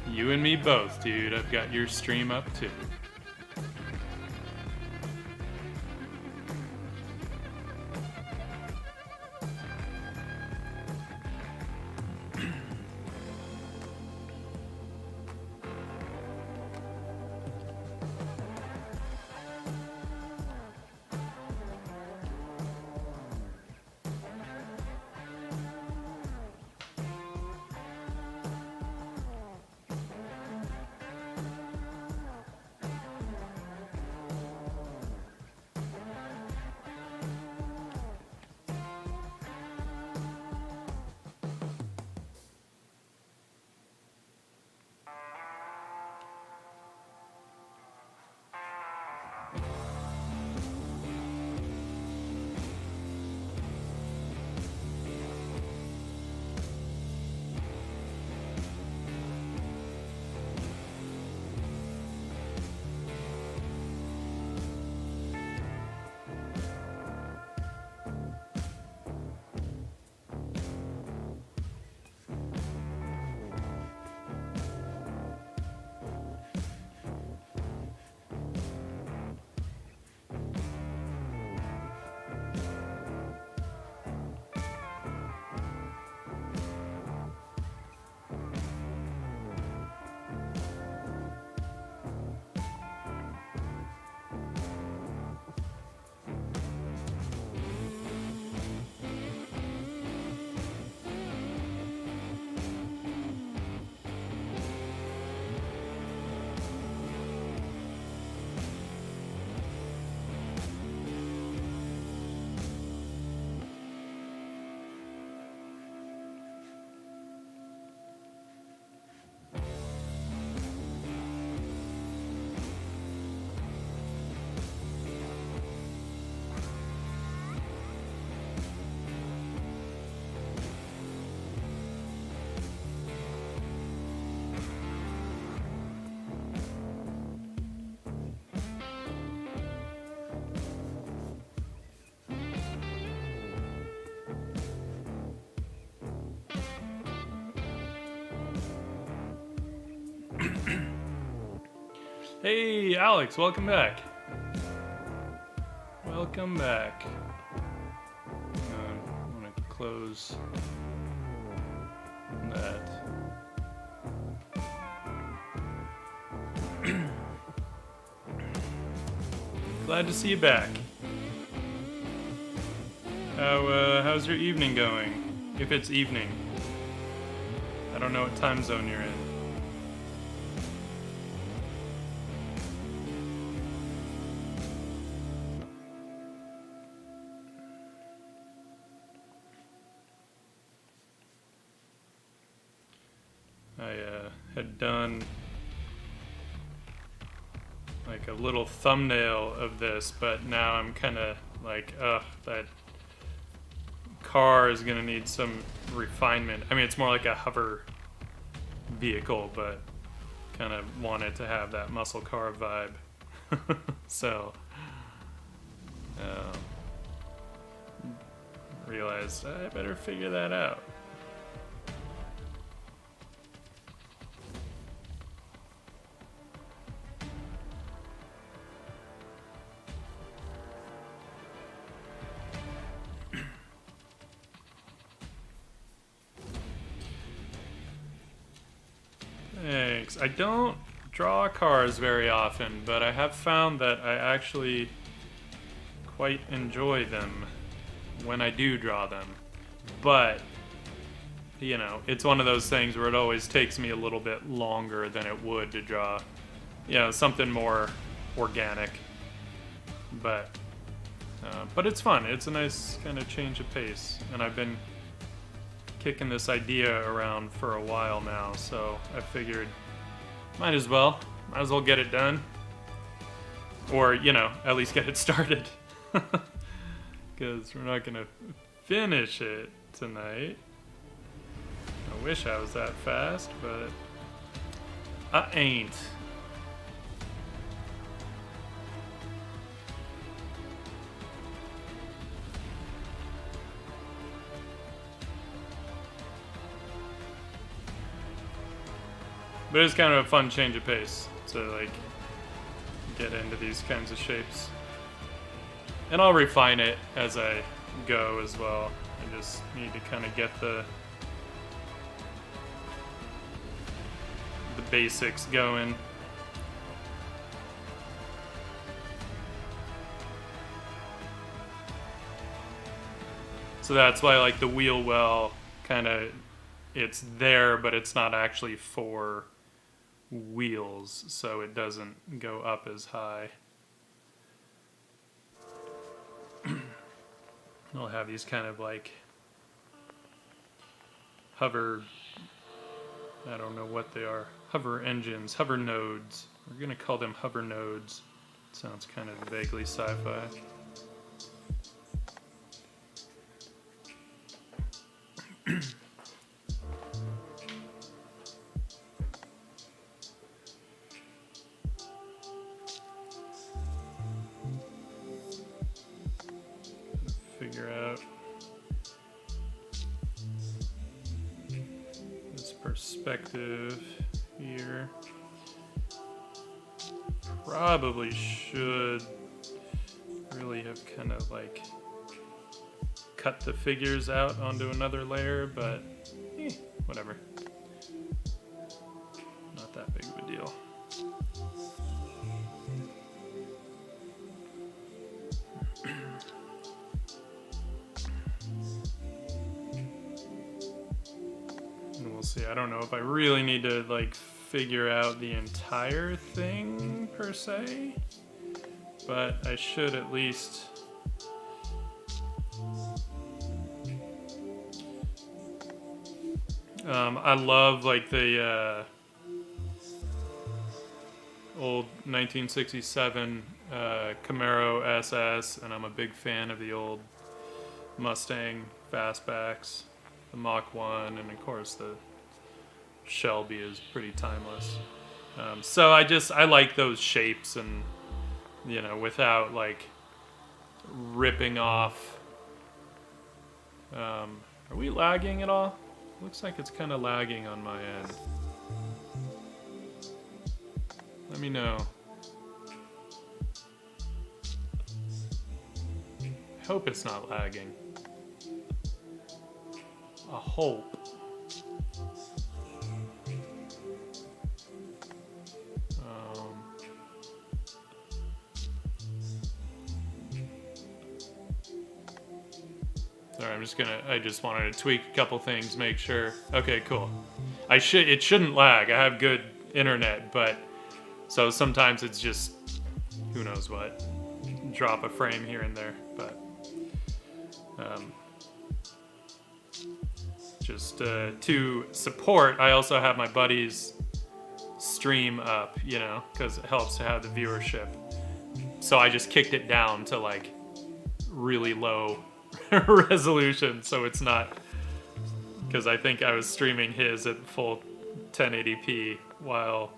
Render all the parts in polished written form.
You and me both, dude. I've got your stream up too. Hey, Alex, welcome back. Welcome back. I'm going to close that. Glad to see you back. How's your evening going? If it's evening. I don't know what time zone you're in. Had done like a little thumbnail of this, but now I'm kind of like, that car is gonna need some refinement. I mean, it's more like a hover vehicle, but kind of want it to have that muscle car vibe. So, realized I better figure that out. Thanks. I don't draw cars very often, but I have found that I actually quite enjoy them when I do draw them. But, you know, it's one of those things where it always takes me a little bit longer than it would to draw, you know, something more organic. But it's fun. It's a nice kind of change of pace. And I've been kicking this idea around for a while now, so I figured might as well get it done, or, you know, at least get it started, because we're not gonna finish it tonight. I wish I was that fast, but I ain't. But it's kind of a fun change of pace to like get into these kinds of shapes. And I'll refine it as I go as well. I just need to kind of get the basics going. So that's why like the wheel well kind of, it's there, but it's not actually for wheels, so it doesn't go up as high. I'll have these kind of like hover, I don't know what they are, hover engines, hover nodes. We're gonna call them hover nodes. Sounds kind of vaguely sci-fi. Figure out this perspective here. Probably should really have kind of like cut the figures out onto another layer, but whatever. Not that big of a deal. And we'll see. I don't know if I really need to like figure out the entire thing per se, but I should at least I love like the old 1967 Camaro SS, and I'm a big fan of the old Mustang fastbacks, the Mach 1, and of course the Shelby is pretty timeless. So I like those shapes, and you know, without like ripping off. Are we lagging at all? Looks like it's kind of lagging on my end. Let me know. I hope it's not lagging. I hope. Sorry, I just wanted to tweak a couple things, make sure. Okay, cool. It shouldn't lag. I have good internet, but so sometimes it's just, who knows what, drop a frame here and there, but just to support, I also have my buddies stream up, you know, because it helps to have the viewership. So I just kicked it down to like really low resolution, so it's not, because I think I was streaming his at full 1080p while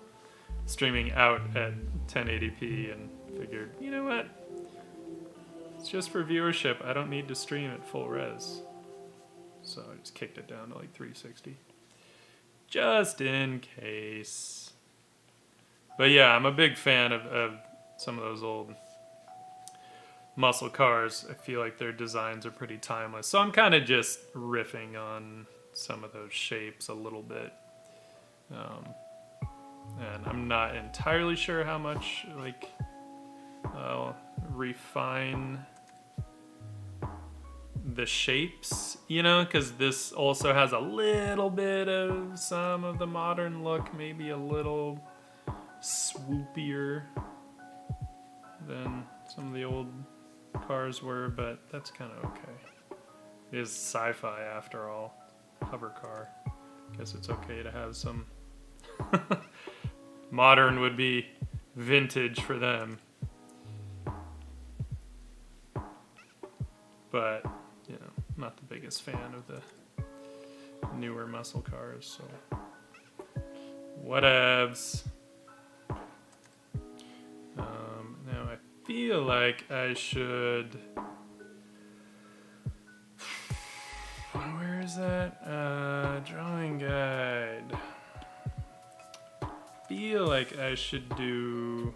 streaming out at 1080p, and figured, you know what, it's just for viewership, I don't need to stream at full res, so I just kicked it down to like 360 just in case. But yeah, I'm a big fan of some of those old muscle cars. I feel like their designs are pretty timeless. So I'm kind of just riffing on some of those shapes a little bit. And I'm not entirely sure how much like I'll refine the shapes, you know, because this also has a little bit of some of the modern look, maybe a little swoopier than some of the old cars were, but that's kind of okay. It is sci-fi after all. Hover car. Guess it's okay to have some. Modern would be vintage for them. But, you know, I'm not the biggest fan of the newer muscle cars, so whatevs. Now I feel like I should. Where is that? Drawing guide. like I should do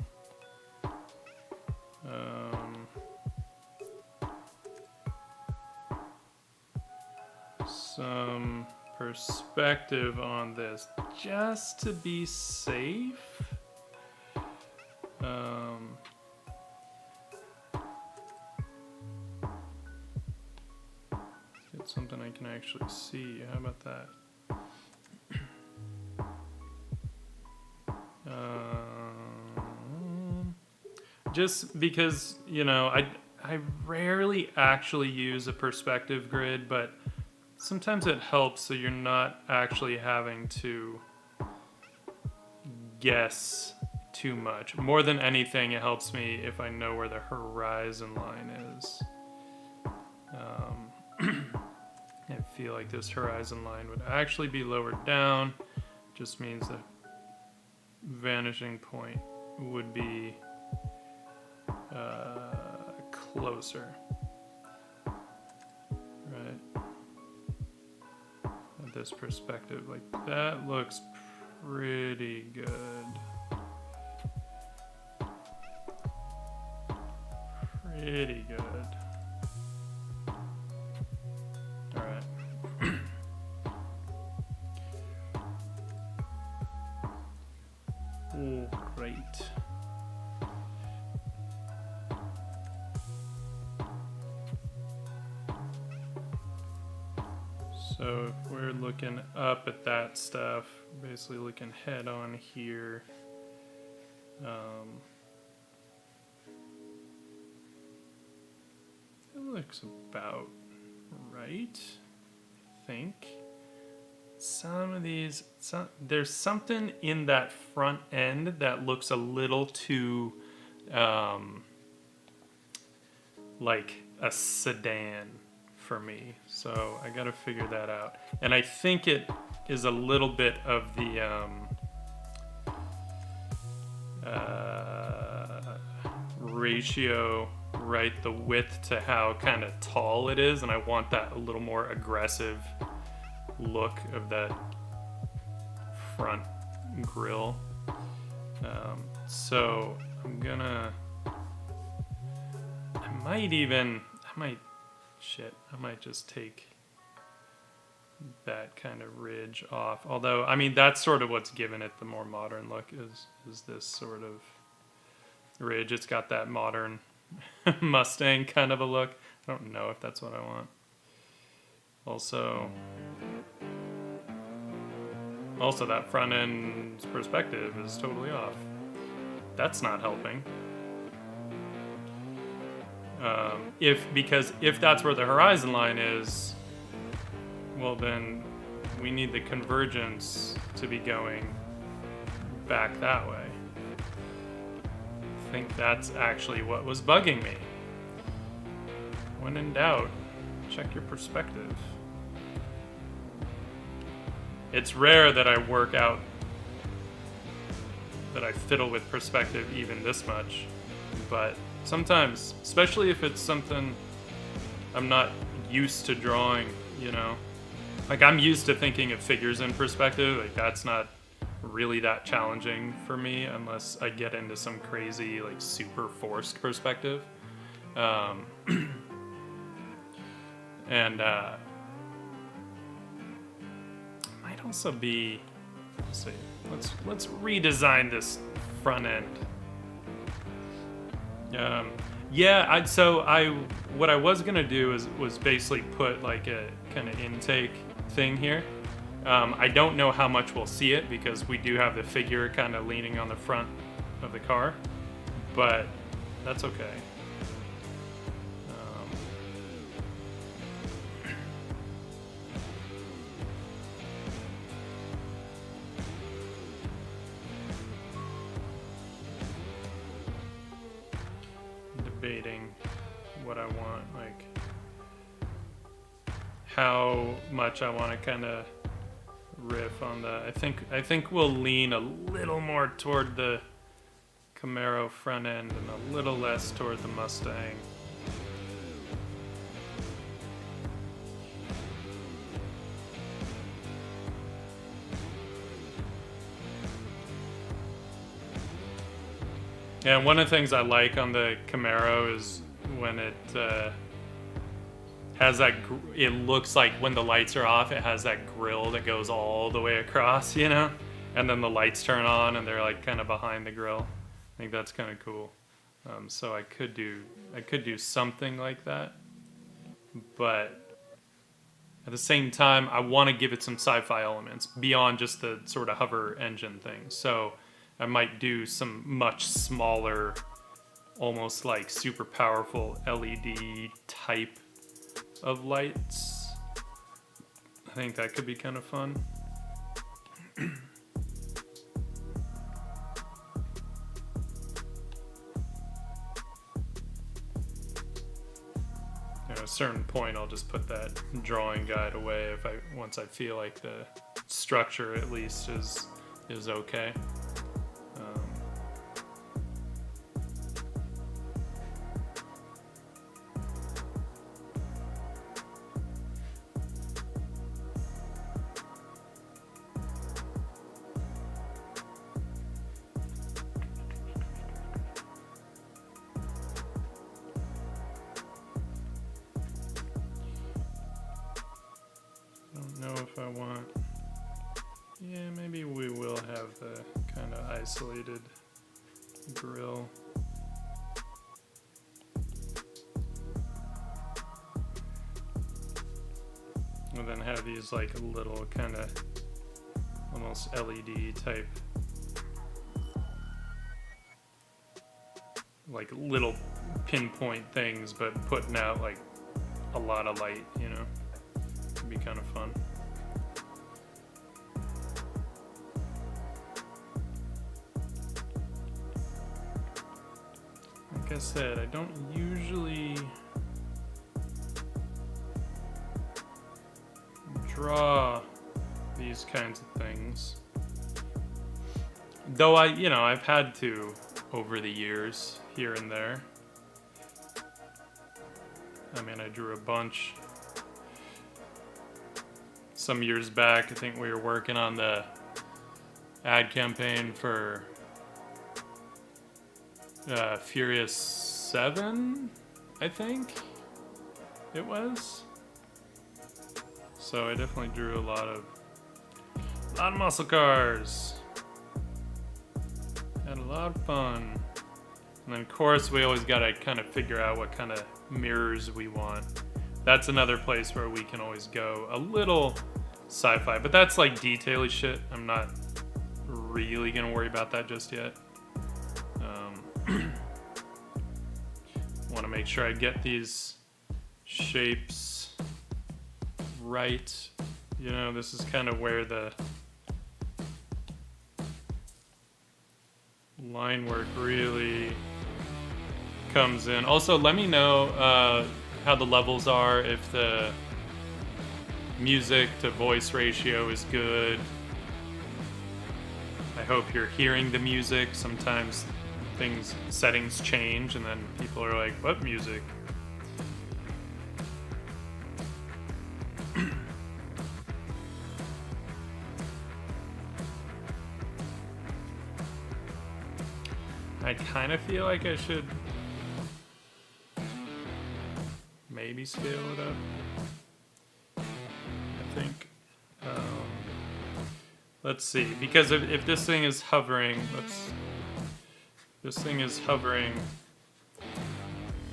some perspective on this just to be safe. Get something I can actually see. How about that? Just because, you know, I rarely actually use a perspective grid, but sometimes it helps so you're not actually having to guess too much. More than anything, it helps me if I know where the horizon line is. I feel like this horizon line would actually be lowered down. Just means the vanishing point would be closer. Right? At this perspective, like that looks pretty good. Pretty good. Alright. Oh, great. So if we're looking up at that stuff, basically looking head on here, it looks about right, I think. Some of these, there's something in that front end that looks a little too like a sedan for me, so I gotta figure that out. And I think it is a little bit of the ratio, right, the width to how kind of tall it is, and I want that a little more aggressive look of that front grille. So I'm gonna, I might just take that kind of ridge off. Although, I mean, that's sort of what's given it the more modern look is this sort of ridge. It's got that modern Mustang kind of a look. I don't know if that's what I want. Also that front end perspective is totally off. That's not helping. Because if that's where the horizon line is, well then we need the convergence to be going back that way. I think that's actually what was bugging me. When in doubt, check your perspective. It's rare that I work out, that I fiddle with perspective even this much, but sometimes, especially if it's something I'm not used to drawing, you know? Like, I'm used to thinking of figures in perspective. Like, that's not really that challenging for me unless I get into some crazy, like, super forced perspective. And might also be, let's see, let's redesign this front end. What I was gonna do was basically put like a kind of intake thing here. I don't know how much we'll see it because we do have the figure kind of leaning on the front of the car, but that's okay. Debating what I want, like how much I want to kind of riff on the. I think we'll lean a little more toward the Camaro front end and a little less toward the Mustang. And one of the things I like on the Camaro is when it has that, it looks like when the lights are off, it has that grill that goes all the way across, you know? And then the lights turn on and they're like kind of behind the grill. I think that's kind of cool. So I could do something like that. But at the same time, I want to give it some sci-fi elements beyond just the sort of hover engine thing. So I might do some much smaller, almost like super powerful LED type of lights. I think that could be kind of fun. At a certain point, I'll just put that drawing guide away once I feel like the structure at least is okay. Know if I want, yeah, maybe we will have the kind of isolated grill. And then have these like little kind of almost LED type, like little pinpoint things, but putting out like a lot of light, you know? Could be kind of fun. Like I said, I don't usually draw these kinds of things. Though I've had to over the years, here and there. I mean, I drew a bunch. Some years back, I think we were working on the ad campaign for Furious 7, I think it was. So I definitely drew a lot of muscle cars. Had a lot of fun. And then of course we always gotta kind of figure out what kind of mirrors we want. That's another place where we can always go a little sci-fi, but that's like detaily shit. I'm not really gonna worry about that just yet. Want to make sure I get these shapes right. You know, this is kind of where the line work really comes in. Also, let me know how the levels are, if the music to voice ratio is good. I hope you're hearing the music. Sometimes settings change and then people are like, what music? I kind of feel like I should maybe scale it up. I think. Let's see, because if this thing is hovering,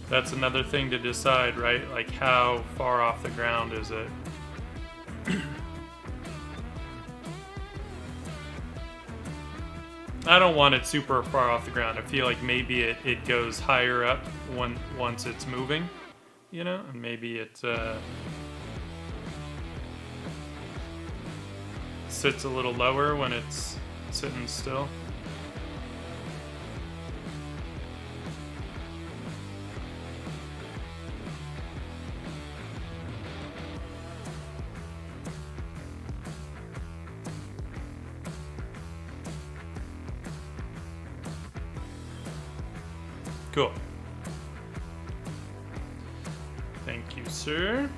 that's another thing to decide, right? Like, how far off the ground is it? I don't want it super far off the ground. I feel like maybe it goes higher up once it's moving, you know? And maybe it sits a little lower when it's sitting still. Cool. Thank you, sir.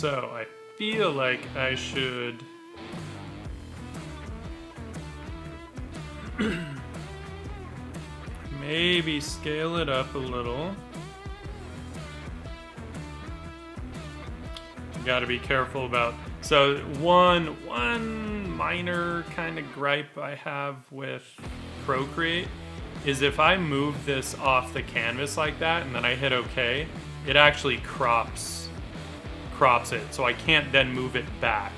So I feel like I should maybe scale it up a little. Got to be careful about. So one minor kind of gripe I have with Procreate is if I move this off the canvas like that and then I hit OK, it actually crops it, so I can't then move it back.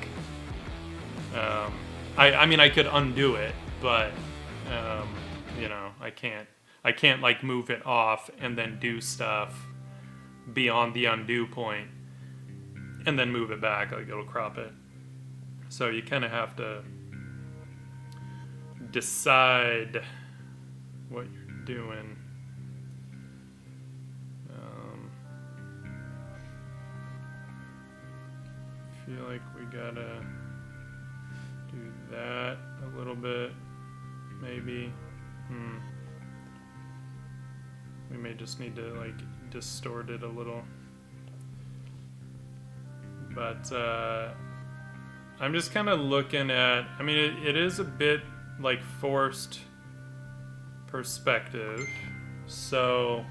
I mean I could undo it, but you know, I can't like move it off and then do stuff beyond the undo point and then move it back, like it'll crop it. So you kind of have to decide what you're doing. Feel like we gotta do that a little bit, maybe. We may just need to like distort it a little. But I'm just kind of looking at, I mean, it is a bit like forced perspective. So,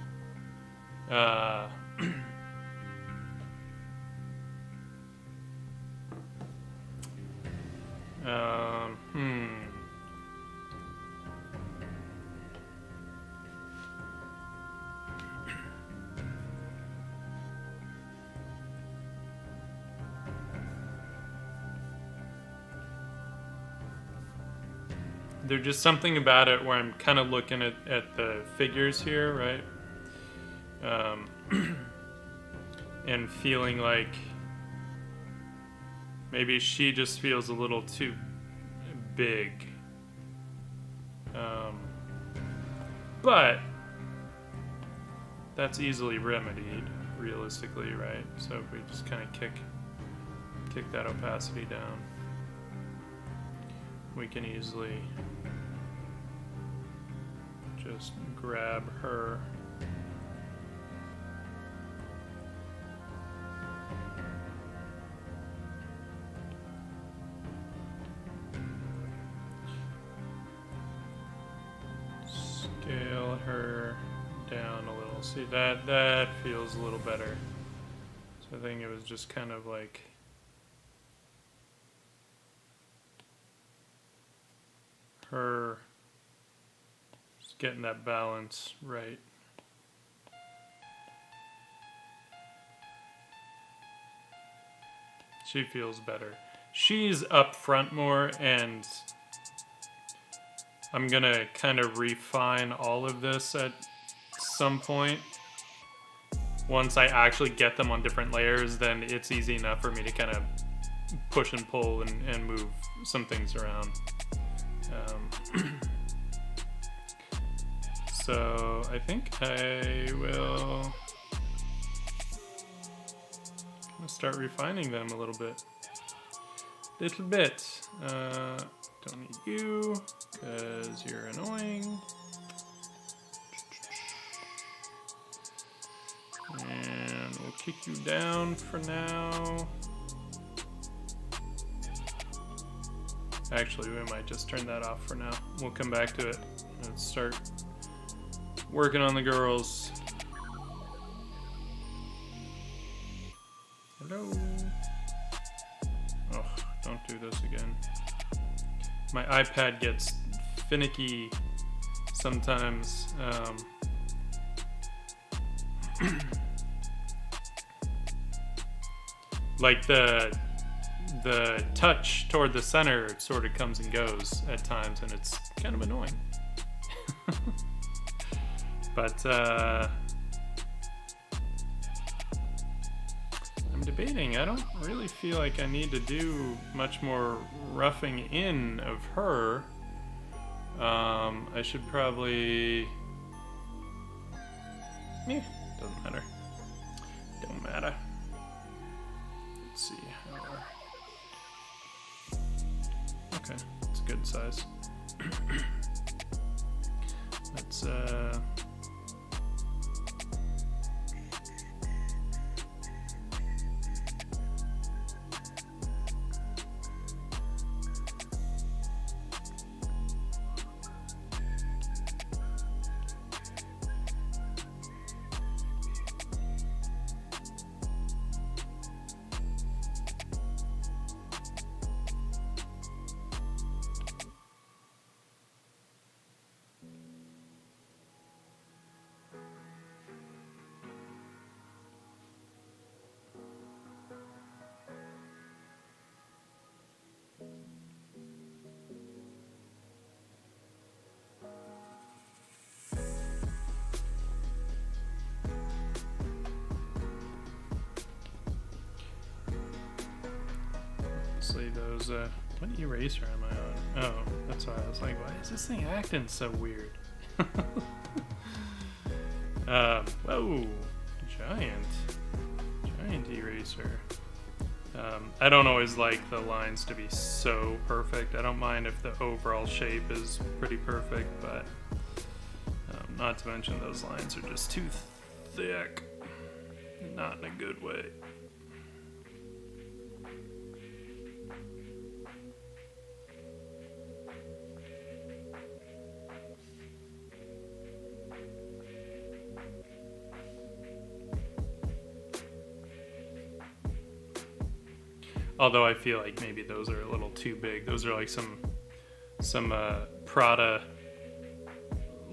there's just something about it where I'm kind of looking at the figures here, right? And feeling like maybe she just feels a little too big. But that's easily remedied, realistically, right? So if we just kind of kick that opacity down, we can easily just grab her. Scale her down a little. See, that feels a little better. So I think it was just kind of like her just getting that balance right. She feels better. She's up front more, and I'm gonna kind of refine all of this at some point. Once I actually get them on different layers, then it's easy enough for me to kind of push and pull and move some things around. So I think I will start refining them a little bit. Don't need you because you're annoying. And we'll kick you down for now. Actually, we might just turn that off for now. We'll come back to it. Let's start working on the girls. Hello. Oh, don't do this again. My iPad gets finicky sometimes. Like the touch toward the center sort of comes and goes at times, and it's kind of annoying. But I'm debating. I don't really feel like I need to do much more roughing in of her. I should probably... doesn't matter. Don't matter. Let's see. Okay, it's a good size. Let's those. What eraser am I on? Oh, that's why I was like, why is this thing acting so weird? Whoa, giant eraser. I don't always like the lines to be so perfect. I don't mind if the overall shape is pretty perfect, but not to mention those lines are just too thick. Not in a good way. Although I feel like maybe those are a little too big. Those are like some Prada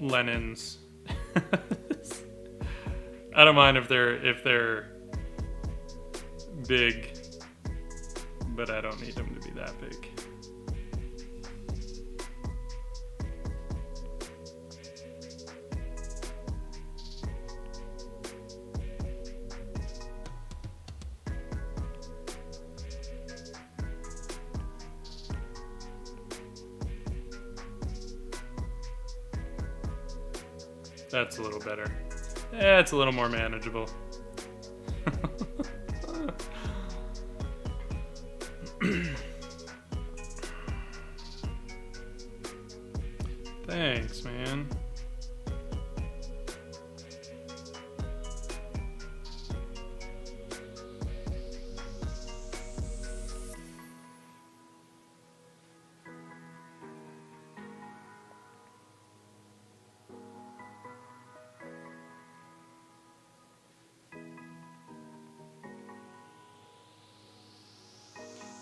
Lenins. I don't mind if they're big, but I don't need them to be that big. That's a little better. Yeah, it's a little more manageable. Thanks, man.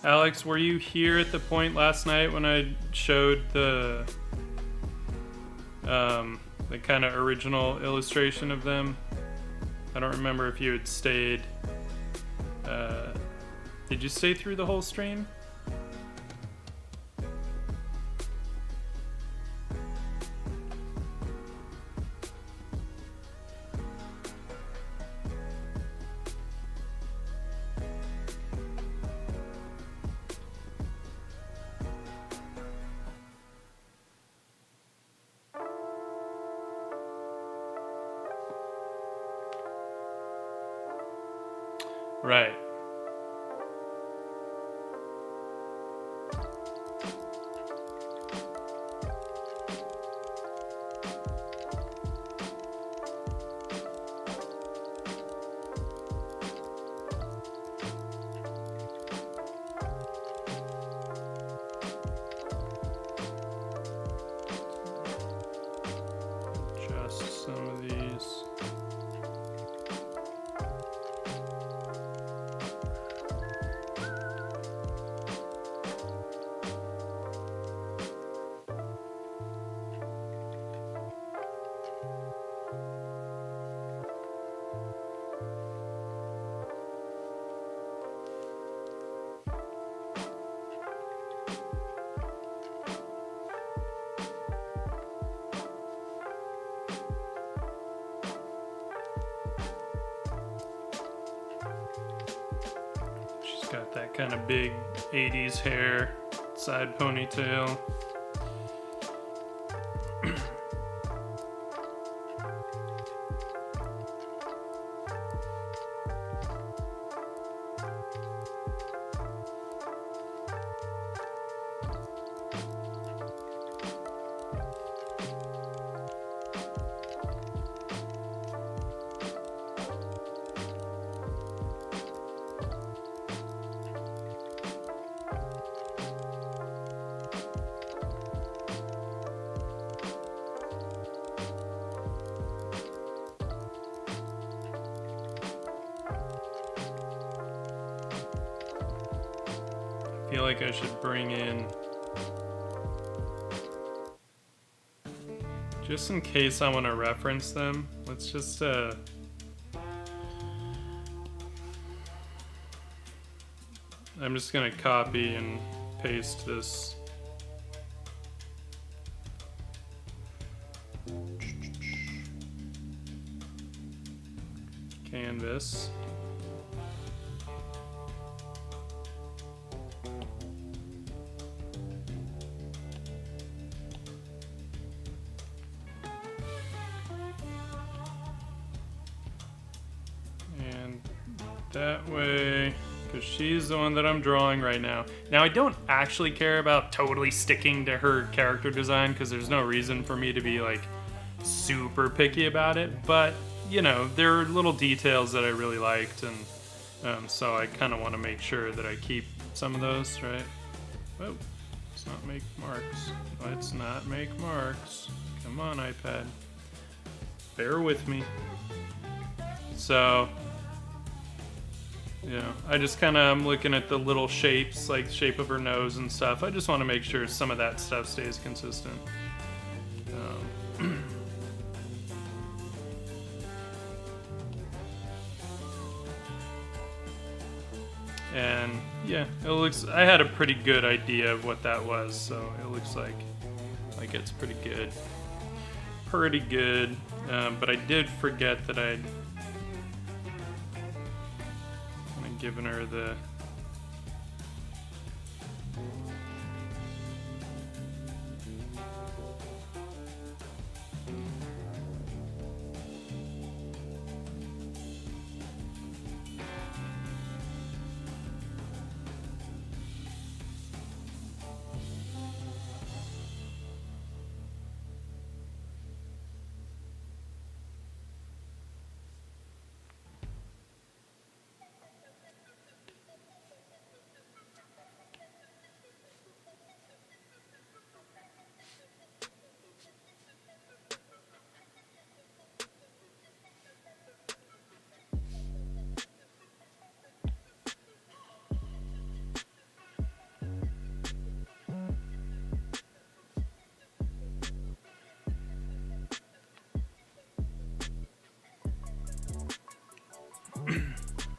Alex, were you here at the point last night when I showed the kind of original illustration of them? I don't remember if you had stayed. Did you stay through the whole stream? Right. Adjust some of these. Got that kind of big 80s hair, side ponytail. I feel like I should bring in, just in case I want to reference them, let's just I'm just gonna copy and paste this. Canvas. that way, because she's the one that I'm drawing right now. Now, I don't actually care about totally sticking to her character design, because there's no reason for me to be, like, super picky about it, but, you know, there are little details that I really liked, and so I kind of want to make sure that I keep some of those, right? Whoa, let's not make marks. Let's not make marks. Come on, iPad. Bear with me. So, you know, I just kind of am looking at the little shapes, like shape of her nose and stuff. I just want to make sure some of that stuff stays consistent. And yeah, it looks. I had a pretty good idea of what that was, so it looks like it's pretty good. Pretty good. But I did forget that I'd kind of given her the.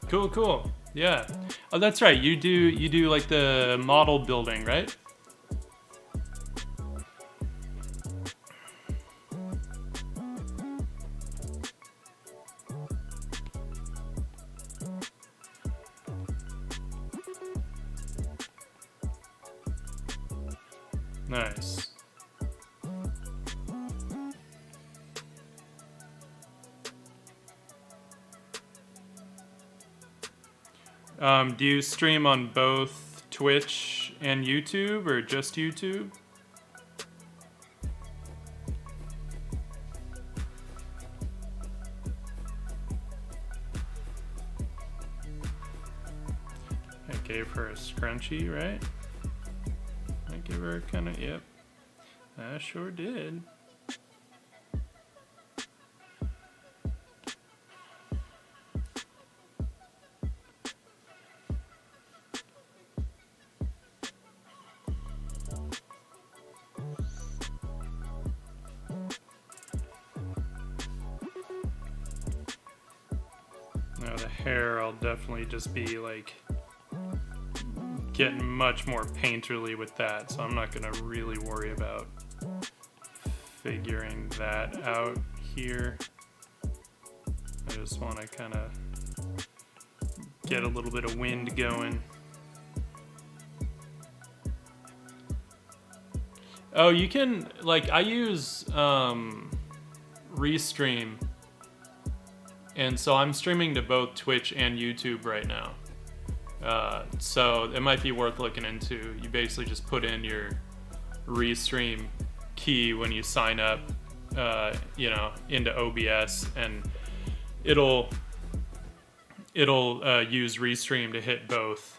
Cool. Yeah. Oh, that's right. You do like the model building, right? Nice. Do you stream on both Twitch and YouTube, or just YouTube? I gave her a scrunchie, right? I gave her kind of, yep. I sure did. Now the hair, I'll definitely just be like getting much more painterly with that, so I'm not gonna really worry about figuring that out here. I just want to kind of get a little bit of wind going. Oh, you can, like, I use Restream, and so I'm streaming to both Twitch and YouTube right now. So it might be worth looking into. You basically just put in your Restream key when you sign up, you know, into OBS, and it'll use Restream to hit both.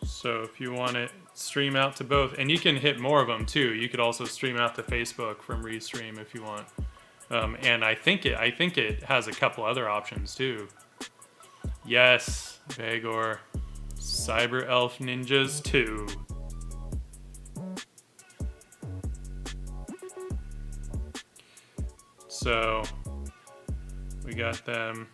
So if you want to stream out to both, and you can hit more of them too. You could also stream out to Facebook from Restream if you want. And I think it has a couple other options too. Yes, Vagor, Cyber Elf Ninjas 2. So we got them.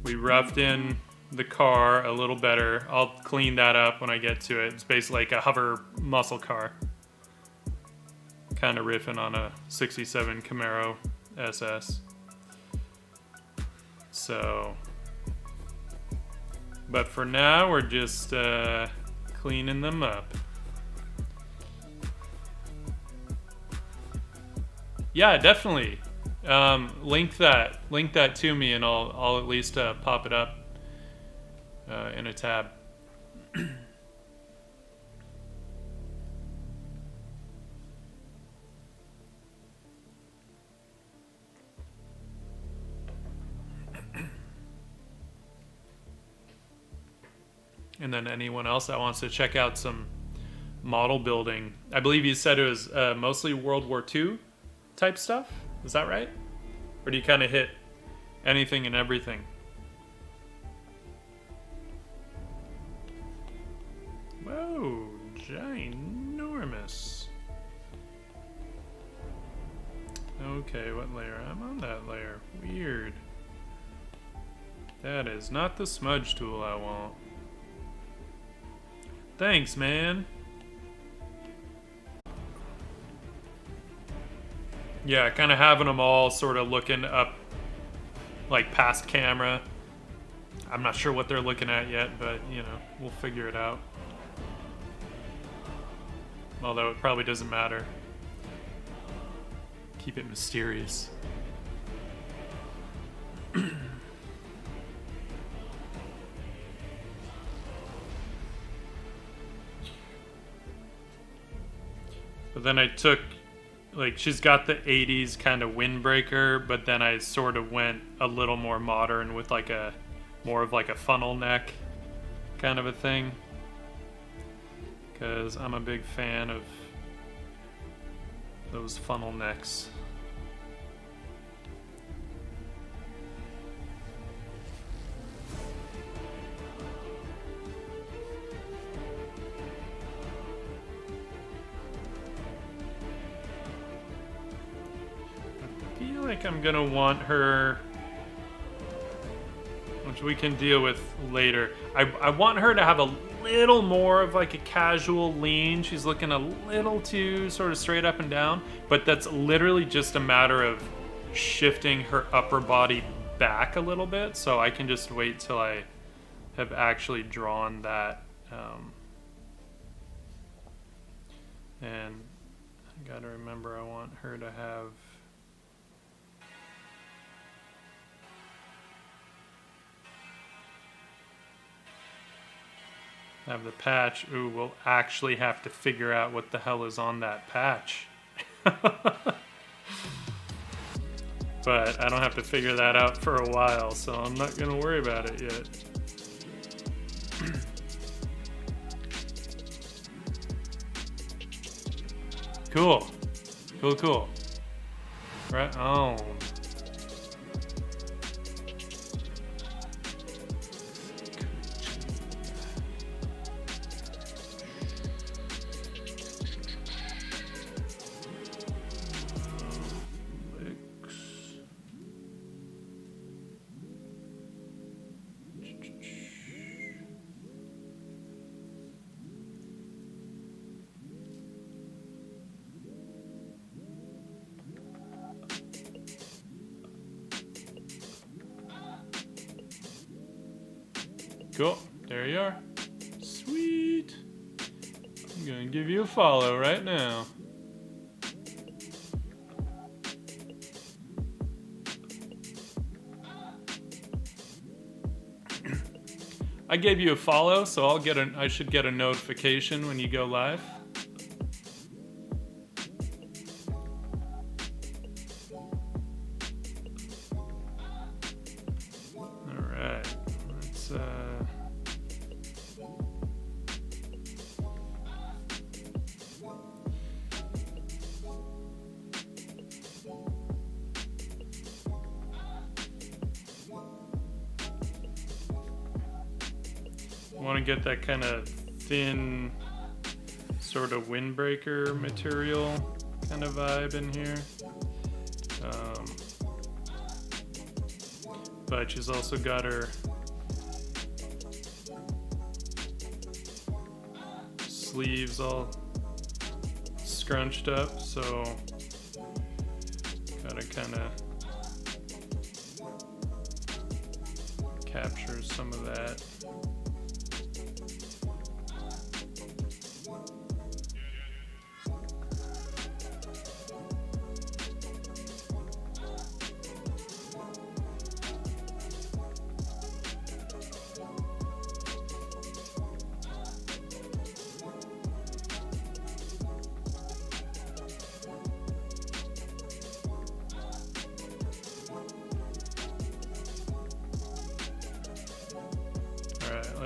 We roughed in the car a little better. I'll clean that up when I get to it. It's basically like a hover muscle car. Kind of riffing on a 67 Camaro SS. So, but for now, we're just cleaning them up. Yeah, definitely. Link that to me, and I'll at least pop it up in a tab. And then anyone else that wants to check out some model building. I believe you said it was mostly World War II type stuff. Is that right? Or do you kind of hit anything and everything? Whoa, ginormous. Okay, what layer? I'm on that layer. Weird. That is not the smudge tool I want. Thanks, man. Yeah, kind of having them all sort of looking up, like past camera. I'm not sure what they're looking at yet, but you know, we'll figure it out. Although it probably doesn't matter. Keep it mysterious. But then I took, like, she's got the 80s kind of windbreaker, but then I sort of went a little more modern with like a, more of like a funnel neck kind of a thing. Because I'm a big fan of those funnel necks. I feel like I'm gonna want her, which we can deal with later. I want her to have a little more of like a casual lean. She's looking a little too sort of straight up and down, but that's literally just a matter of shifting her upper body back a little bit, so I can just wait till I have actually drawn that. And I gotta remember, I want her to have the patch. Ooh, we'll actually have to figure out what the hell is on that patch. But I don't have to figure that out for a while, so I'm not gonna worry about it yet. Cool. Cool. Right on. Cool. There you are. Sweet. I'm gonna give you a follow right now. I gave you a follow, so I should get a notification when you go live. Want to get that kind of thin sort of windbreaker material kind of vibe in here. But she's also got her sleeves all scrunched up, so gotta kind of capture some of that.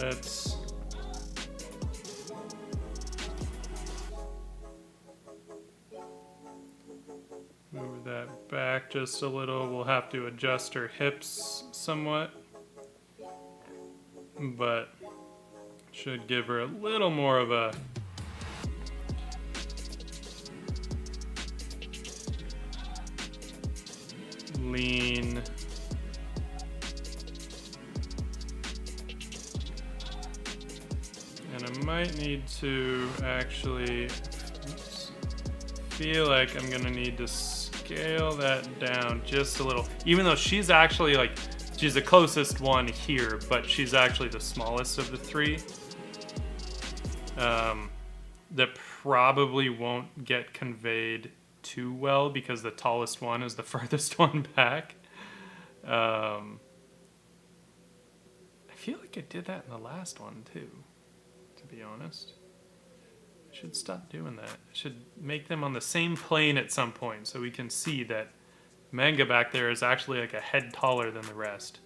let's move that back just a little. We'll have to adjust her hips somewhat, but should give her a little more of a lean and I might need to actually feel like I'm gonna need to scale that down just a little, even though she's actually like she's the closest one here, but she's actually the smallest of the three. That probably won't get conveyed too well because the tallest one is the furthest one back. I feel like I did that in the last one too, to be honest. I should stop doing that. I should make them on the same plane at some point so we can see that Manga back there is actually like a head taller than the rest.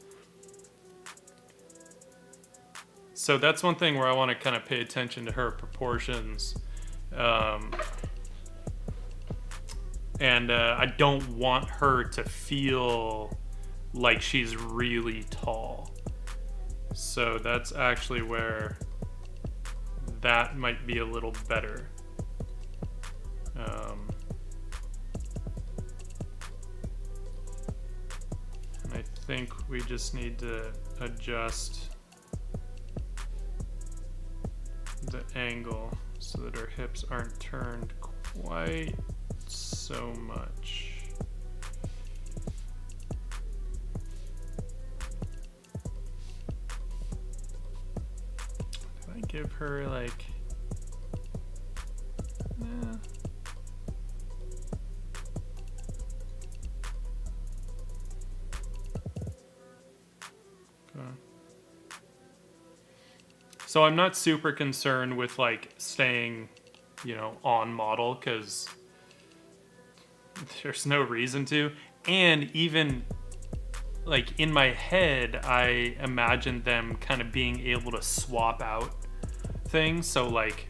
So that's one thing where I want to kind of pay attention to her proportions. And I don't want her to feel like she's really tall. So that's actually where that might be a little better. And I think we just need to adjust the angle so that her hips aren't turned quite so much. Do I give her like So I'm not super concerned with like staying, on model because there's no reason to. And even like in my head, I imagined them kind of being able to swap out things. So like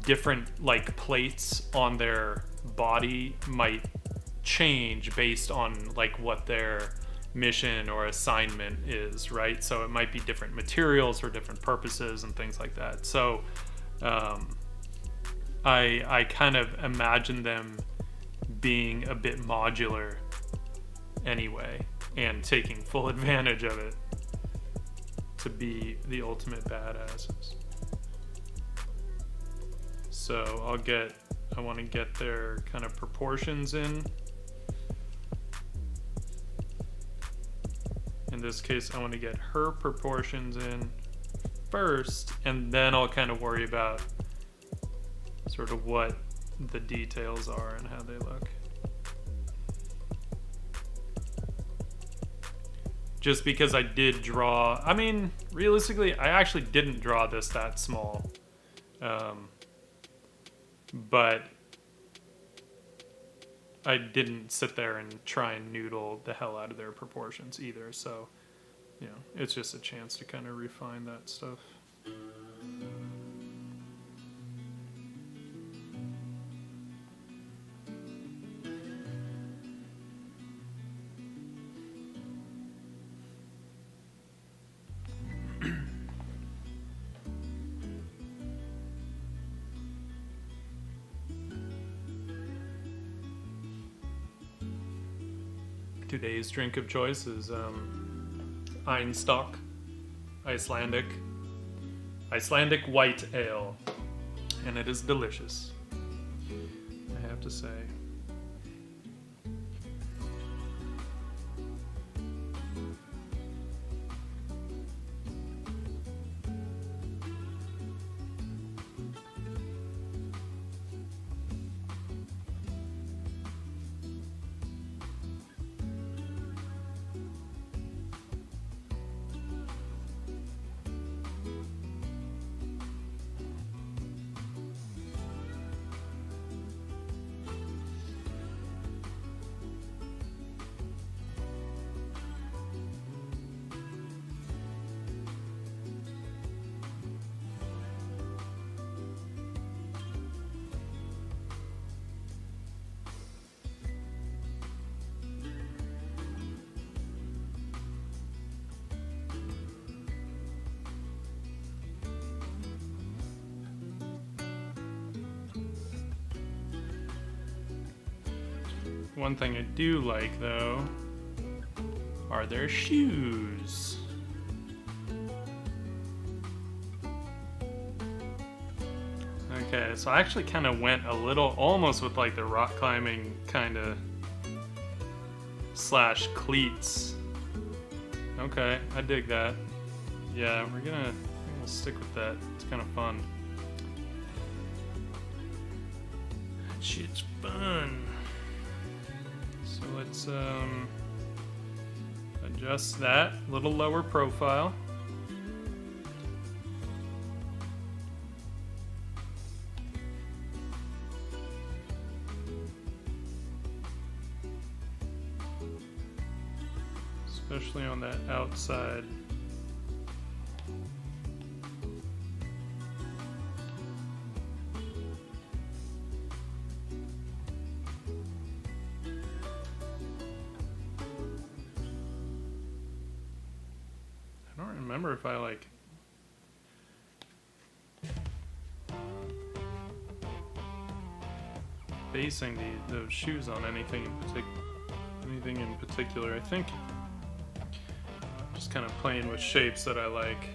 different like plates on their body might change based on like what their mission or assignment is, right? So it might be different materials for different purposes and things like that. So I kind of imagine them being a bit modular anyway and taking full advantage of it to be the ultimate badasses. So I want to get their kind of proportions in. In this case, I want to get her proportions in first, and then I'll kind of worry about sort of what the details are and how they look. Just because I did draw, I mean, realistically, I actually didn't draw this that small. But I didn't sit there and try and noodle the hell out of their proportions either. So, it's just a chance to kind of refine that stuff. Today's drink of choice is Einstock, Icelandic white ale, and it is delicious, I have to say. One thing I do like, though, are their shoes. Okay, so I actually kind of went a little, almost with like the rock climbing kind of slash cleats. Okay, I dig that. Yeah, we'll stick with that. It's kind of fun. That shit's fun. So let's adjust that, a little lower profile. Especially on that outside. I don't remember if I like basing those shoes on anything in particular. I think just kind of playing with shapes that I like.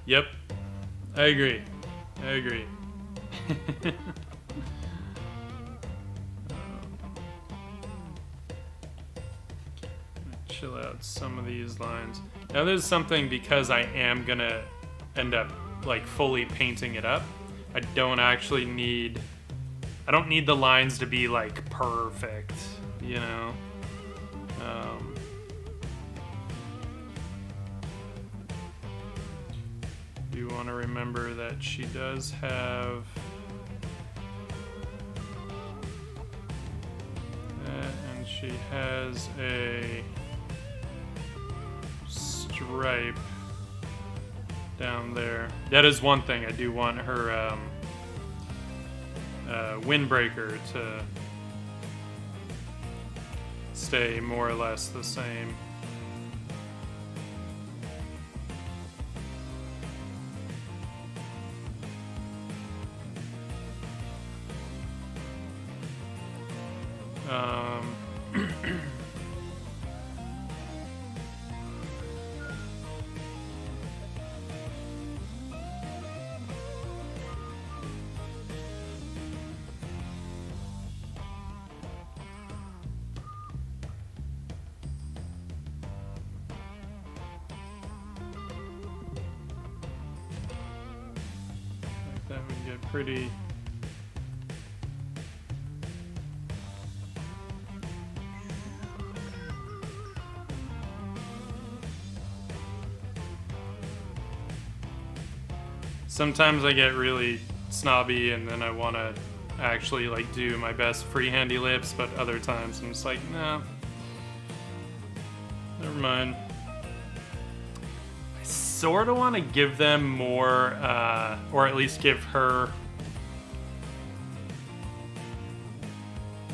Yep, I agree. Chill out some of these lines. Now there's something, because I am gonna end up like fully painting it up. I don't need the lines to be like perfect, you know? You want to remember that she does have that, and she has a stripe down there. That is one thing. I do want her windbreaker to stay more or less the same. That would get pretty. Sometimes I get really snobby and then I want to actually like do my best freehandy lips, but other times I'm just like, nah, never mind. I sort of want to give them more, or at least give her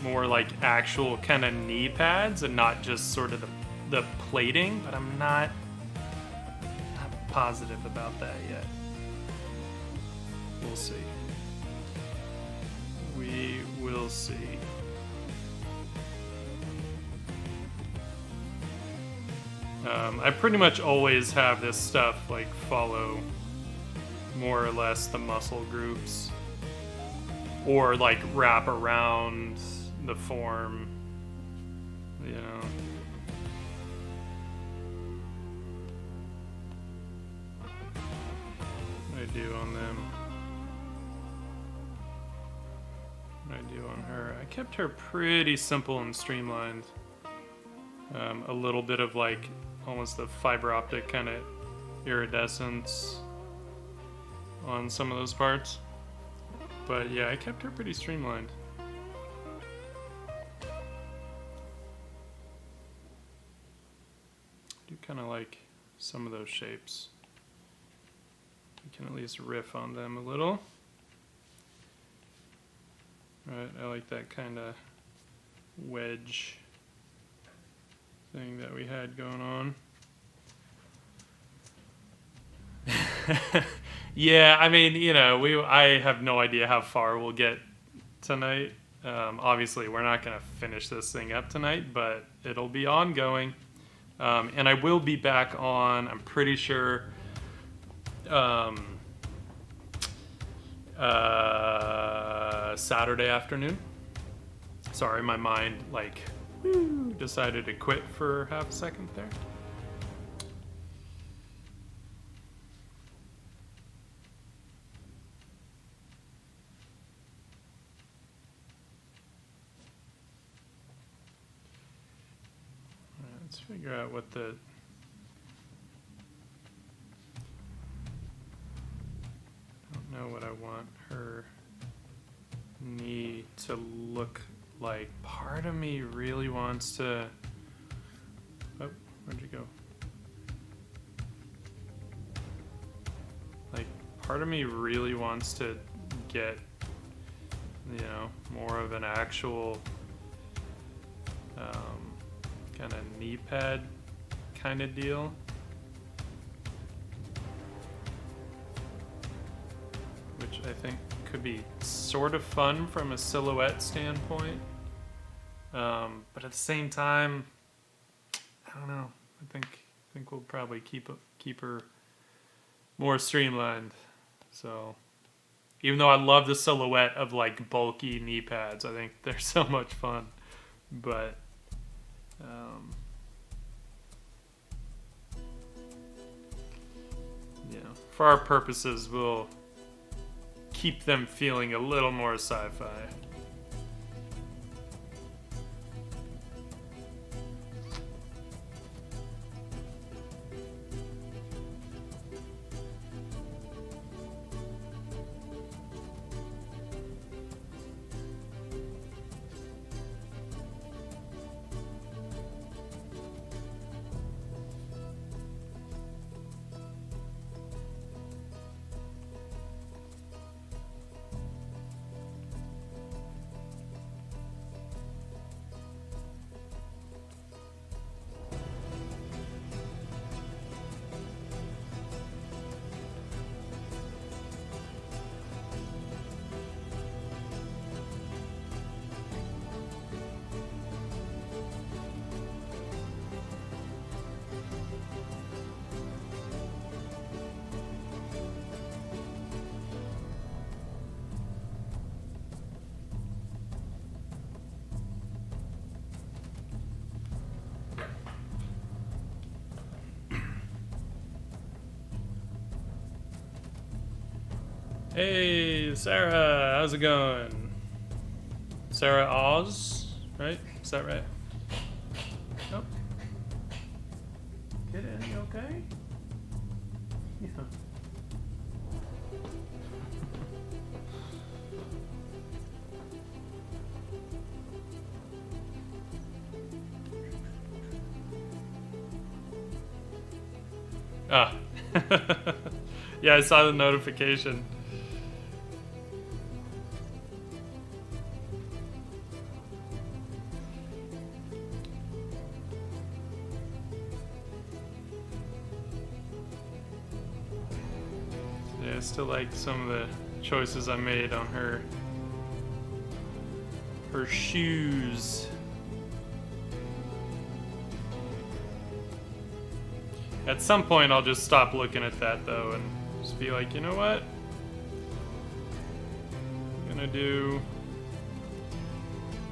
more like actual kind of knee pads and not just sort of the plating, but I'm not positive about that yet. We'll see. We will see. I pretty much always have this stuff like follow more or less the muscle groups, or like wrap around the form, you know. What I do on them. What I do on her. I kept her pretty simple and streamlined. A little bit of like almost the fiber optic kind of iridescence on some of those parts. But yeah, I kept her pretty streamlined. I do kind of like some of those shapes. You can at least riff on them a little. Right, I like that kind of wedge thing that we had going on. Yeah, I mean, you know, I have no idea how far we'll get tonight. Obviously, we're not going to finish this thing up tonight, but it'll be ongoing. And I will be back on, I'm pretty sure, Saturday afternoon. Sorry, my mind, like, decided to quit for half a second there. Let's figure out what the... I don't know what I want her knee to look like. Part of me really wants to... Oh, where'd you go? Like, part of me really wants to get, you know, more of an actual kind of knee pad kind of deal. Which I think could be sort of fun from a silhouette standpoint. But at the same time, I don't know. I think we'll probably keep her more streamlined. So even though I love the silhouette of like bulky knee pads, I think they're so much fun. But you know, for our purposes, we'll keep them feeling a little more sci-fi. Hey, Sarah, how's it going? Sarah Oz, right? Is that right? Nope. Get in, you okay? Yeah. Ah. Yeah, I saw the notification. Yeah, I still like some of the choices I made on her shoes. At some point, I'll just stop looking at that, though, and just be like, you know what? I'm gonna do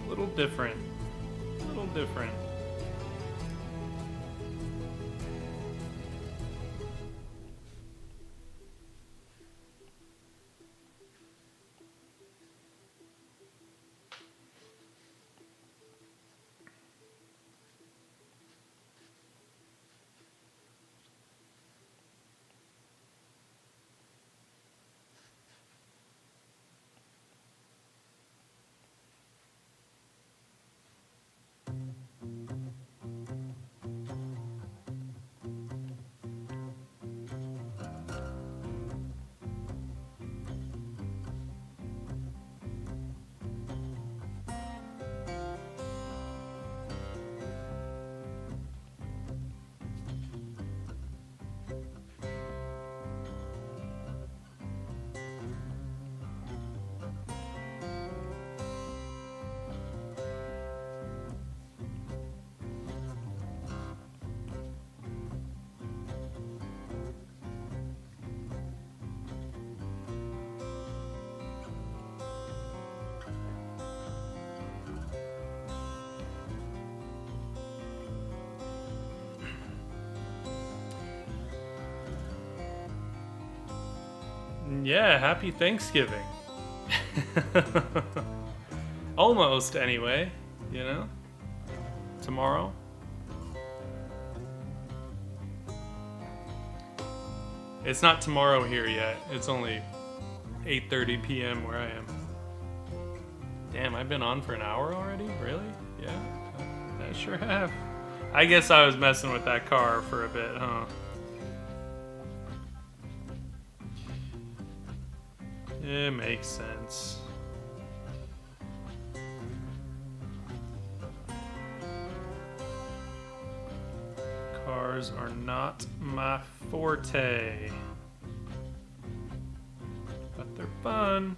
a little different. A little different. Yeah, happy Thanksgiving. Almost, anyway, you know? Tomorrow. It's not tomorrow here yet. It's only 8:30 p.m. where I am. Damn, I've been on for an hour already? Really? Yeah, I sure have. I guess I was messing with that car for a bit, huh? It makes sense. Cars are not my forte, but they're fun.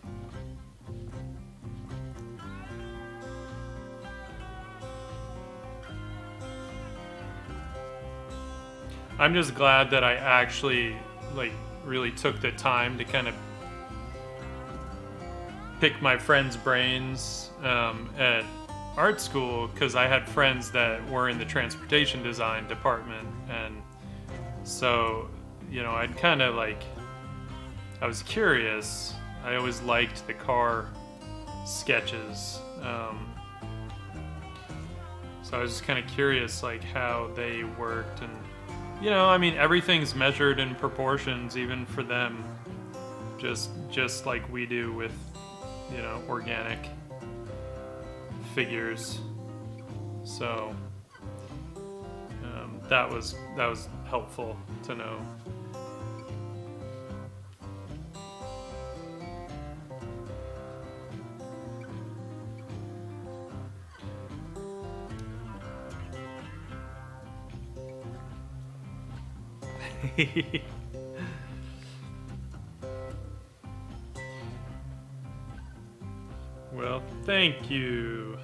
I'm just glad that I actually, like, really took the time to kind of pick my friends' brains at art school, because I had friends that were in the transportation design department, and so, you know, I'd kind of like, I was curious. I always liked the car sketches, so I was just kind of curious, like, how they worked, and, you know, I mean, everything's measured in proportions, even for them, just like we do with, you know, organic figures. So that was helpful to know. Well, thank you.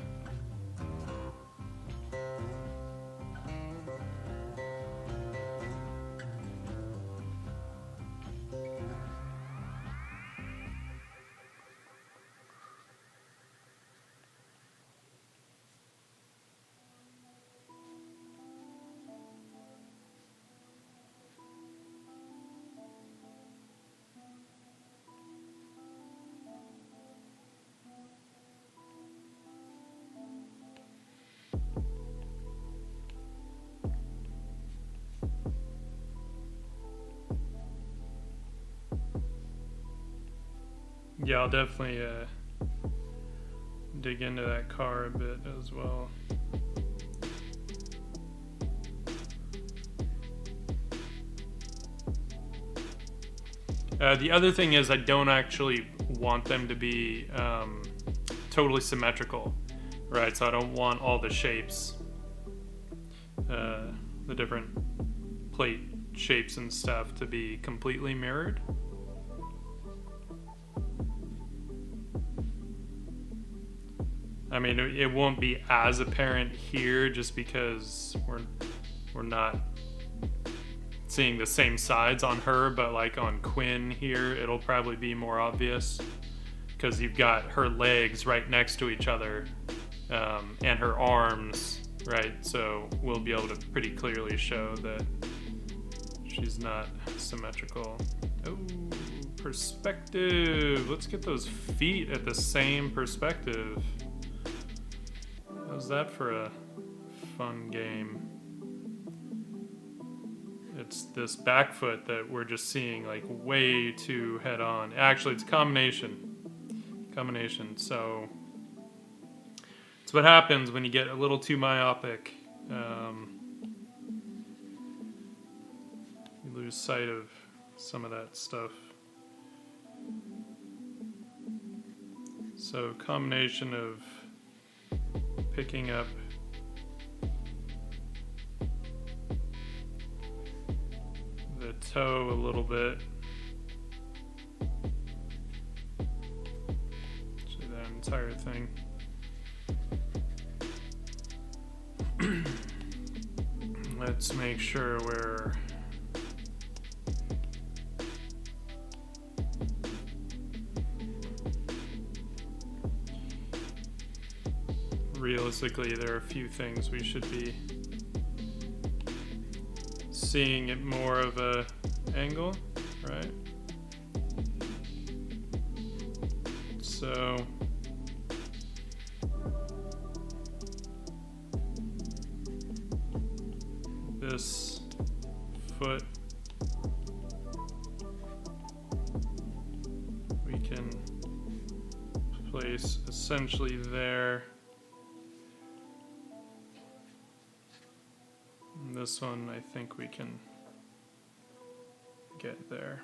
Yeah, I'll definitely dig into that car a bit as well. The other thing is I don't actually want them to be totally symmetrical, right? So I don't want all the shapes, the different plate shapes and stuff to be completely mirrored. I mean, it won't be as apparent here just because we're not seeing the same sides on her, but like on Quin here, it'll probably be more obvious because you've got her legs right next to each other, and her arms, right? So we'll be able to pretty clearly show that she's not symmetrical. Oh, perspective. Let's get those feet at the same perspective. How's that for a fun game? It's this back foot that we're just seeing like way too head on. Actually, it's a combination. So it's what happens when you get a little too myopic. You lose sight of some of that stuff. So combination of picking up the toe a little bit. Actually, that entire thing. Let's make sure we're realistically, there are a few things we should be seeing at more of a angle, right? So this foot we can place essentially there. And this one I think we can get there.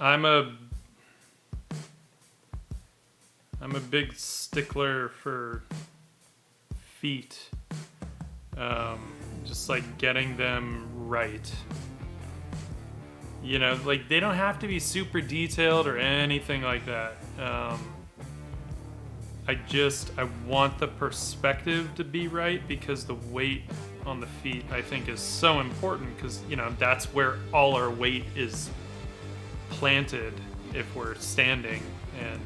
I'm a big stickler for feet, just like getting them right. You know, like they don't have to be super detailed or anything like that. I want the perspective to be right because the weight on the feet I think is so important because, you know, that's where all our weight is planted if we're standing, and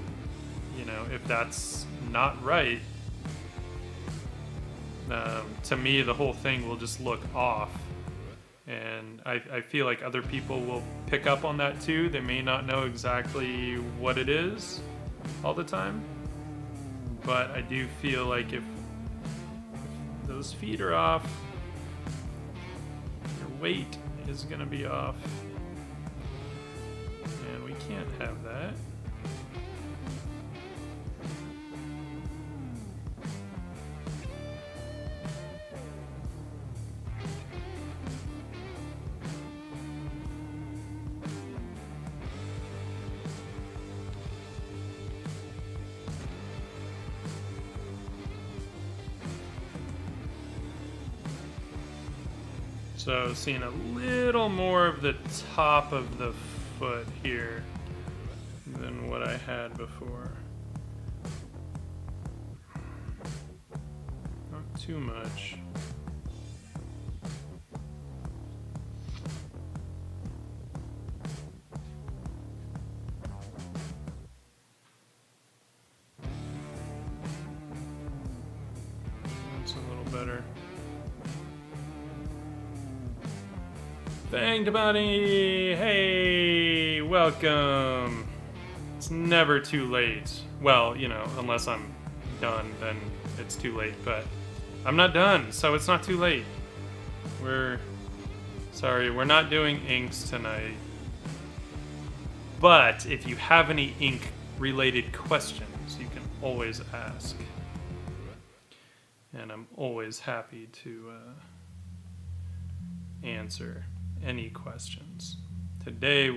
you know, if that's not right, to me the whole thing will just look off, and I feel like other people will pick up on that too. They may not know exactly what it is all the time, but I do feel like if those feet are off, your weight is gonna be off. And we can't have that. So seeing a little more of the top of the foot here than what I had before. Not too much. That's a little better. Fanged Bunny! Hey! Welcome! It's never too late. Well, you know, unless I'm done, then it's too late, but I'm not done, so it's not too late. We're not doing inks tonight. But if you have any ink-related questions, you can always ask. And I'm always happy to answer any questions. Today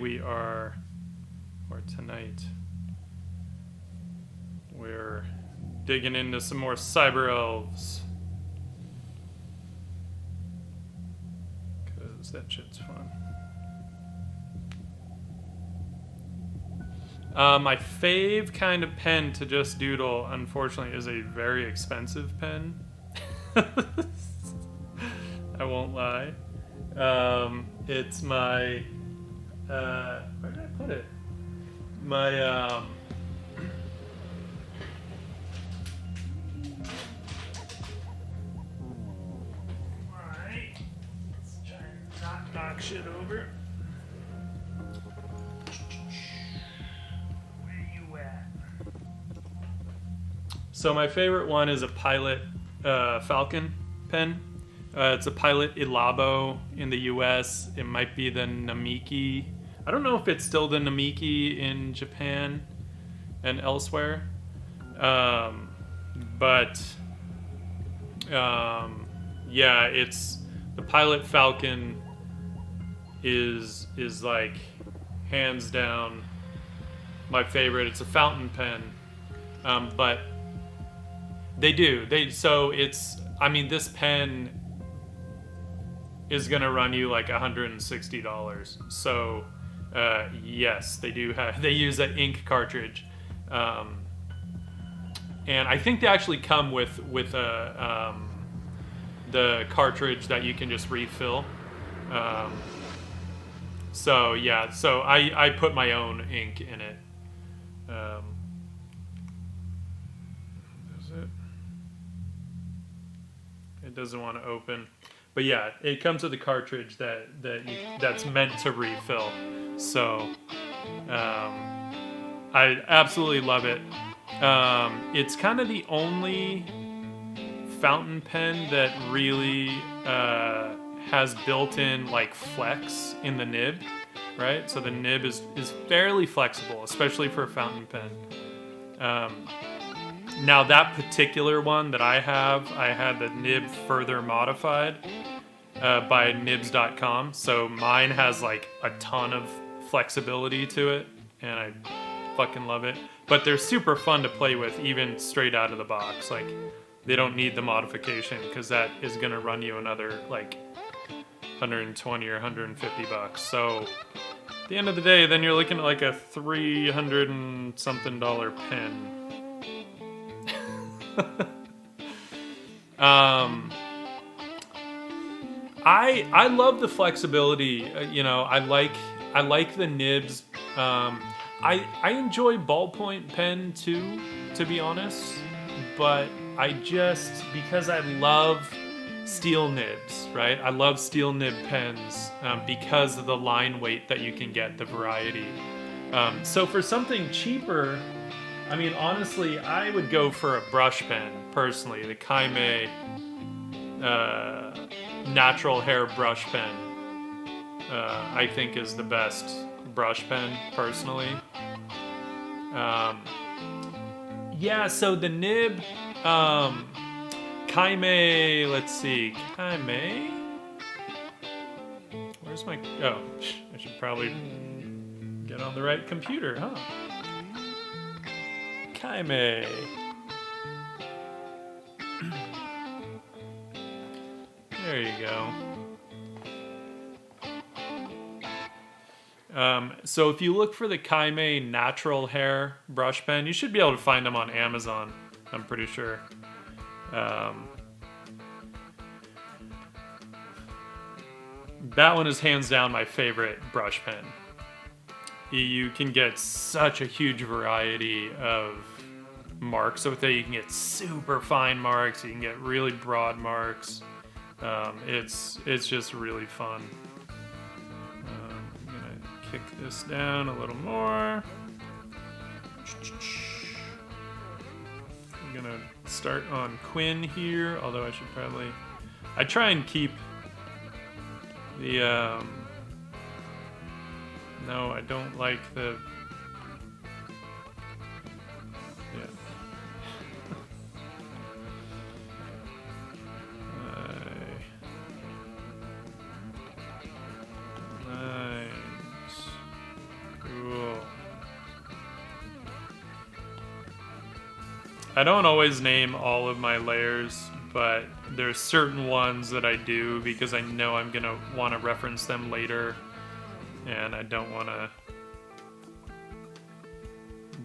tonight, we're digging into some more cyber elves. Because that shit's fun. My fave kind of pen to just doodle, unfortunately, is a very expensive pen. I won't lie. It's my, where did I put it? My, alright, let's try and not knock shit over. Where you at? So my favorite one is a Pilot Falcon pen. It's a Pilot Ilabo in the US. It might be the Namiki. I don't know if it's still the Namiki in Japan and elsewhere. Yeah, it's the Pilot Falcon is like hands down my favorite. It's a fountain pen. But this pen is gonna run you like $160. So yes, they use an ink cartridge, and I think they actually come with the cartridge that you can just refill. So yeah, so I put my own ink in it. Is it? It doesn't want to open. But yeah, it comes with a cartridge that's meant to refill. So I absolutely love it. It's kind of the only fountain pen that really has built-in like flex in the nib, right? So the nib is fairly flexible, especially for a fountain pen. Now that particular one that I had the nib further modified by nibs.com. So mine has like a ton of flexibility to it, and I fucking love it. But they're super fun to play with even straight out of the box. Like, they don't need the modification because that is going to run you another like 120 or 150 bucks. So at the end of the day, then you're looking at like a $300 and something pen. I love the flexibility. You know, I like the nibs. I enjoy ballpoint pen too, to be honest. But because I love steel nibs, right? I love steel nib pens because of the line weight that you can get, the variety. So for something cheaper, I mean, honestly, I would go for a brush pen, personally. The Quin natural hair brush pen, I think is the best brush pen, personally. Yeah, so the nib, Quin, let's see, Quin? Where's my, oh, I should probably get on the right computer, huh? Quin. There you go. So if you look for the Quin natural hair brush pen, you should be able to find them on Amazon, I'm pretty sure. That one is hands down my favorite brush pen. You can get such a huge variety of marks with it. You can get super fine marks, you can get really broad marks. It's just really fun. I'm gonna kick this down a little more. I'm gonna start on Quin here, although I try and keep the, no, I don't like the, yeah. Nice. Cool. I don't always name all of my layers, but there's certain ones that I do because I know I'm gonna want to reference them later, and I don't want to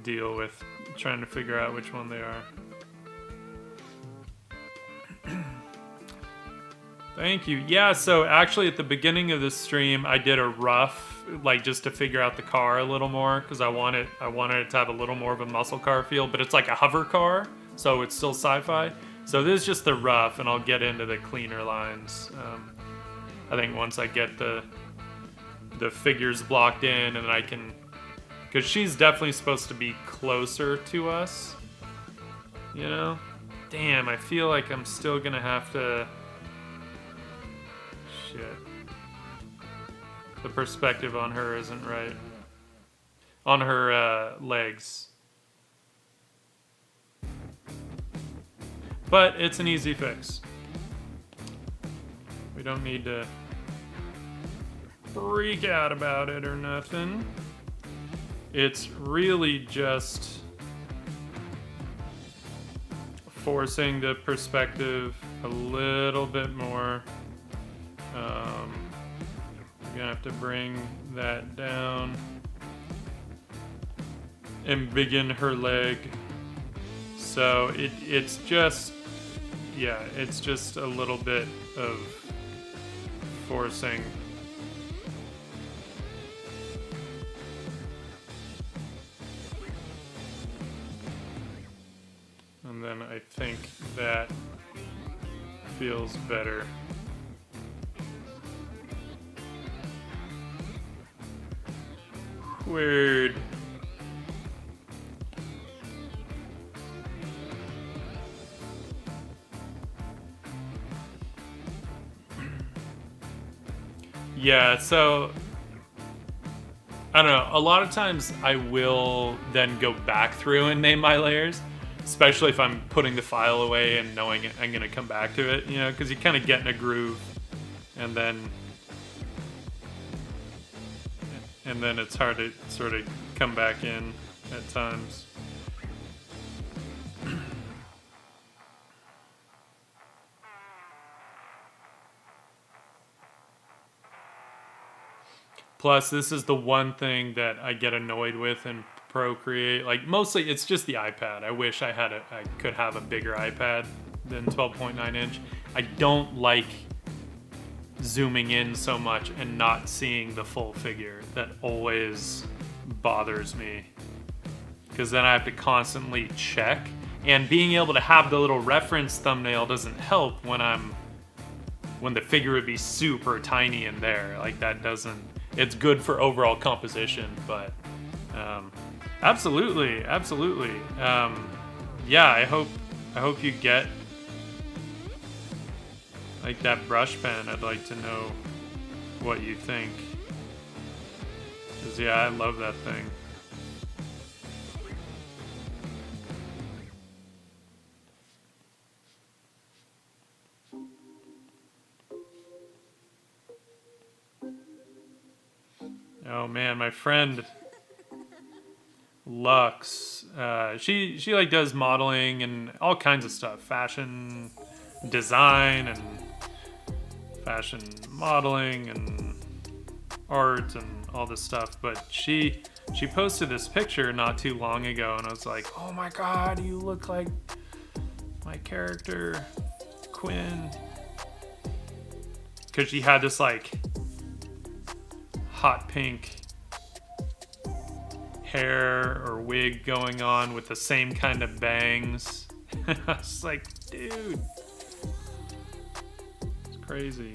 deal with trying to figure out which one they are. Thank you. Yeah, so actually at the beginning of this stream, I did a rough, like just to figure out the car a little more, because I wanted it to have a little more of a muscle car feel, but it's like a hover car, so it's still sci-fi. So this is just the rough, and I'll get into the cleaner lines. I think once I get the figures blocked in, and I can, because she's definitely supposed to be closer to us, you know? Damn, I feel like I'm still gonna have to, shit. The perspective on her isn't right. On her legs. But it's an easy fix. We don't need to freak out about it or nothing. It's really just forcing the perspective a little bit more. We're gonna have to bring that down and begin her leg. So it's just, yeah, it's just a little bit of forcing. I think that feels better. Weird. Yeah, so I don't know. A lot of times I will then go back through and name my layers, especially if I'm putting the file away and knowing I'm going to come back to it, you know, because you kind of get in a groove and then it's hard to sort of come back in at times. Plus, this is the one thing that I get annoyed with in Procreate. Like, mostly it's just the iPad. I wish I could have a bigger iPad than 12.9 inch. I don't like zooming in so much and not seeing the full figure. That always bothers me, because then I have to constantly check, and being able to have the little reference thumbnail doesn't help when the figure would be super tiny in there. Like, that doesn't, it's good for overall composition, but absolutely. Yeah, I hope you get like that brush pen. I'd like to know what you think. 'Cause yeah, I love that thing. Oh man, my friend Lux, she like does modeling and all kinds of stuff, fashion design and fashion modeling and art and all this stuff. But she posted this picture not too long ago, and I was like, oh my god, you look like my character Quin, because she had this like hot pink hair or wig going on with the same kind of bangs. I was like, dude, it's crazy.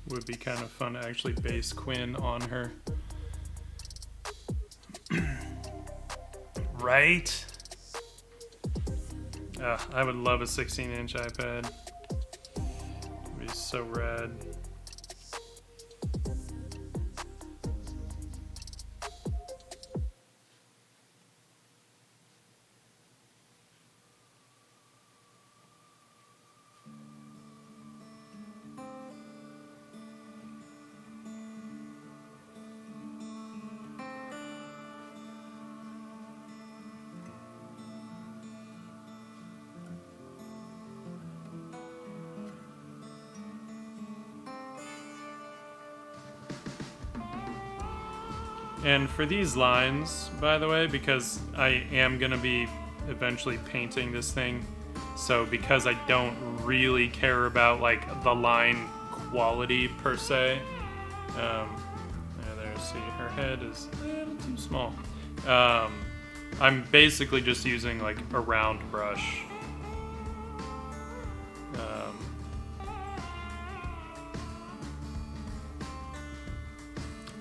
Would be kind of fun to actually base Quin on her. Right? I would love a 16-inch iPad. It'd be so rad. And for these lines, by the way, because I am going to be eventually painting this thing, so because I don't really care about like the line quality per se, yeah, there's see, her head is a little too small. I'm basically just using like a round brush.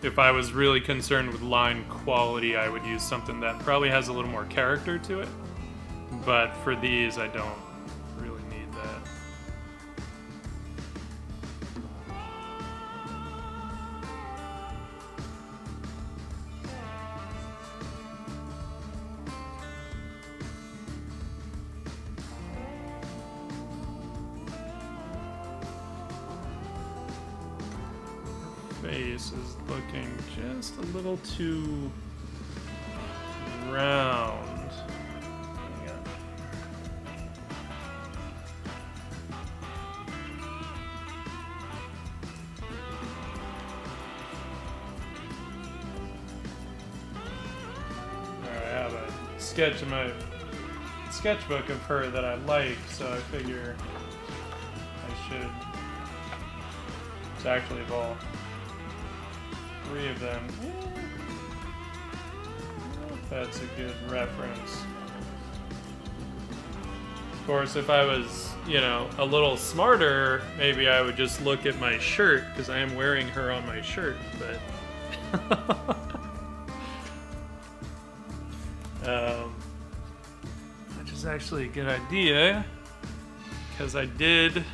If I was really concerned with line quality, I would use something that probably has a little more character to it. But for these, I don't really need that. Face is looking just a little too round. Alright, I have a sketch in my sketchbook of her that I like, so I figure I should. It's actually of all 3 of them. I don't know if that's a good reference. Of course, if I was, you know, a little smarter, maybe I would just look at my shirt, because I am wearing her on my shirt, but... which is actually a good idea, because I did...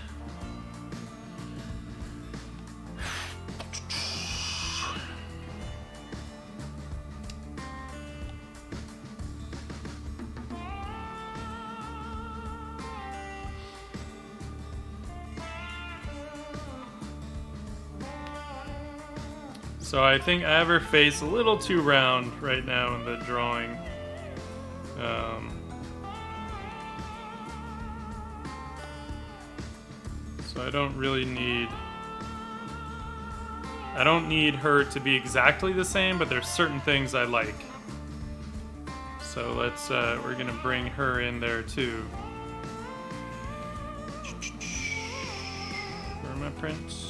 So I think I have her face a little too round right now in the drawing. So I don't really need... I don't need her to be exactly the same, but there's certain things I like. So let's, we're gonna bring her in there too. Where are my prints?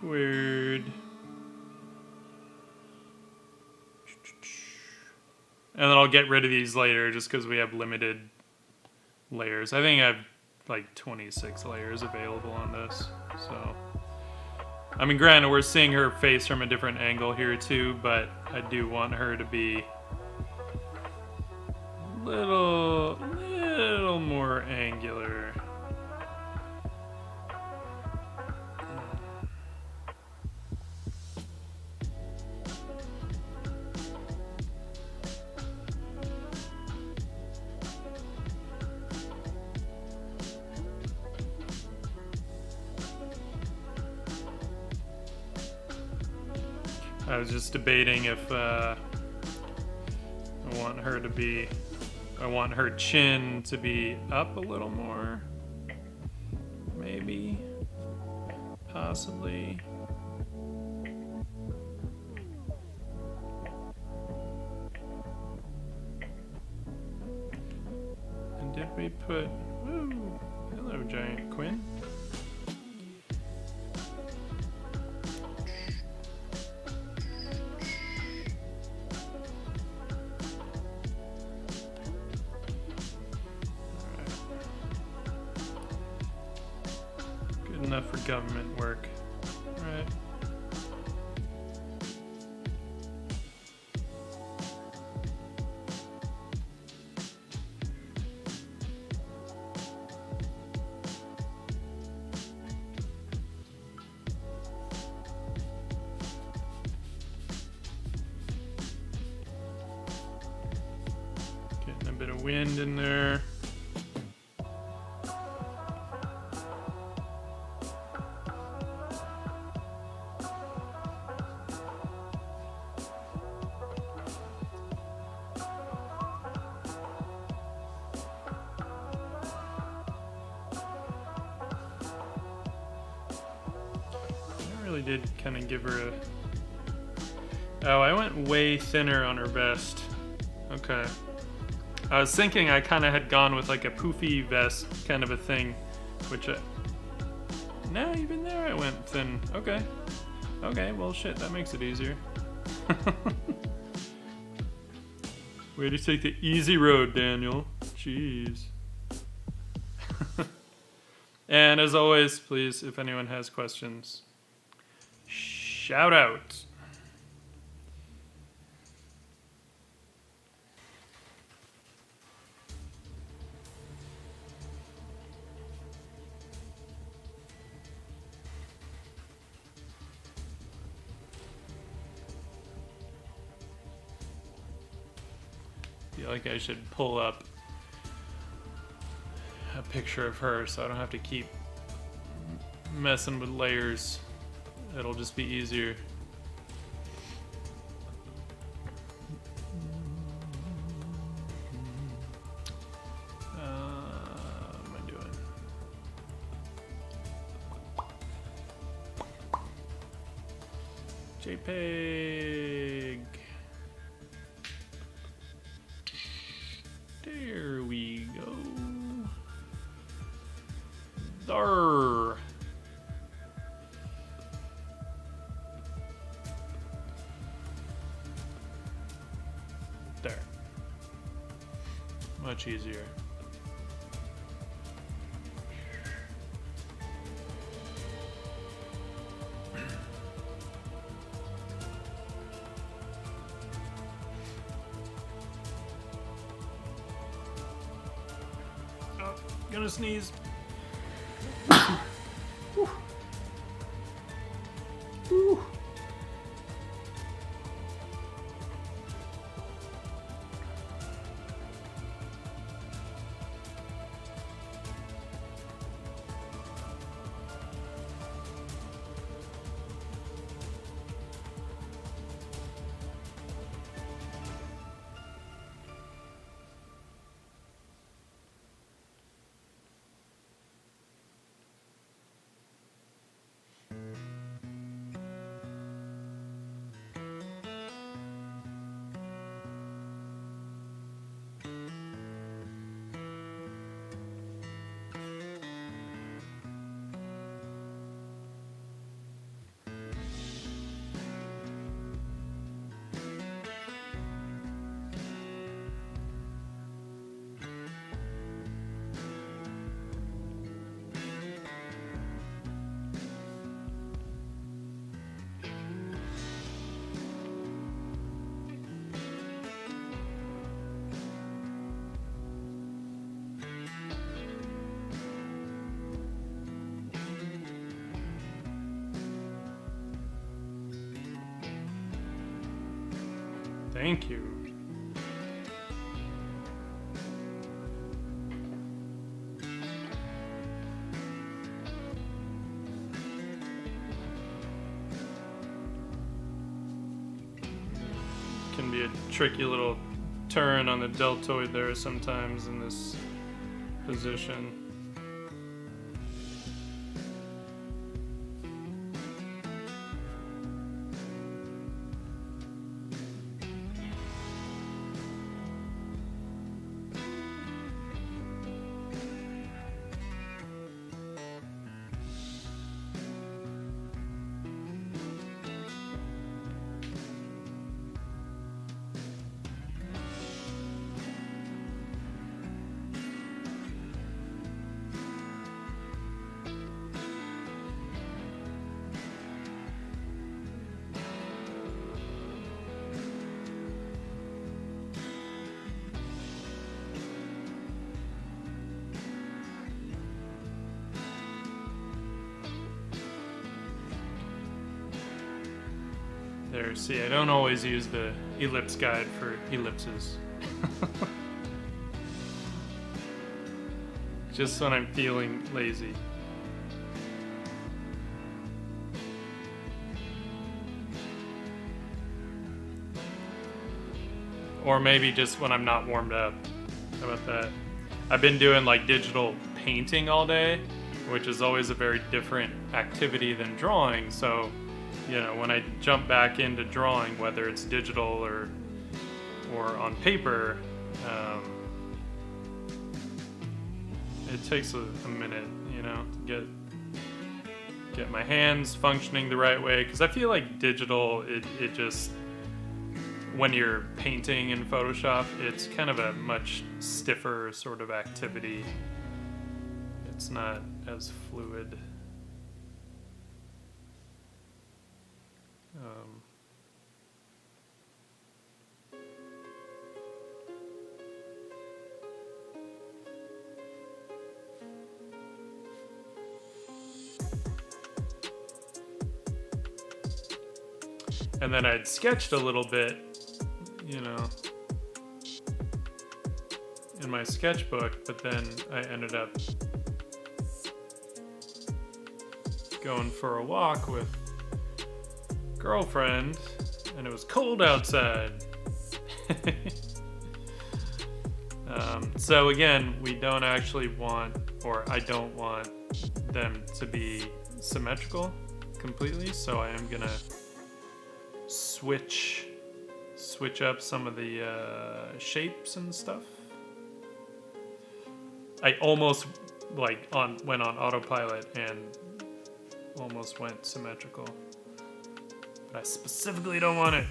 Weird. And then I'll get rid of these later just because we have limited layers. I think I have like 26 layers available on this. So, I mean, granted, we're seeing her face from a different angle here too, but I do want her to be a little more angular. I was just debating if I want her to be, I want her chin to be up a little more. Maybe. Possibly. And did we put, woo, hello giant Quin. Enough for government work. Right. Getting a bit of wind in there. Did kind of give her Oh, I went way thinner on her vest. Okay. I was thinking I kind of had gone with like a poofy vest kind of a thing, which no, even there I went thin. Okay. Okay, well shit, that makes it easier. Way to take the easy road, Daniel. Jeez. And as always, please, if anyone has questions, shout out. I feel like I should pull up a picture of her so I don't have to keep messing with layers. It'll just be easier. What am I doing? JPEG. There we go. There. There. Much easier. Oh, gonna sneeze. Whew. Whew. Thank you. Can be a tricky little turn on the deltoid there sometimes in this position. There, see, I don't always use the ellipse guide for ellipses. Just when I'm feeling lazy. Or maybe just when I'm not warmed up. How about that? I've been doing like digital painting all day, which is always a very different activity than drawing, so you know, when I jump back into drawing, whether it's digital or on paper, it takes a minute, you know, to get my hands functioning the right way, because I feel like digital, it just, when you're painting in Photoshop, it's kind of a much stiffer sort of activity. It's not as fluid. And then I'd sketched a little bit, you know, in my sketchbook, but then I ended up going for a walk with girlfriend, and it was cold outside. So again, we don't actually want, or I don't want them to be symmetrical completely, so I am gonna switch up some of the shapes and stuff. I almost went on autopilot and almost went symmetrical, but I specifically don't want it.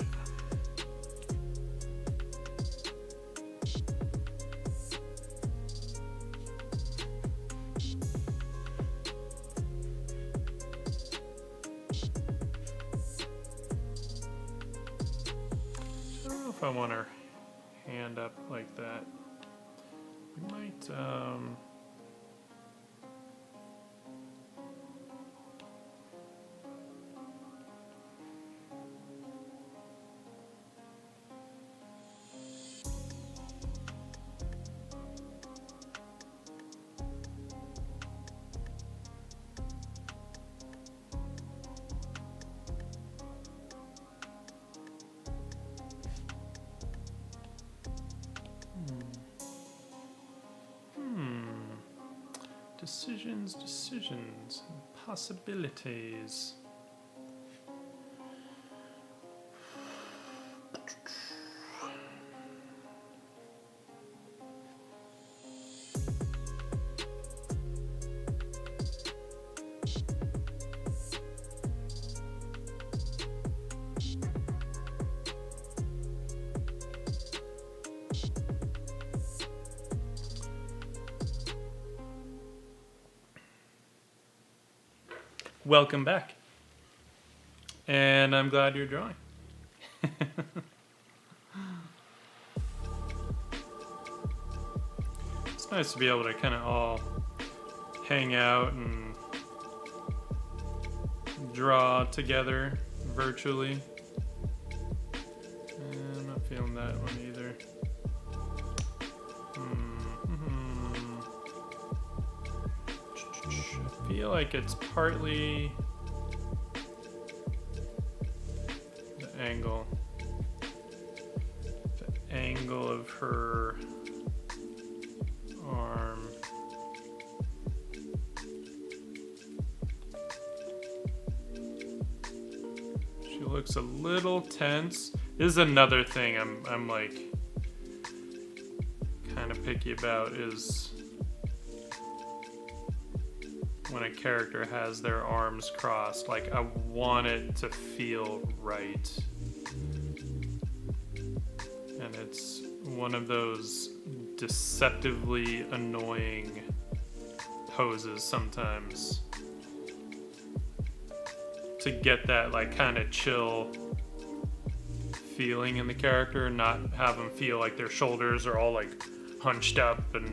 I want her hand up like that. We might, decisions, possibilities. Welcome back. And I'm glad you're drawing. It's nice to be able to kind of all hang out and draw together virtually. I'm not feeling that one either. I feel like it's partly the angle of her arm. She looks a little tense. This is another thing I'm like kind of picky about, is when a character has their arms crossed. Like, I want it to feel right. And it's one of those deceptively annoying poses sometimes, to get that like kind of chill feeling in the character, not have them feel like their shoulders are all like hunched up and,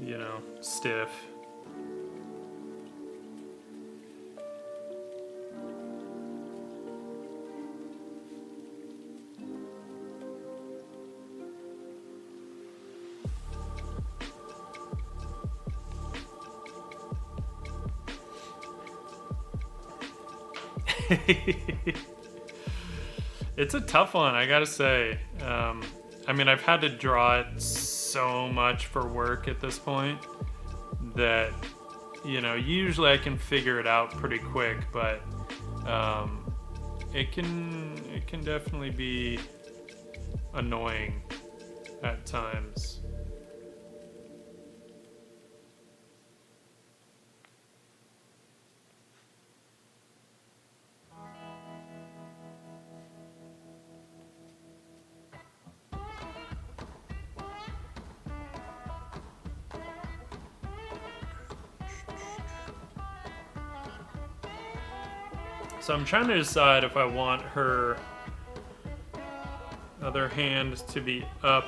you know, stiff. It's a tough one, I gotta say. I mean, I've had to draw it so much for work at this point that, you know, usually I can figure it out pretty quick, but It can definitely be annoying at times. So I'm trying to decide if I want her other hand to be up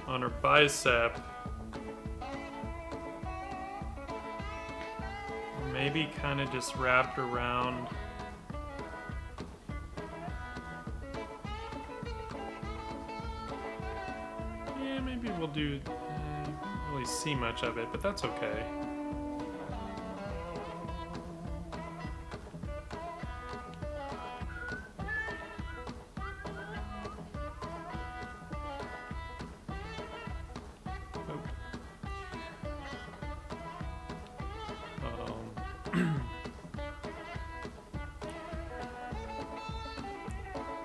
on her bicep, or maybe kind of just wrapped around. Yeah, maybe we'll do. Don't really see much of it, but that's okay.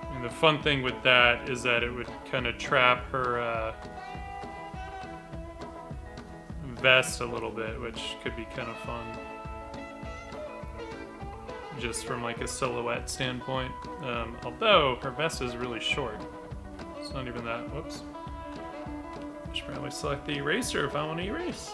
And the fun thing with that is that it would kind of trap her vest a little bit, which could be kind of fun. Just from like a silhouette standpoint. Although her vest is really short. It's not even that. Whoops. I should probably select the eraser if I want to erase.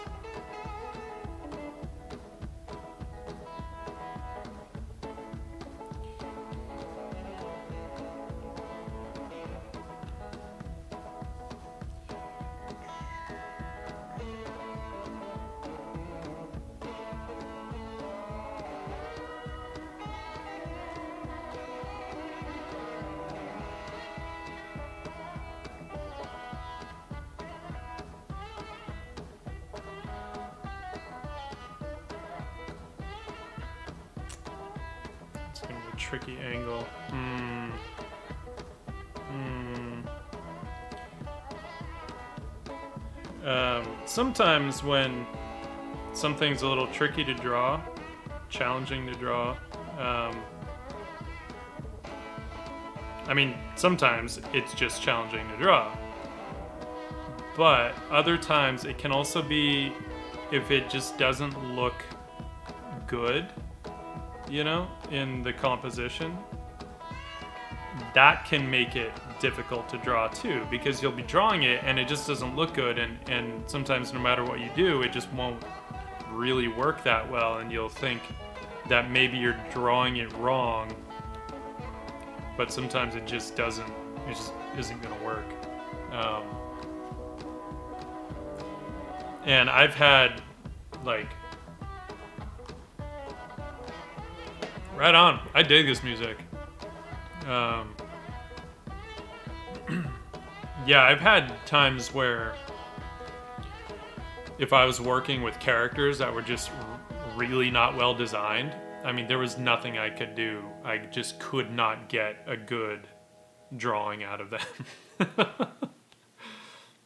Tricky angle. Sometimes when something's a little tricky to draw, challenging to draw, I mean, sometimes it's just challenging to draw. But other times it can also be if it just doesn't look good, you know, in the composition, that can make it difficult to draw too, because you'll be drawing it and it just doesn't look good, and sometimes no matter what you do, it just won't really work that well, and you'll think that maybe you're drawing it wrong, but sometimes it just doesn't, it just isn't going to work. And I've had, like, right on. I dig this music. Yeah, I've had times where if I was working with characters that were just really not well designed, I mean, there was nothing I could do. I just could not get a good drawing out of them.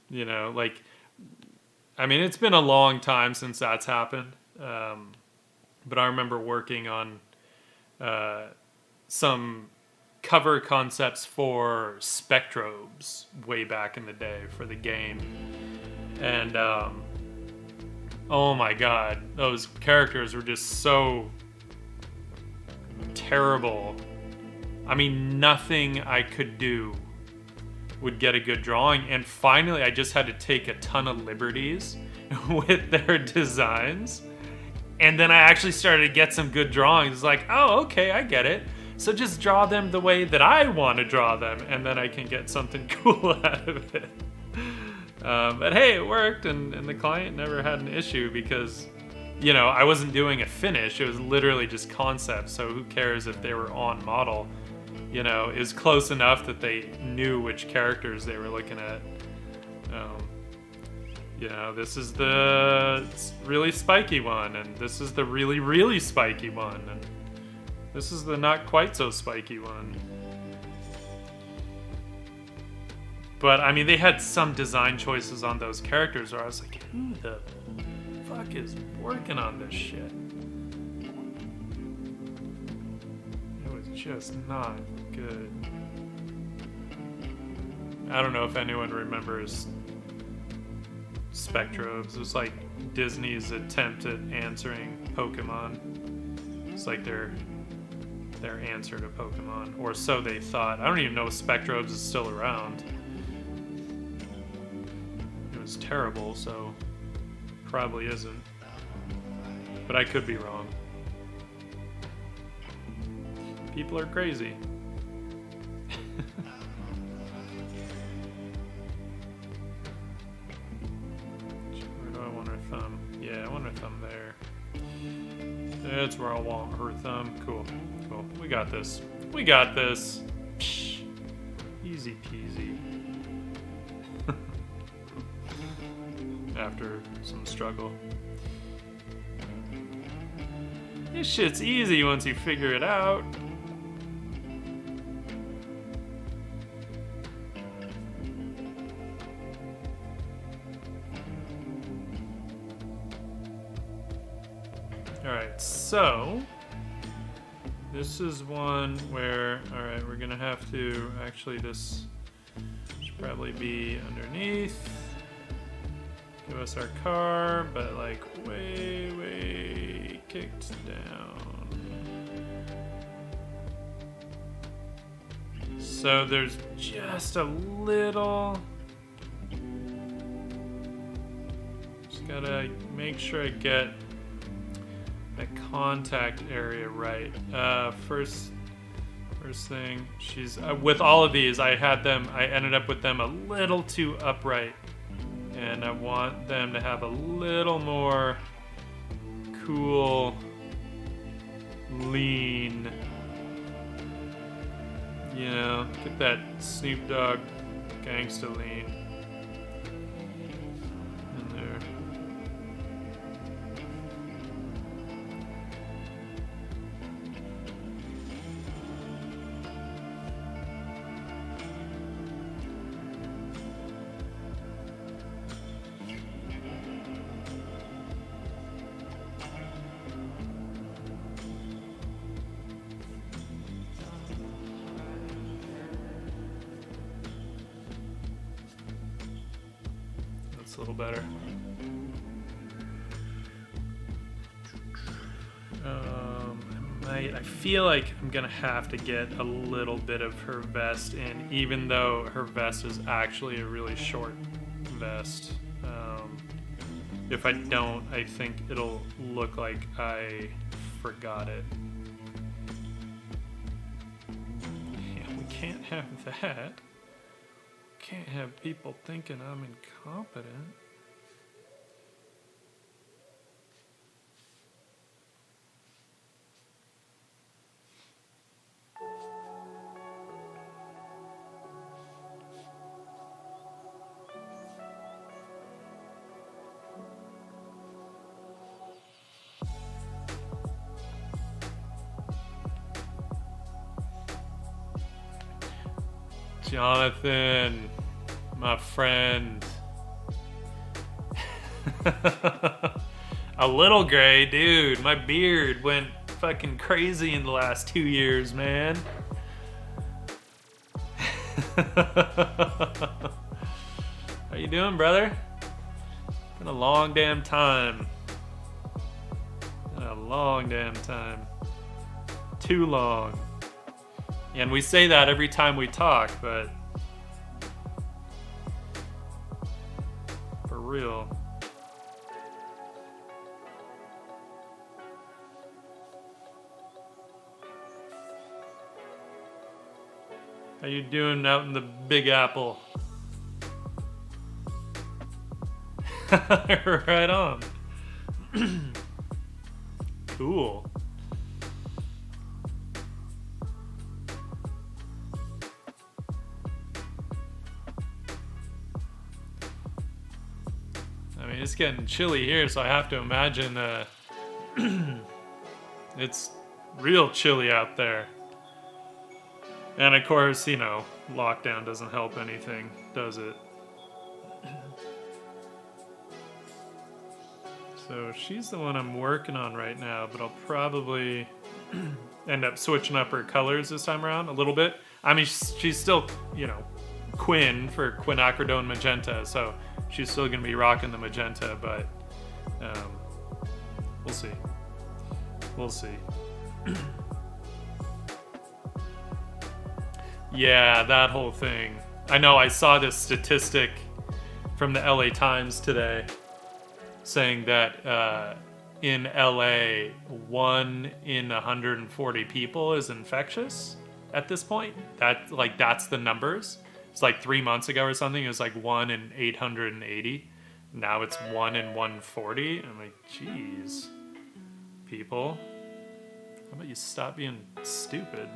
You know, like, I mean, it's been a long time since that's happened. But I remember working on some cover concepts for Spectrobes way back in the day for the game. And oh my god, those characters were just so terrible. I mean, nothing I could do would get a good drawing, and finally I just had to take a ton of liberties with their designs, and then I actually started to get some good drawings. It's like, oh, okay, I get it. So just draw them the way that I want to draw them, and then I can get something cool out of it. But hey, it worked, and the client never had an issue because, you know, I wasn't doing a finish. It was literally just concept, so who cares if they were on model? You know, it was close enough that they knew which characters they were looking at. You know, this is the really spiky one, and this is the really, really spiky one, and this is the not quite so spiky one. But, I mean, they had some design choices on those characters where I was like, who the fuck is working on this shit? just not good. I don't know if anyone remembers Spectrobes. It was like Disney's attempt at answering Pokemon. It's like their answer to Pokemon, or so they thought. I don't even know if Spectrobes is still around. It was terrible, so probably isn't. But I could be wrong. People are crazy. Where do I want her thumb? Yeah, I want her thumb there. That's where I want her thumb. Cool. Cool. We got this. We got this. Psh. Easy peasy. After some struggle. This shit's easy once you figure it out. Alright, so this is one where, alright, we're gonna have to, actually this should probably be underneath. Give us our car, but like way kicked down. So there's just a little, just gotta make sure I get the contact area right. First thing, she's with all of these. I ended up with them a little too upright, and I want them to have a little more cool, lean. You know, get that Snoop Dogg gangsta lean in there. A little better. I feel like I'm gonna have to get a little bit of her vest in, even though her vest is actually a really short vest. If I don't, I think it'll look like I forgot it. Yeah, we can't have that. Can't have people thinking I'm incompetent. Jonathan, my friend. A little gray, dude. My beard went fucking crazy in the last 2 years, man. How you doing, brother? Been a long damn time. Been a long damn time. Too long. And we say that every time we talk, but for real. How you doing out in the Big Apple? Right on. Cool. I mean, it's getting chilly here, so I have to imagine it's real chilly out there. And of course, you know, lockdown doesn't help anything, does it? So she's the one I'm working on right now, but I'll probably end up switching up her colors this time around a little bit. I mean, she's still, Quin for quinacridone magenta, so she's still going to be rocking the magenta, but we'll see. We'll see. Yeah, that whole thing. I know, I saw this statistic from the LA Times today saying that in LA, 1 in 140 people is infectious at this point. That's the numbers. It's like 3 months ago or something, it was like 1 in 880. Now it's 1 in 140. I'm like, geez, people, how about you stop being stupid?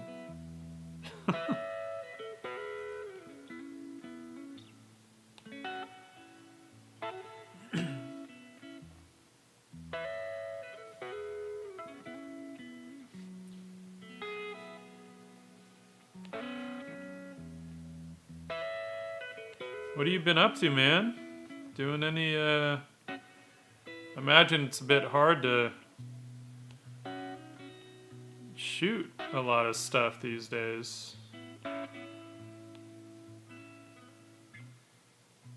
What have you been up to, man? Doing any, imagine it's a bit hard to shoot a lot of stuff these days.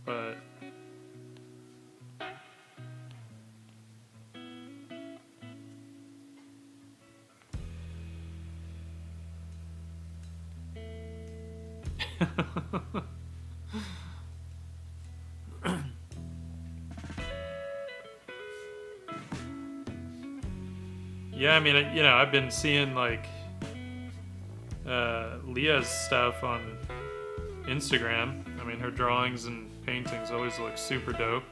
But yeah, I mean, I've been seeing like Leah's stuff on Instagram. I mean, her drawings and paintings always look super dope.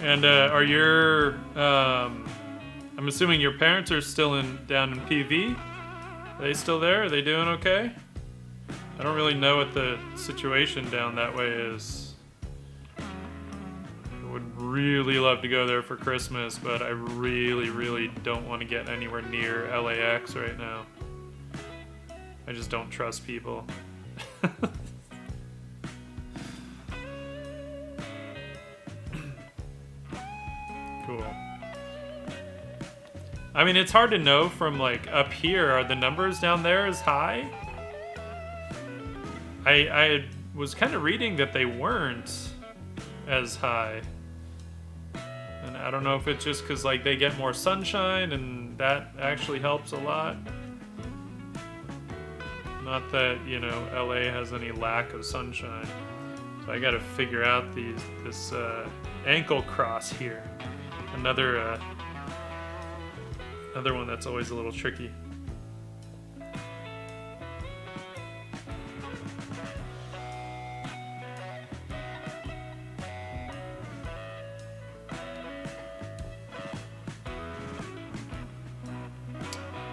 And are your, I'm assuming your parents are still down in PV? Are they still there? Are they doing okay? I don't really know what the situation down that way is. I would really love to go there for Christmas, but I really, really don't want to get anywhere near LAX right now. I just don't trust people. Cool. I mean, it's hard to know from like up here. Are the numbers down there as high? I was kind of reading that they weren't as high. And I don't know if it's just because like they get more sunshine and that actually helps a lot. Not that, LA has any lack of sunshine. So I gotta figure out this ankle cross here. Another one that's always a little tricky.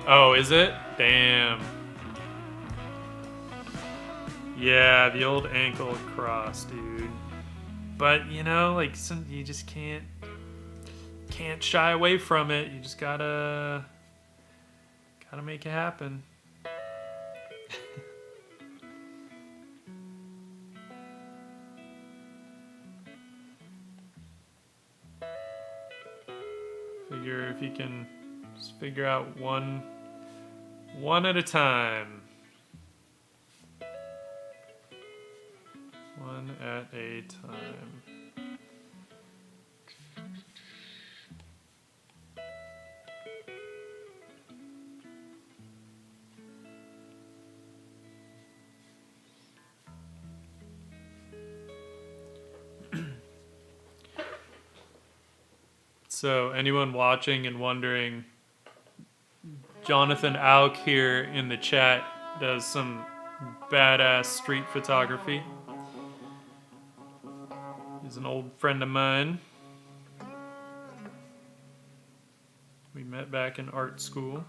Oh, is it? Damn. Yeah, the old ankle cross, dude. But, like, you just can't shy away from it. You just gotta make it happen. Figure if you can just figure out one at a time. One at a time. So, anyone watching and wondering, Jonathan Auk here in the chat does some badass street photography. He's an old friend of mine. We met back in art school.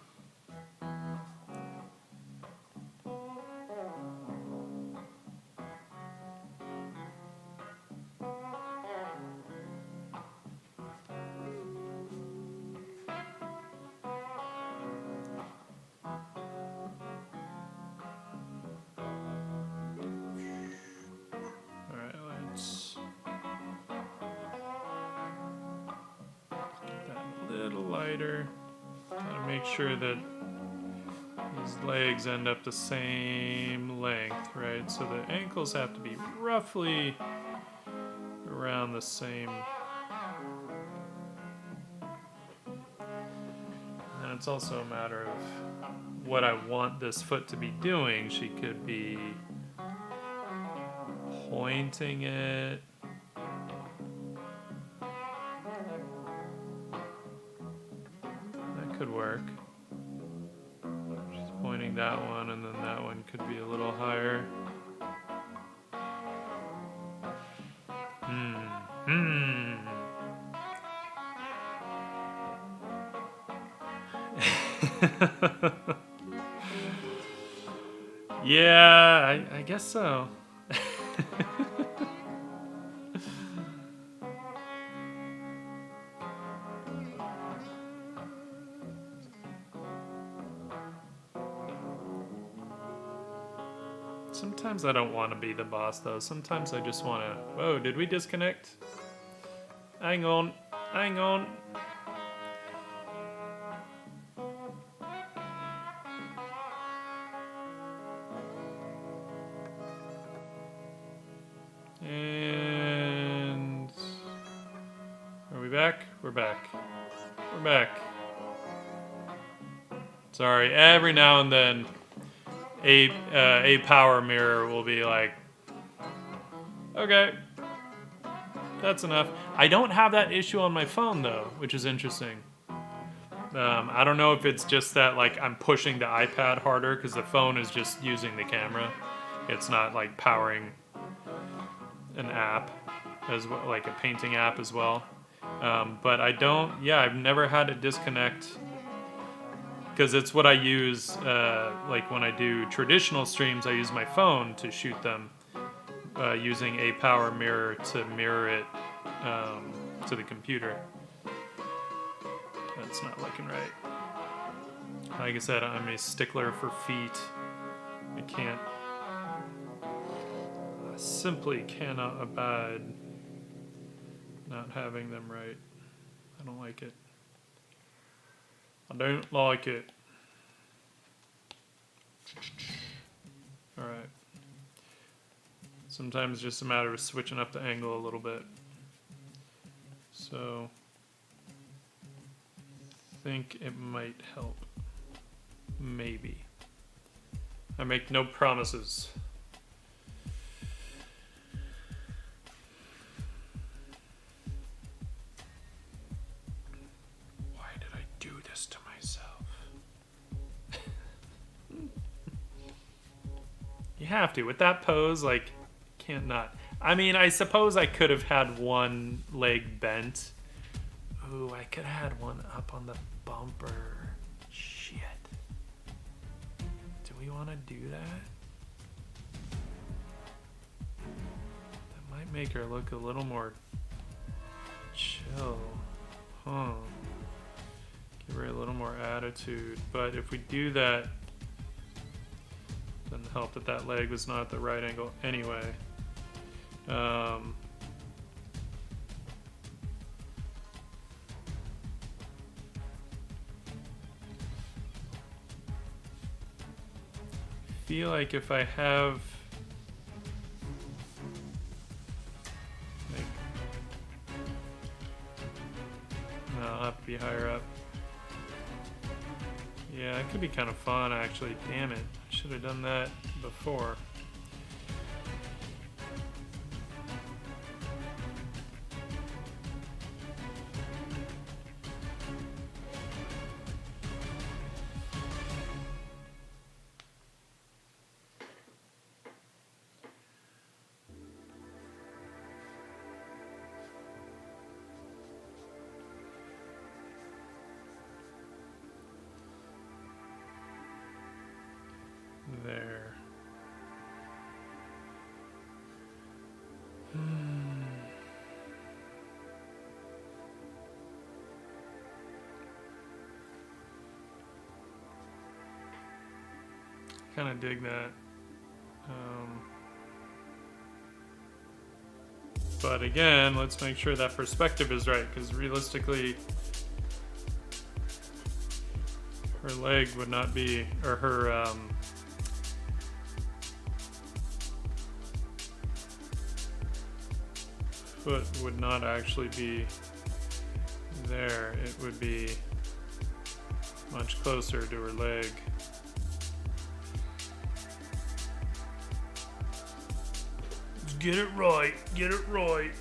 Gotta make sure that these legs end up the same length, right? So the ankles have to be roughly around the same. And it's also a matter of what I want this foot to be doing. She could be pointing it. Could work. She's pointing that one, and then that one could be a little higher. Yeah, I guess so. Sometimes I don't want to be the boss, though. Sometimes I just want to... Whoa, did we disconnect? Hang on. Hang on. And... Are we back? We're back. We're back. Sorry, every now and then... A power mirror will be like, okay, that's enough. I don't have that issue on my phone though, which is interesting. I don't know if it's just that like I'm pushing the iPad harder because the phone is just using the camera. It's not like powering an app as well, like a painting app as well. But I don't. Yeah, I've never had it disconnect. Because it's what I use, like when I do traditional streams, I use my phone to shoot them using a power mirror to mirror it to the computer. That's not looking right. Like I said, I'm a stickler for feet. I simply cannot abide not having them right. I don't like it. I don't like it. Alright. Sometimes it's just a matter of switching up the angle a little bit. So, I think it might help. Maybe. I make no promises. You have to. With that pose, like, can't not. I mean, I suppose I could have had one leg bent. Ooh, I could have had one up on the bumper. Shit. Do we want to do that? That might make her look a little more chill. Huh. Give her a little more attitude. But if we do that, doesn't help that that leg was not at the right angle anyway. Feel like if I have like, no, I'll have to be higher up. Yeah, it could be kind of fun actually. Damn it. Should have done that before. Kind of dig that. But again, let's make sure that perspective is right, because realistically, her leg would not be, or her foot would not actually be there. It would be much closer to her leg. Get it right, get it right.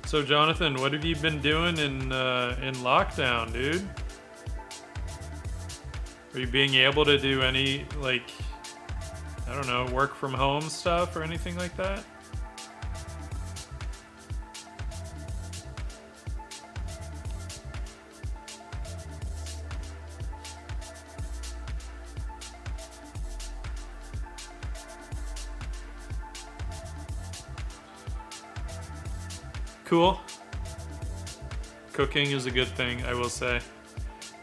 So Jonathan, what have you been doing in lockdown, dude? Are you being able to do any, like, I don't know, work from home stuff or anything like that? Cool. Cooking is a good thing, I will say.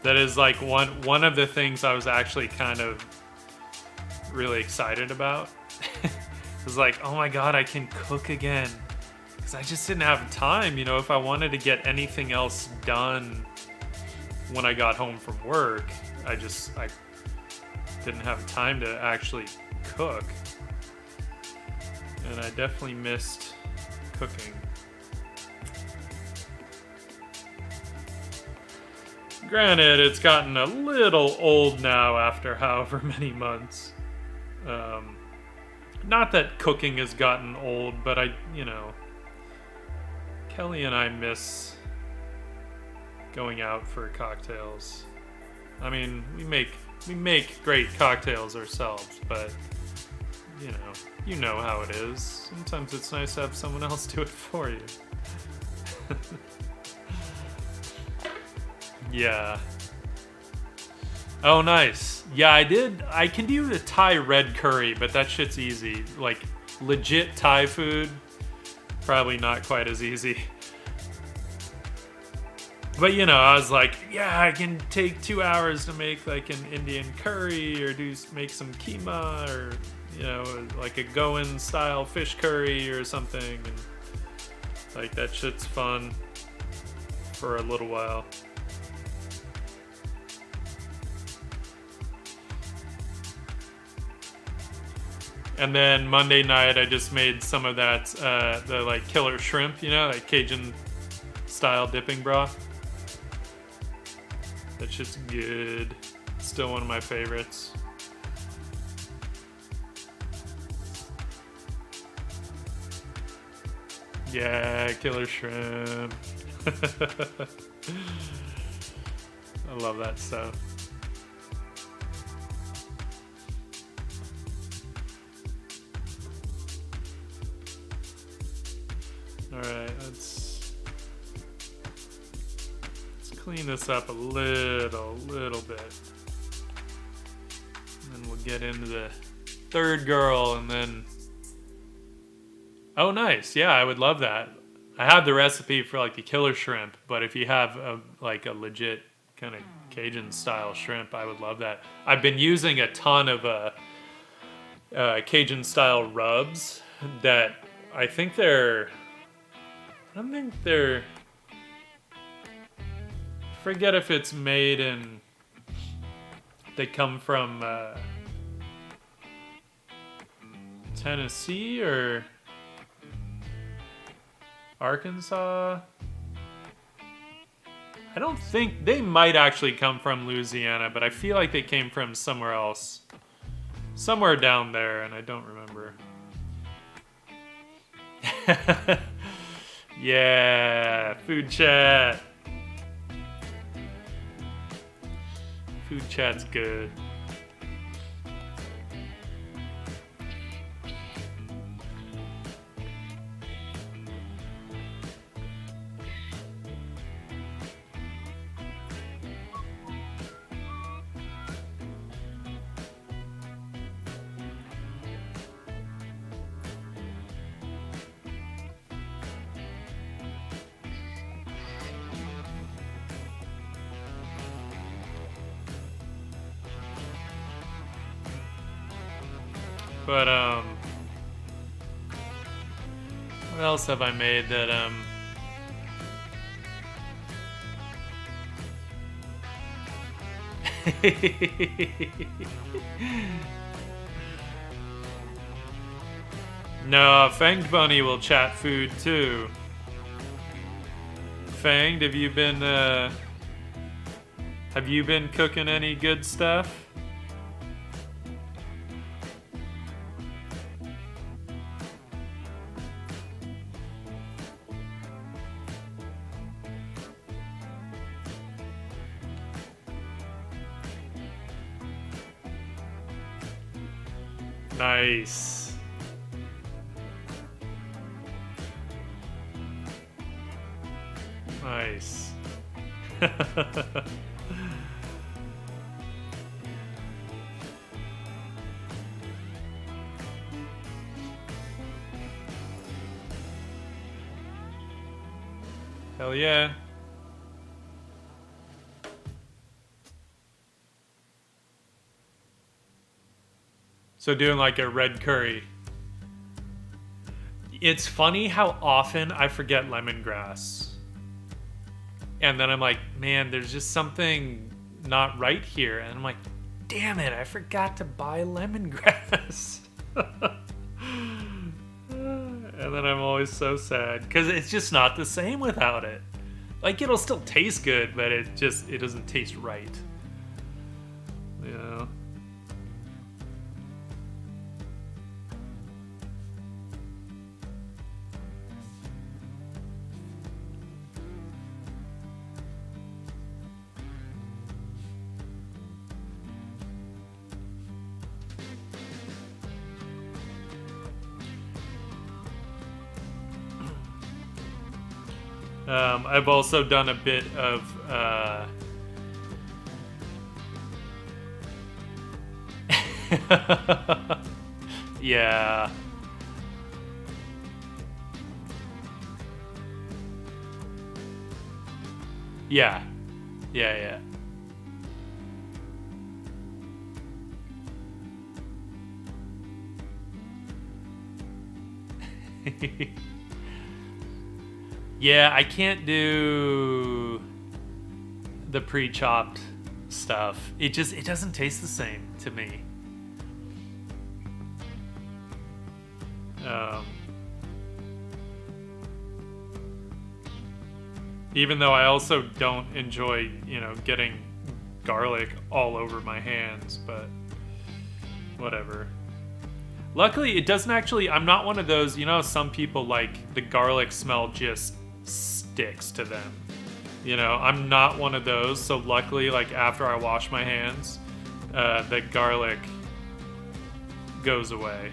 That is like one of the things I was actually kind of really excited about. It was like, oh my god, I can cook again. Because I just didn't have time, you know, if I wanted to get anything else done when I got home from work, I didn't have time to actually cook. And I definitely missed cooking. Granted, it's gotten a little old now after however many months. Not that cooking has gotten old, but Kelly and I miss going out for cocktails. I mean, we make great cocktails ourselves, but you know how it is. Sometimes it's nice to have someone else do it for you. Yeah. Oh, nice. Yeah, I can do the Thai red curry, but that shit's easy. Like, legit Thai food, probably not quite as easy. But, I was like, yeah, I can take 2 hours to make, like, an Indian curry, or make some keema, or, like a Goan-style fish curry or something. And, like, that shit's fun for a little while. And then Monday night, I just made some of that, the like killer shrimp, like Cajun style dipping broth. That shit's good. Still one of my favorites. Yeah, killer shrimp. I love that stuff. Alright, let's clean this up a little bit. And then we'll get into the third girl, and then... Oh, nice. Yeah, I would love that. I have the recipe for, like, the killer shrimp, but if you have, a legit kind of Cajun-style shrimp, I would love that. I've been using a ton of Cajun-style rubs that I don't think they're... forget if it's made in... They come from Tennessee or Arkansas. I don't think... They might actually come from Louisiana, but I feel like they came from somewhere else. Somewhere down there, and I don't remember. Yeah, food chat. Food chat's good. But what else have I made that No, Fanged Bunny will chat food too. Fanged, have you been cooking any good stuff? Nice. Nice. Hell yeah. So doing like a red curry. It's funny how often I forget lemongrass. And then I'm like, man, there's just something not right here. And I'm like, damn it, I forgot to buy lemongrass. And then I'm always so sad because it's just not the same without it. Like, it'll still taste good, but it doesn't taste right. You know? I've also done a bit of yeah. Yeah. Yeah. Yeah, I can't do the pre-chopped stuff. It doesn't taste the same to me. Even though I also don't enjoy, getting garlic all over my hands, but whatever. Luckily, it doesn't actually, I'm not one of those, some people like the garlic smell just sticks to them. I'm not one of those, so luckily, like after I wash my hands, the garlic goes away.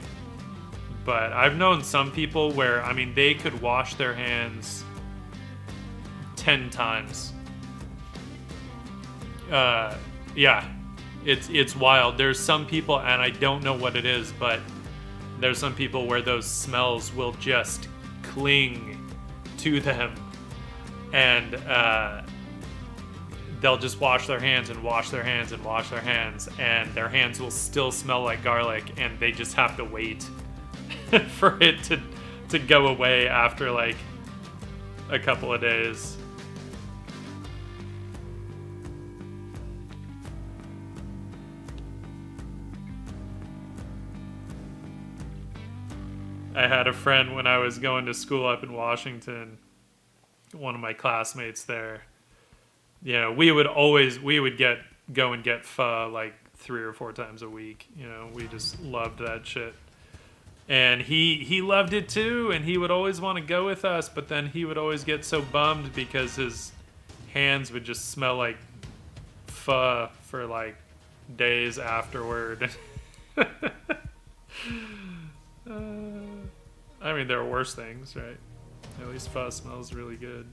But I've known some people where, they could wash their hands 10 times. Yeah, it's wild. There's some people, and I don't know what it is, but there's some people where those smells will just cling to them, and they'll just wash their hands and wash their hands and wash their hands, and their hands will still smell like garlic, and they just have to wait for it to go away after like a couple of days. I had a friend when I was going to school up in Washington, one of my classmates there. We would go and get pho like 3 or 4 times a week. We just loved that shit. And he loved it too, and he would always want to go with us, but then he would always get so bummed because his hands would just smell like pho for like days afterward. There are worse things, right? At least pho smells really good.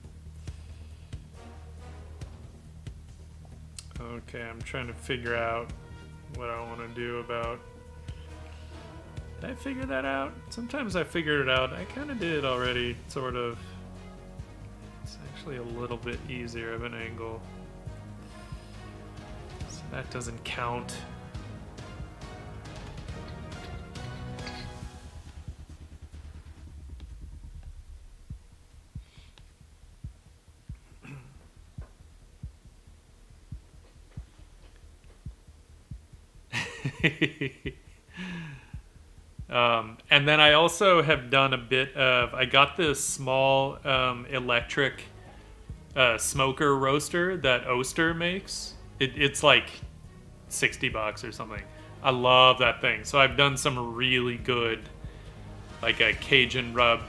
Okay, I'm trying to figure out what I want to do about... Did I figure that out? Sometimes I figured it out. I kind of did already, sort of. It's actually a little bit easier of an angle. So that doesn't count. And then I also have done a bit of. I got this small electric smoker roaster that Oster makes. It's like $60 or something. I love that thing. So I've done some really good, like a Cajun rubbed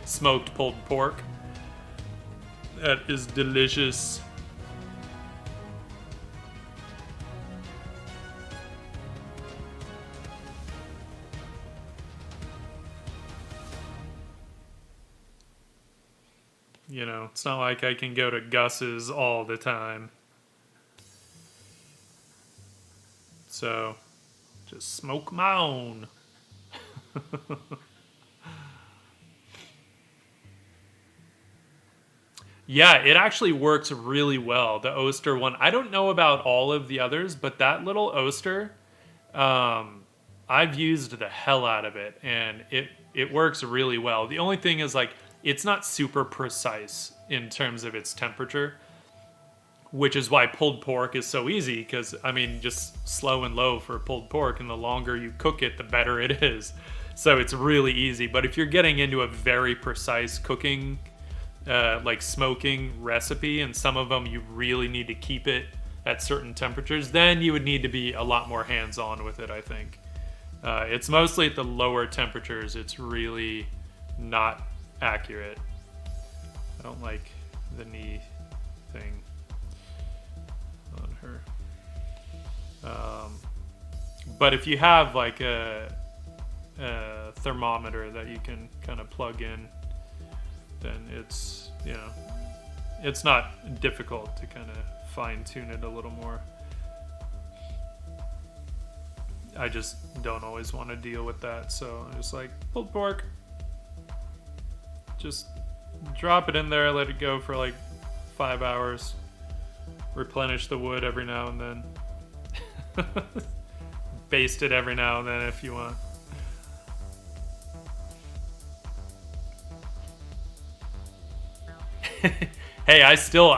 smoked pulled pork. That is delicious. You know, it's not like I can go to Gus's all the time. So, just smoke my own. Yeah, it actually works really well, the Oster one. I don't know about all of the others, but that little Oster, I've used the hell out of it, and it works really well. The only thing is, like, it's not super precise in terms of its temperature, which is why pulled pork is so easy, because, I mean, just slow and low for pulled pork, and the longer you cook it, the better it is. So it's really easy. But if you're getting into a very precise cooking, like smoking recipe, and some of them you really need to keep it at certain temperatures, then you would need to be a lot more hands-on with it, I think. It's mostly at the lower temperatures. It's really not accurate. I don't like the knee thing on her. But if you have like a thermometer that you can kind of plug in, then it's, you know, it's not difficult to kind of fine tune it a little more. I just don't always want to deal with that, so I'm just like, pulled pork. Just drop it in there, let it go for like 5 hours. Replenish the wood every now and then. Baste it every now and then if you want. Hey, I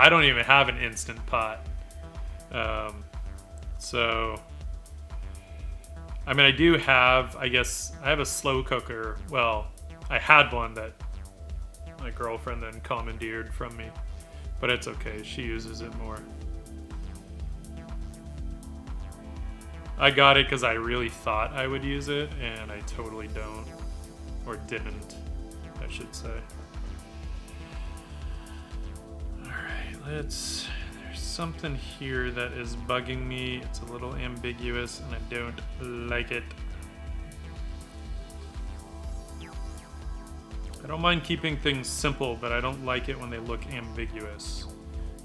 don't even have an Instant Pot. So, I mean, I do have, I guess, I have a slow cooker. Well, I had one that my girlfriend then commandeered from me. But it's okay, she uses it more. I got it because I really thought I would use it, and I totally don't. Or didn't, I should say. Alright, there's something here that is bugging me. It's a little ambiguous, and I don't like it. I don't mind keeping things simple, but I don't like it when they look ambiguous,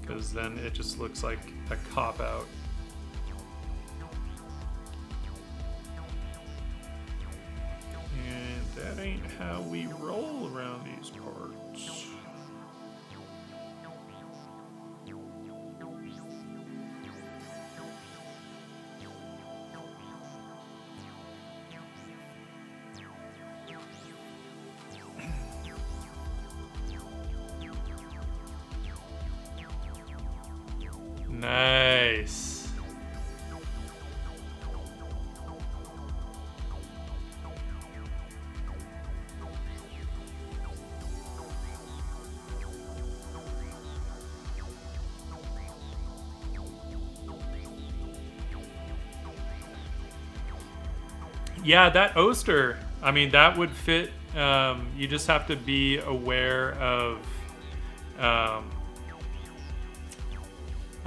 because then it just looks like a cop-out. And that ain't how we roll around these parts. Nice. Yeah, that Oster, I mean, that would fit. You just have to be aware of...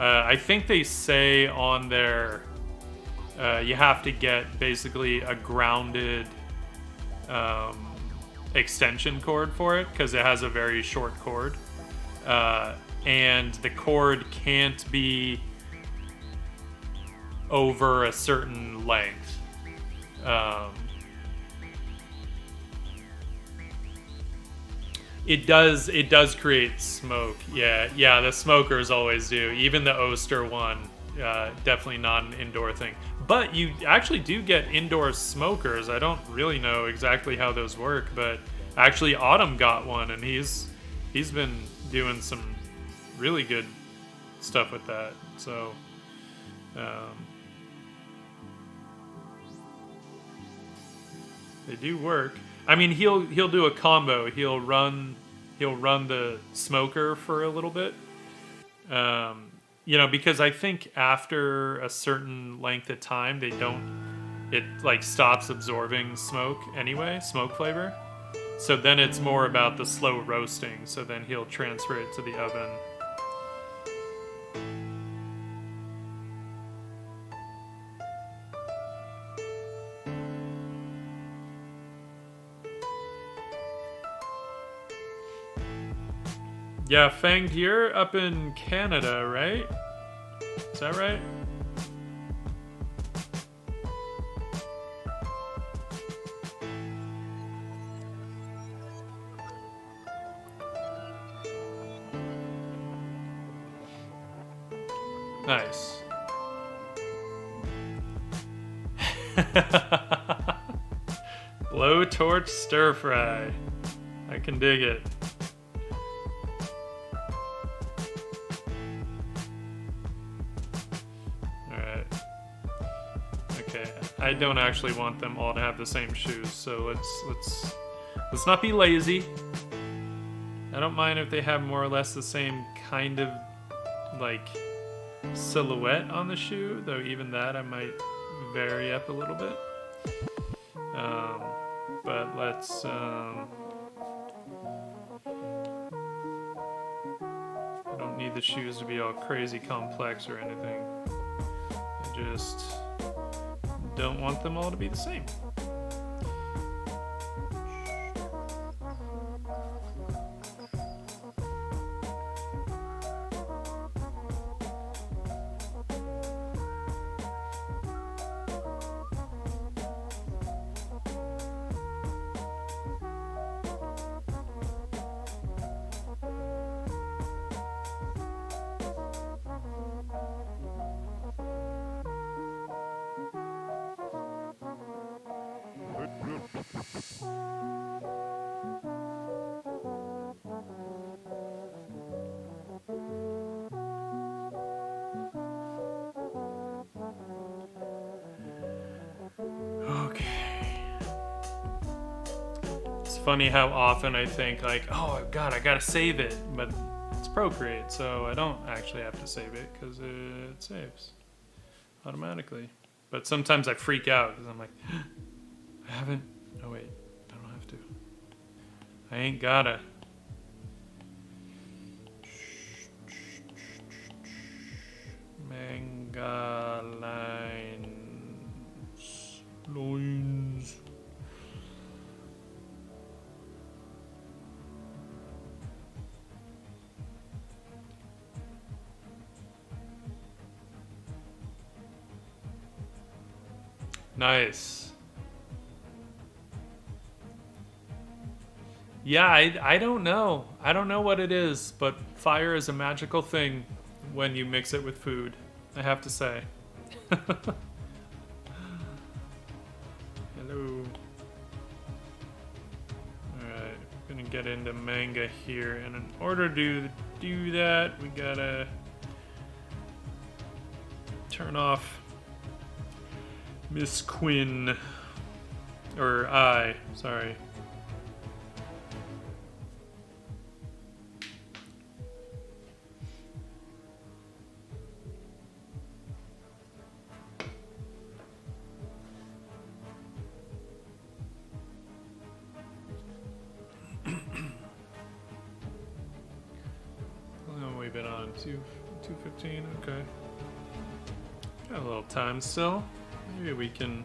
I think they say on there you have to get basically a grounded extension cord for it, because it has a very short cord. And the cord can't be over a certain length. It does create smoke. Yeah, the smokers always do. Even the Oster one, definitely not an indoor thing. But you actually do get indoor smokers. I don't really know exactly how those work, but actually Autumn got one, and he's been doing some really good stuff with that. So, They do work. I mean, he'll do a combo. He'll run the smoker for a little bit. Because I think after a certain length of time, it like stops absorbing smoke anyway, smoke flavor. So then it's more about the slow roasting. So then he'll transfer it to the oven. Yeah, Fanged, you're up in Canada, right? Is that right? Nice. Blowtorch stir fry. I can dig it. Alright. Okay. I don't actually want them all to have the same shoes, so let's not be lazy. I don't mind if they have more or less the same kind of like silhouette on the shoe, though even that I might vary up a little bit. But let's I don't need the shoes to be all crazy complex or anything. I just don't want them all to be the same. Funny how often I think like, oh god, I gotta save it, but it's Procreate, so I don't actually have to save it because it saves automatically. But sometimes I freak out because I'm like, I haven't. Oh wait, I don't have to. I ain't gotta. Manga loins. Nice. Yeah, I don't know. I don't know what it is, but fire is a magical thing when you mix it with food, I have to say. Hello. Alright, gonna get into manga here, and in order to do that, we gotta turn off Miss Quin, sorry. We've been on 2:15, okay. Got a little time still. Maybe we can...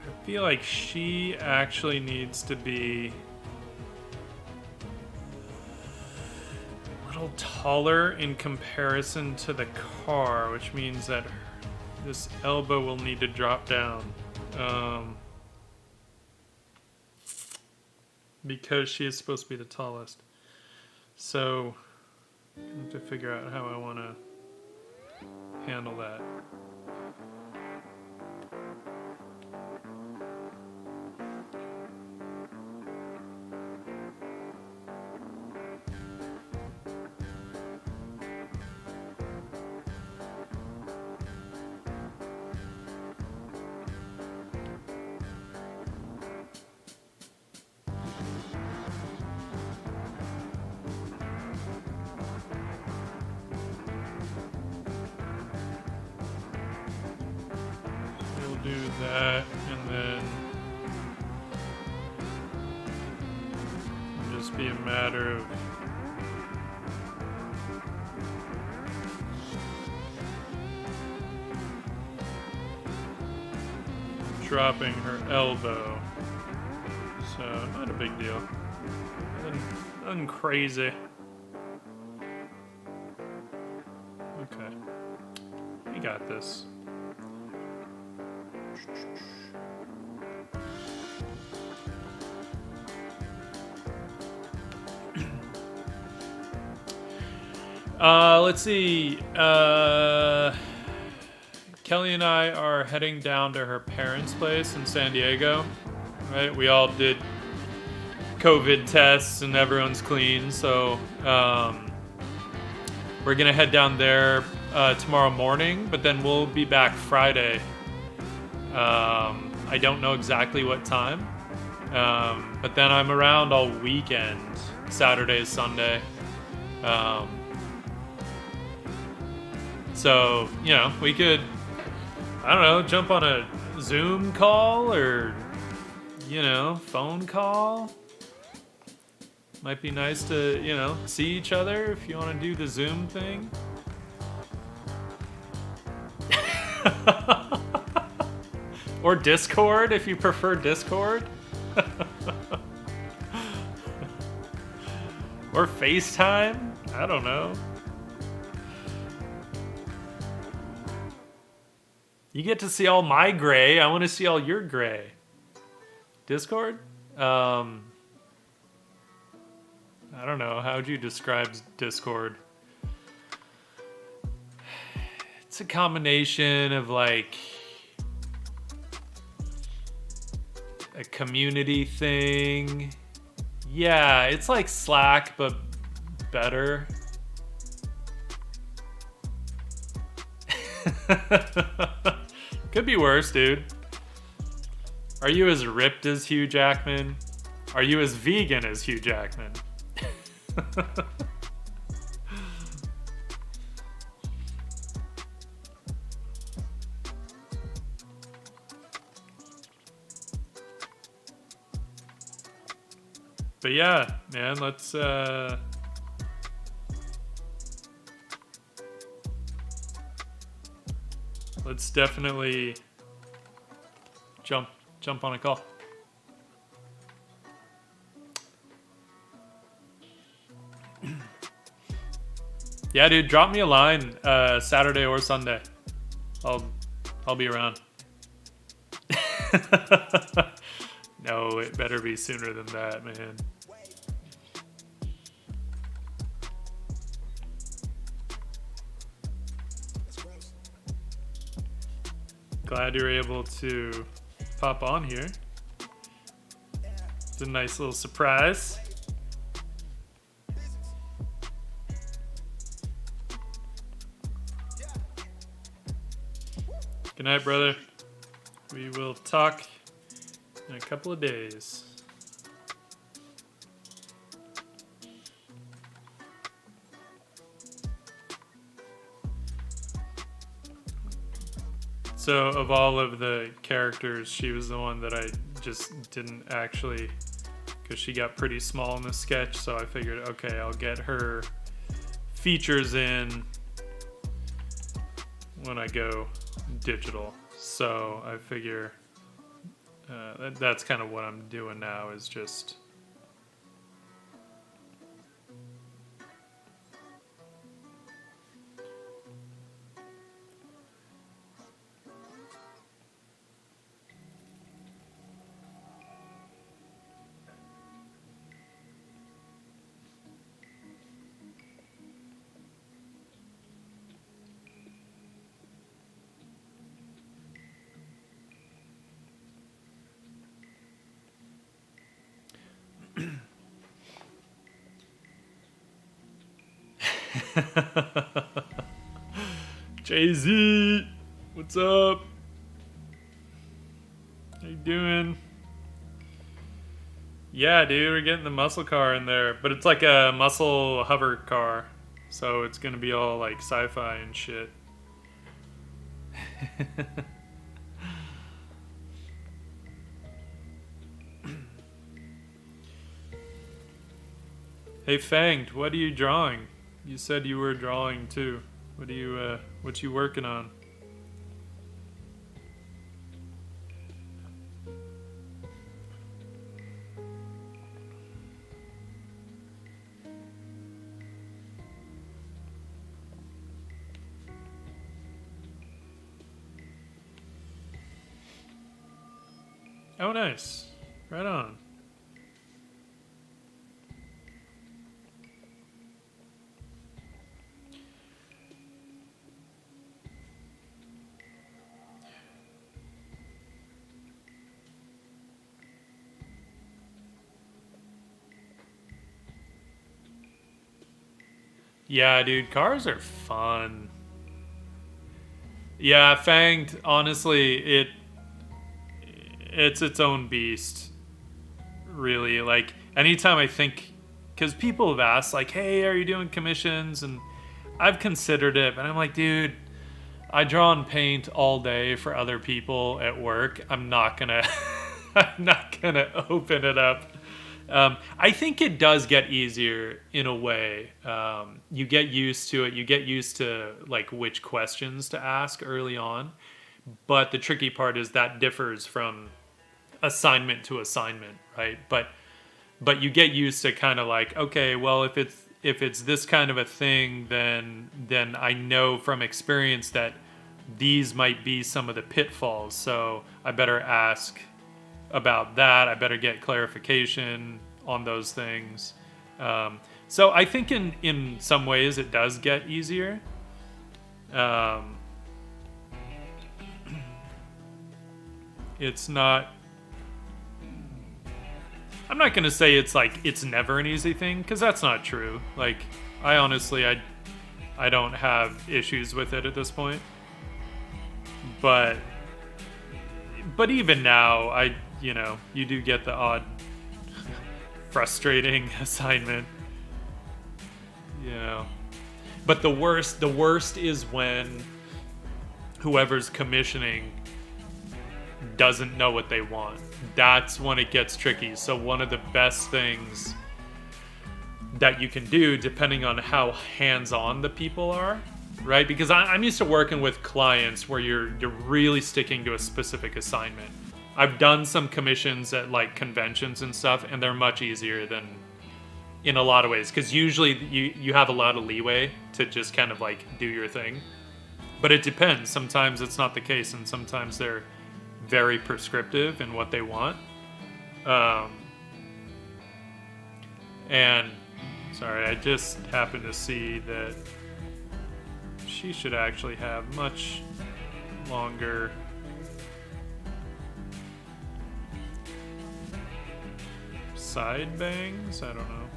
I feel like she actually needs to be a little taller in comparison to the car, which means that this elbow will need to drop down. Because she is supposed to be the tallest. So, I have to figure out how I want to handle that. do that, and then it'll just be a matter of dropping her elbow. So, not a big deal. Nothing crazy. Okay. We got this. Let's see. Kelly and I are heading down to her parents' place in San Diego. Right? We all did COVID tests and everyone's clean, so we're gonna head down there tomorrow morning, but then we'll be back Friday. I don't know exactly what time, but then I'm around all weekend, Saturday, Sunday. So, you know, we could, I don't know, jump on a Zoom call or, you know, phone call. Might be nice to, you know, see each other if you want to do the Zoom thing. Or Discord if you prefer Discord. Or FaceTime. I don't know. You get to see all my gray. I want to see all your gray. Discord? I don't know. How would you describe Discord? It's a combination of like a community thing. Yeah, it's like Slack, but better. Could be worse, dude. Are you as ripped as Hugh Jackman? Are you as vegan as Hugh Jackman? But yeah, man, let's definitely jump on a call. Yeah, dude, drop me a line Saturday or Sunday. I'll be around. No, it better be sooner than that, man. Glad you're able to pop on here. It's a nice little surprise. Good night, brother. We will talk in a couple of days. So, of all of the characters, she was the one that I just didn't actually, because she got pretty small in the sketch, so I figured, okay, I'll get her features in when I go digital. So I figure that's kind of what I'm doing now, is just Jay-Z, what's up? How you doing? Yeah, dude, we're getting the muscle car in there, but it's like a muscle hover car, so it's gonna be all like sci-fi and shit. Hey Fanged, what are you drawing? You said you were drawing too. What you working on? Oh, nice. Right on. Yeah, dude, cars are fun. Yeah, Fanged, honestly, it's its own beast. Really, like anytime I think, because people have asked like, "Hey, are you doing commissions?" and I've considered it, but I'm like, dude, I draw and paint all day for other people at work. I'm not gonna, I'm not gonna open it up. I think it does get easier in a way. You get used to it. You get used to like which questions to ask early on. But the tricky part is that differs from assignment to assignment, right? But you get used to kind of like, okay, well, if it's this kind of a thing, then I know from experience that these might be some of the pitfalls. So I better ask about that. I better get clarification on those things. So I think in some ways it does get easier. It's not. I'm not gonna say it's like it's never an easy thing, because that's not true. Like I honestly I don't have issues with it at this point. But even now you do get the odd frustrating assignment. But the worst is when whoever's commissioning doesn't know what they want. That's when it gets tricky. So one of the best things that you can do, depending on how hands-on the people are, right? Because I'm used to working with clients where you're really sticking to a specific assignment. I've done some commissions at like conventions and stuff, and they're much easier than in a lot of ways, because usually you have a lot of leeway to just kind of like do your thing. But it depends. Sometimes it's not the case, and sometimes they're very prescriptive in what they want. And sorry, I just happened to see that she should actually have much longer side bangs. I don't know,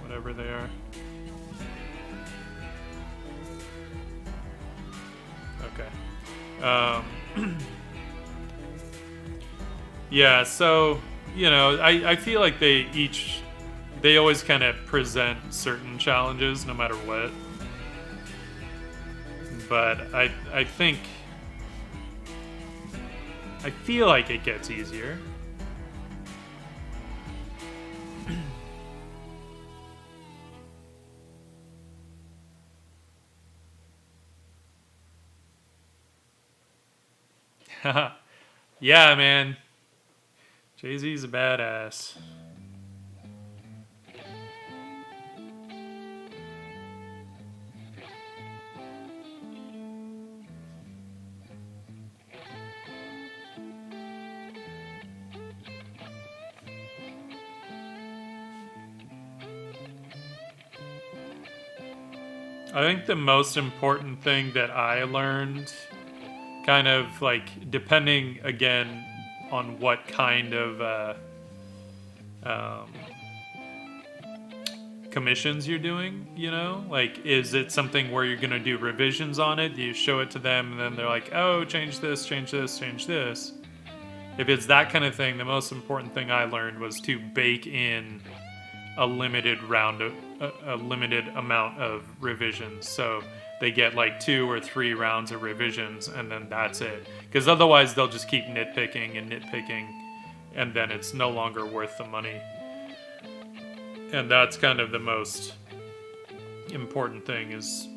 whatever they are. Okay. Yeah, so, I feel like they always kind of present certain challenges no matter what. But I feel like it gets easier. Yeah, man. Jay-Z's a badass. I think the most important thing that I learned, kind of like depending again on what kind of commissions you're doing, like is it something where you're gonna do revisions on it? Do you show it to them and then they're like, oh, change this, change this, change this? If it's that kind of thing, the most important thing I learned was to bake in a limited amount of revisions. So they get like 2 or 3 rounds of revisions, and then that's it. Because otherwise they'll just keep nitpicking, and then it's no longer worth the money. And that's kind of the most important thing is,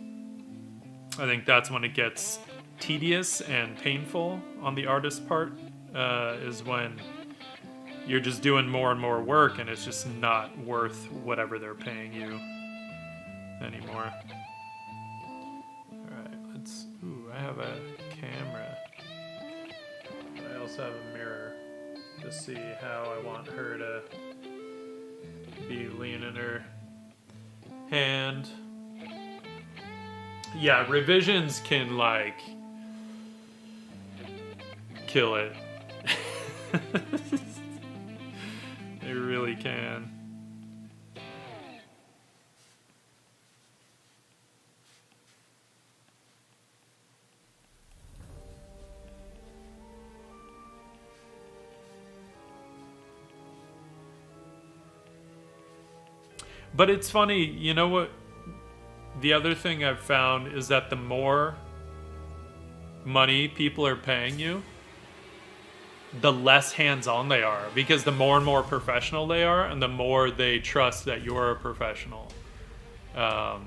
I think that's when it gets tedious and painful on the artist's part, is when you're just doing more and more work and it's just not worth whatever they're paying you anymore. Alright, let's... Ooh, I have a camera. I also have a mirror to see how I want her to be leaning her hand. Yeah, revisions can, like, kill it. They really can. But it's funny, you know what? The other thing I've found is that the more money people are paying you, the less hands-on they are, because the more and more professional they are, and the more they trust that you're a professional. I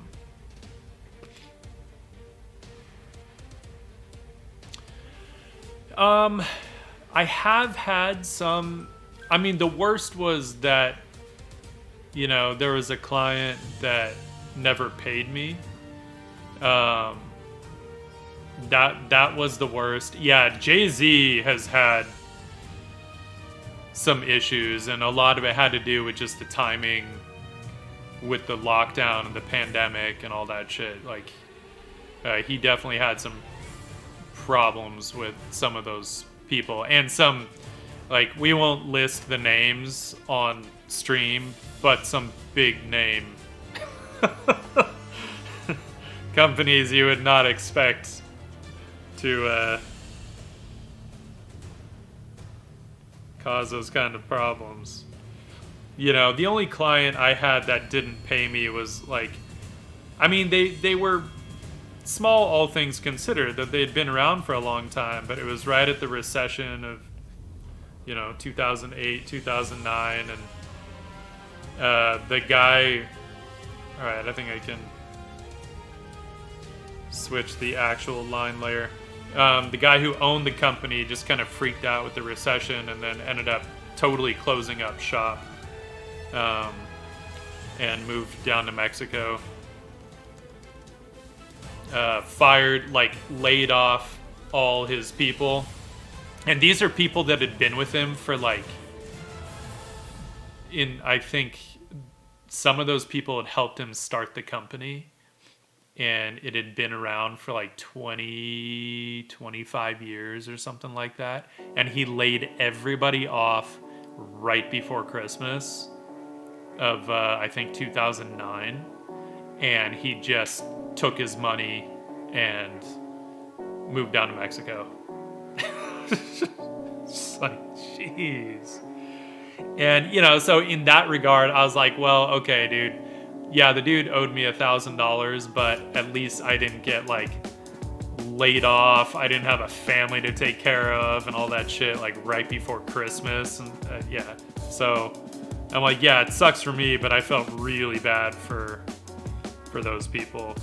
have had some... I mean, the worst was that, you know, there was a client that never paid me. That was the worst. Yeah, Jay-Z has had some issues, and a lot of it had to do with just the timing with the lockdown and the pandemic and all that shit. Like, he definitely had some problems with some of those people, and some, like, we won't list the names on stream, but some big name companies you would not expect to cause those kind of problems. You know, the only client I had that didn't pay me was, like, I mean, they were small, all things considered, that they'd been around for a long time, but it was right at the recession of, you know, 2008, 2009, and the guy... Alright, I think I can switch the actual line layer. The guy who owned the company just kind of freaked out with the recession and then ended up totally closing up shop, and moved down to Mexico. Fired, like, laid off all his people. And these are people that had been with him for, like, I think some of those people had helped him start the company, and it had been around for like 25 years or something like that. And he laid everybody off right before Christmas of, I think, 2009. And he just took his money and moved down to Mexico. Just like, jeez. And, you know, so in that regard, I was like, well, okay, dude. Yeah, the dude owed me $1,000, but at least I didn't get, like, laid off. I didn't have a family to take care of and all that shit, like, right before Christmas. And yeah, so I'm like, yeah, it sucks for me, but I felt really bad for those people.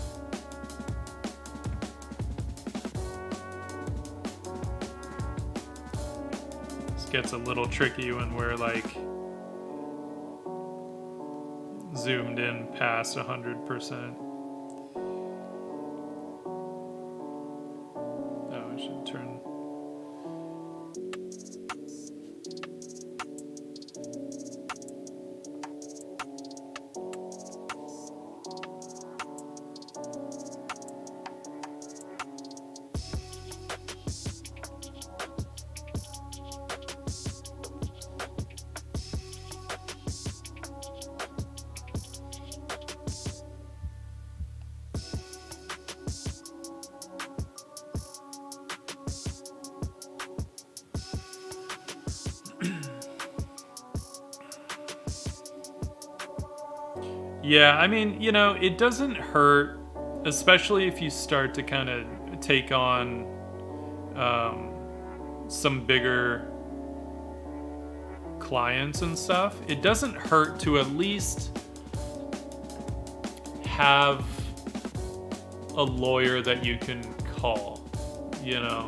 This gets a little tricky when we're, like, zoomed in past 100%. Oh, I should turn... Yeah, I mean, you know, it doesn't hurt, especially if you start to kind of take on some bigger clients and stuff. It doesn't hurt to at least have a lawyer that you can call, you know.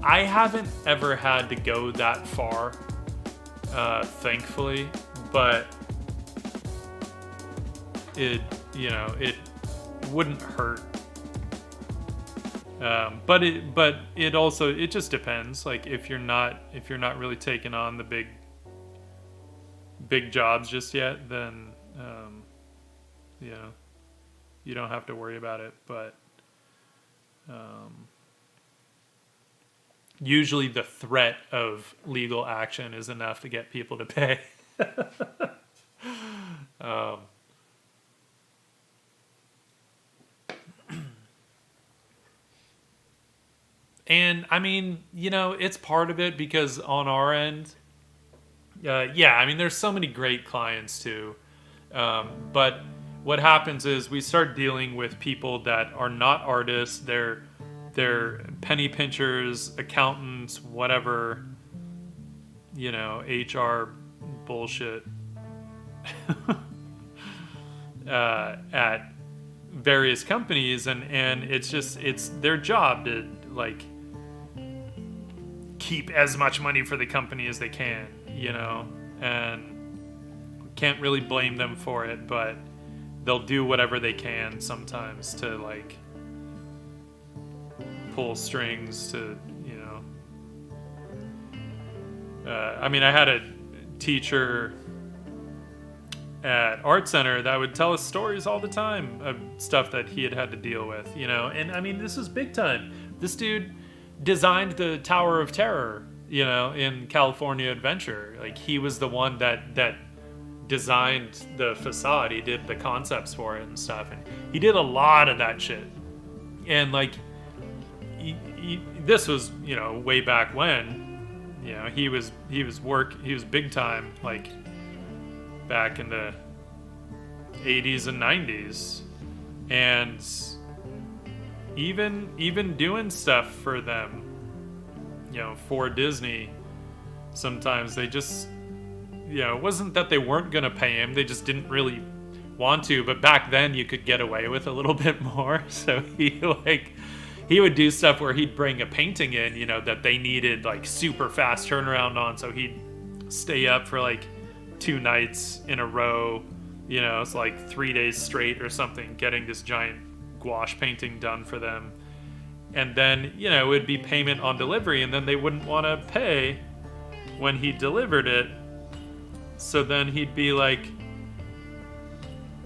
I haven't ever had to go that far, thankfully, but it wouldn't hurt. But it also, it just depends. Like if you're not really taking on the big jobs just yet, then you don't have to worry about it. But usually the threat of legal action is enough to get people to pay. And I mean, it's part of it because on our end, I mean, there's so many great clients too. But what happens is we start dealing with people that are not artists. They're penny pinchers, accountants, whatever, HR bullshit at various companies. And it's their job to like keep as much money for the company as they can, and can't really blame them for it, but they'll do whatever they can sometimes to like pull strings to, I mean, I had a teacher at Art Center that would tell us stories all the time of stuff that he had to deal with, and I mean, this is big time. This dude designed the Tower of Terror, in California Adventure. Like he was the one that designed the facade. He did the concepts for it and stuff, and he did a lot of that shit. And like this was way back when he was big time, like back in the 80s and 90s, and even doing stuff for them, for Disney. Sometimes they just, it wasn't that they weren't gonna pay him, they just didn't really want to. But back then you could get away with a little bit more. So he would do stuff where he'd bring a painting in, that they needed like super fast turnaround on. So he'd stay up for like 2 nights in a row, it's like 3 days straight or something, getting this giant gouache painting done for them. And then, it would be payment on delivery, and then they wouldn't want to pay when he delivered it. So then he'd be like,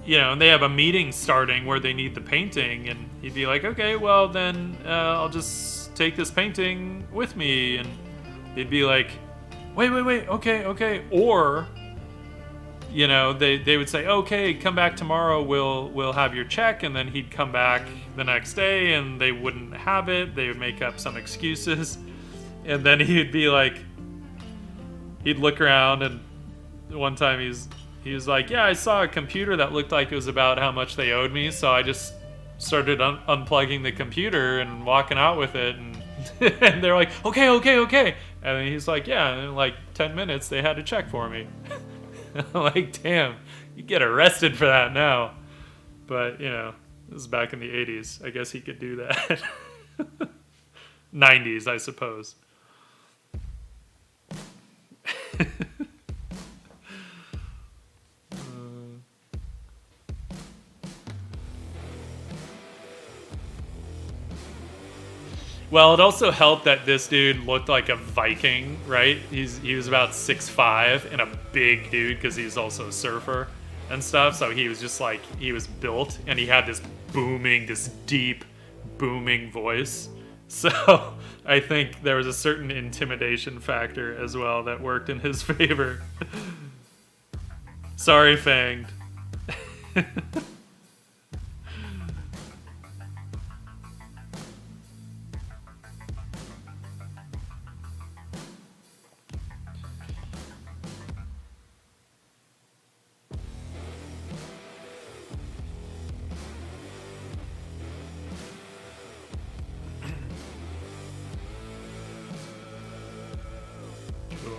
and they have a meeting starting where they need the painting, and he'd be like, okay, well then I'll just take this painting with me. And they'd be like, wait, okay. Or they would say, okay, come back tomorrow, we'll have your check. And then he'd come back the next day and they wouldn't have it. They would make up some excuses. And then he'd be like, he'd look around, and one time he was like, yeah, I saw a computer that looked like it was about how much they owed me, so I just started unplugging the computer and walking out with it. And, and they're like, okay. And then he's like, yeah, in like 10 minutes they had a check for me. Like, damn, you get arrested for that now. But, this is back in the 80s. I guess he could do that. 90s, I suppose. Well, it also helped that this dude looked like a Viking, right? He was about 6'5" and a big dude because he's also a surfer and stuff. So he was just like, he was built, and he had this deep booming voice. So I think there was a certain intimidation factor as well that worked in his favor. Sorry, Fanged. Cool.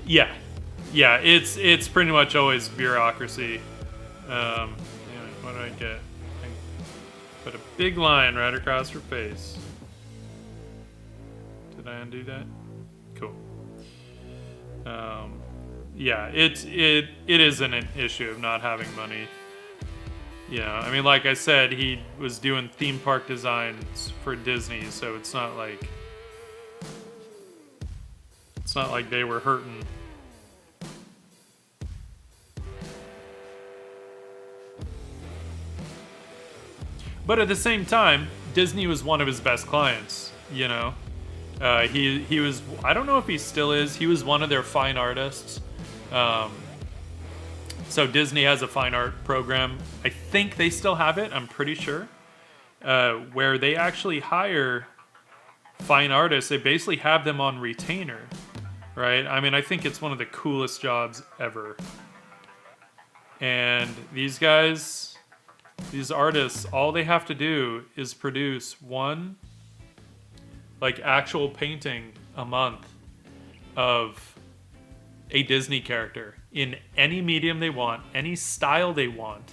Yeah, yeah. It's pretty much always bureaucracy. Yeah, what did I get? I put a big line right across her face. Did I undo that? Cool. Yeah, it isn't an issue of not having money. Yeah, I mean, like I said, he was doing theme park designs for Disney, so it's not like they were hurting. But at the same time, Disney was one of his best clients, you know. He was, I don't know if he still is. He was one of their fine artists. So Disney has a fine art program. I think they still have it. I'm pretty sure. Where they actually hire fine artists. They basically have them on retainer, right? I mean, I think it's one of the coolest jobs ever. And these guys, these artists, all they have to do is produce one, like, actual painting a month of a Disney character in any medium they want, any style they want,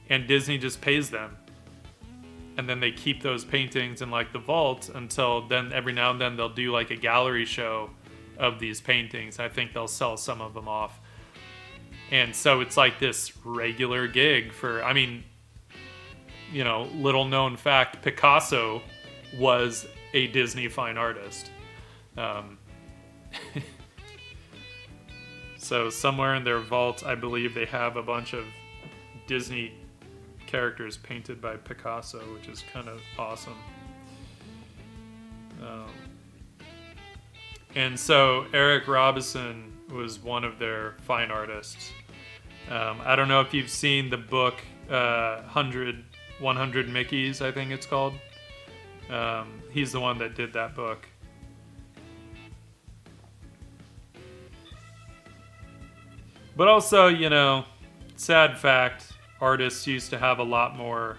and Disney just pays them. And then they keep those paintings in, like, the vault until then. Every now and then they'll do, like, a gallery show of these paintings. I think they'll sell some of them off. And so it's like this regular gig for, I mean, you know, little known fact, Picasso was a Disney fine artist. So somewhere in their vault, I believe they have a bunch of Disney characters painted by Picasso, which is kind of awesome. And so Eric Robinson was one of their fine artists. I don't know if you've seen the book 100 Mickeys, I think it's called. He's the one that did that book. But also, you know, sad fact, artists used to have a lot more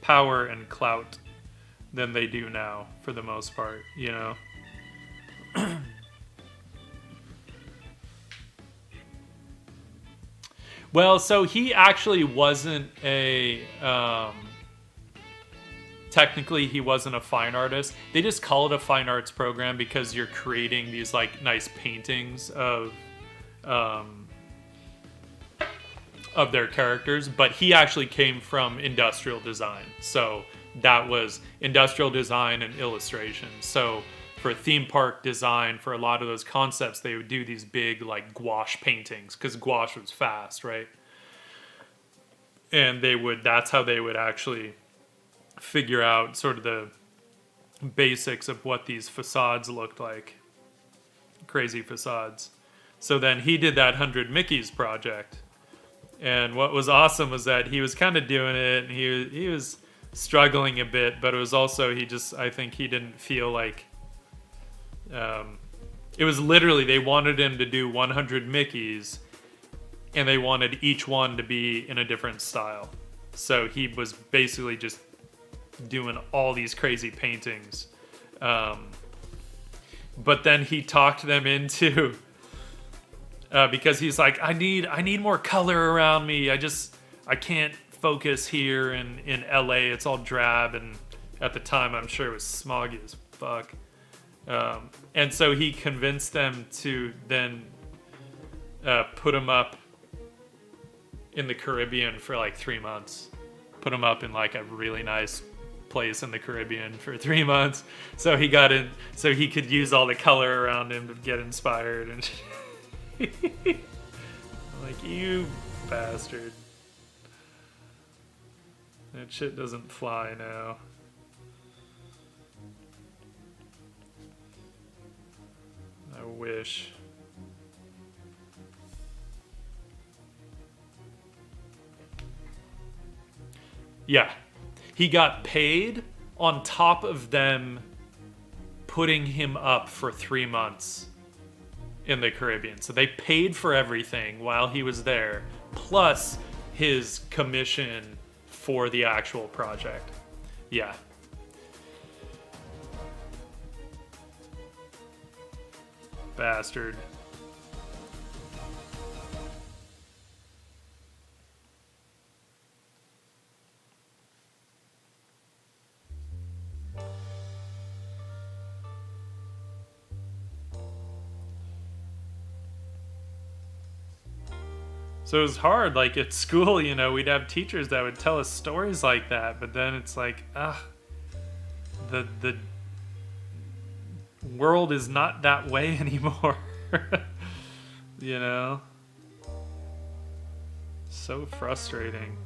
power and clout than they do now, for the most part, you know? Well, so he actually wasn't a... technically, he wasn't a fine artist. They just call it a fine arts program because you're creating these, like, nice paintings of their characters. But he actually came from industrial design. So that was industrial design and illustration. So for theme park design, for a lot of those concepts, they would do these big, like, gouache paintings because gouache was fast, right? And that's how they would actually figure out sort of the basics of what these facades looked like. Crazy facades. So then he did that 100 Mickeys project. And what was awesome was that he was kind of doing it, and he was struggling a bit, but it was also, I think he didn't feel like, it was literally, they wanted him to do 100 Mickeys, and they wanted each one to be in a different style. So he was basically just doing all these crazy paintings. But then he talked them into, because he's like, I need more color around me. I can't focus here in LA. It's all drab, and at the time I'm sure it was smoggy as fuck. And so he convinced them to then put him up in the Caribbean for like 3 months. Put him up in like a really nice place in the Caribbean for 3 months. So he got in, so he could use all the color around him to get inspired. And like, you bastard. That shit doesn't fly now. I wish. Yeah. He got paid on top of them putting him up for 3 months in the Caribbean. So they paid for everything while he was there, plus his commission for the actual project. Yeah. bastard. So it was hard, like at school, you know, we'd have teachers that would tell us stories like that, but then it's like, the world is not that way anymore. You know? So frustrating.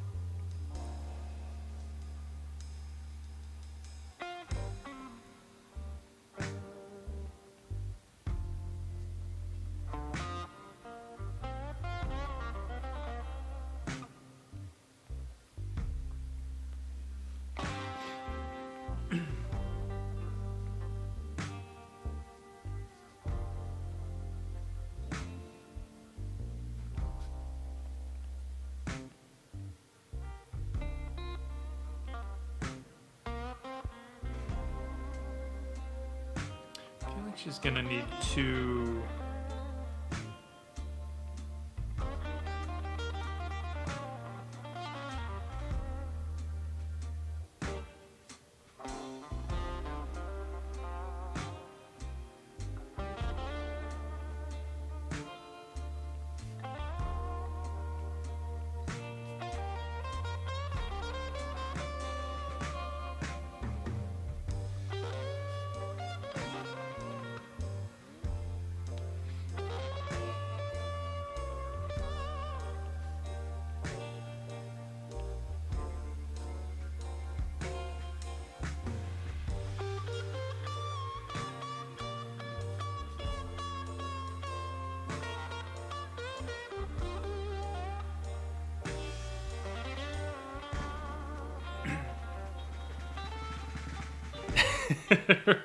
She's gonna need to...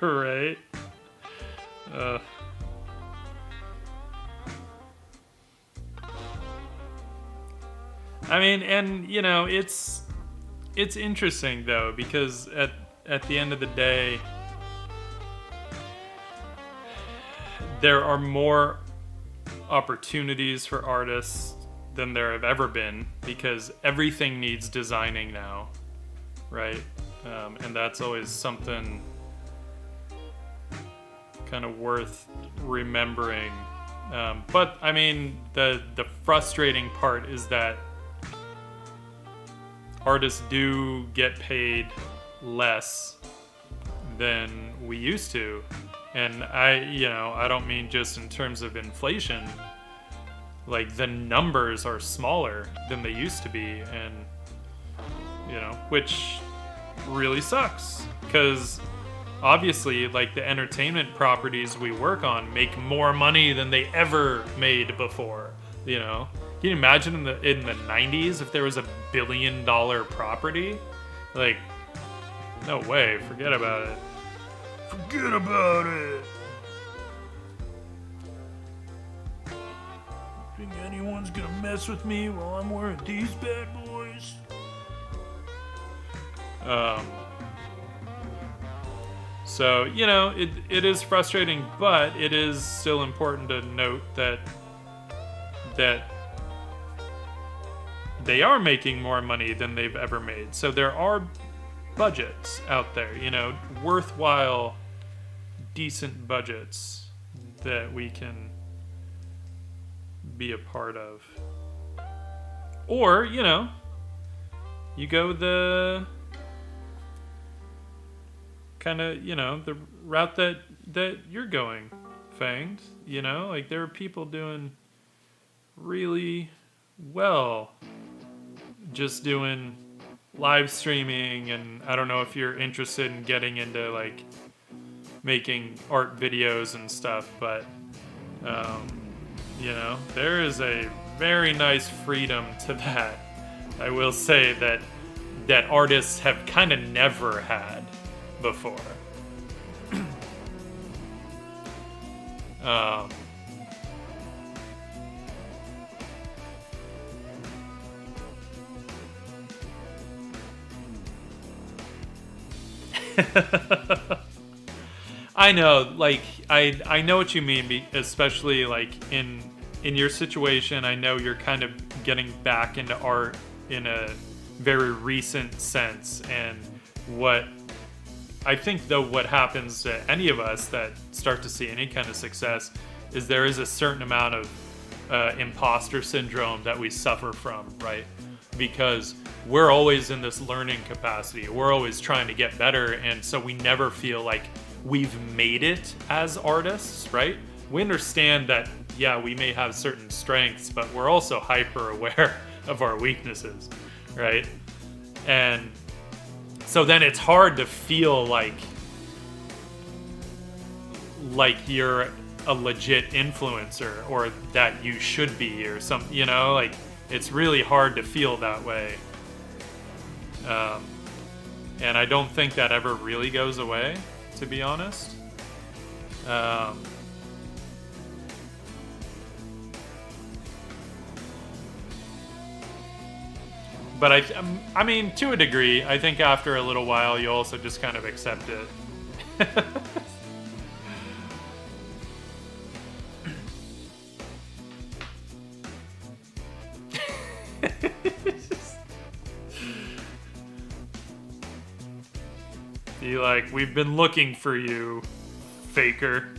Right? I mean, and you know, it's interesting though, because at the end of the day, there are more opportunities for artists than there have ever been, because everything needs designing now, right? And that's always something kind of worth remembering. But I mean, the frustrating part is that artists do get paid less than we used to. And I don't mean just in terms of inflation. Like, the numbers are smaller than they used to be, and which really sucks, because obviously, like, the entertainment properties we work on make more money than they ever made before. Can you imagine in the 90s if there was $1 billion property? Like, no way. Forget about it. Forget about it. Think anyone's gonna mess with me while I'm wearing these bad boys? So, it is frustrating, but it is still important to note that they are making more money than they've ever made. So there are budgets out there, worthwhile, decent budgets that we can be a part of. Or, you go the kind of, the route that you're going, Fanged. Like, there are people doing really well just doing live streaming, and I don't know if you're interested in getting into, like, making art videos and stuff, but there is a very nice freedom to that. I will say that artists have kind of never had before. I know, like, I know what you mean, especially like in your situation. I know you're kind of getting back into art in a very recent sense, and what I think though what happens to any of us that start to see any kind of success is there is a certain amount of imposter syndrome that we suffer from, right? Because we're always in this learning capacity. We're always trying to get better, and so we never feel like we've made it as artists, right? We understand that, yeah, we may have certain strengths, but we're also hyper aware of our weaknesses, right? And so then it's hard to feel like you're a legit influencer, or that you should be, or something, you know, like it's really hard to feel that way. And I don't think that ever really goes away, to be honest. But I mean, to a degree, I think after a little while, you also just kind of accept it. Be like, we've been looking for you, faker.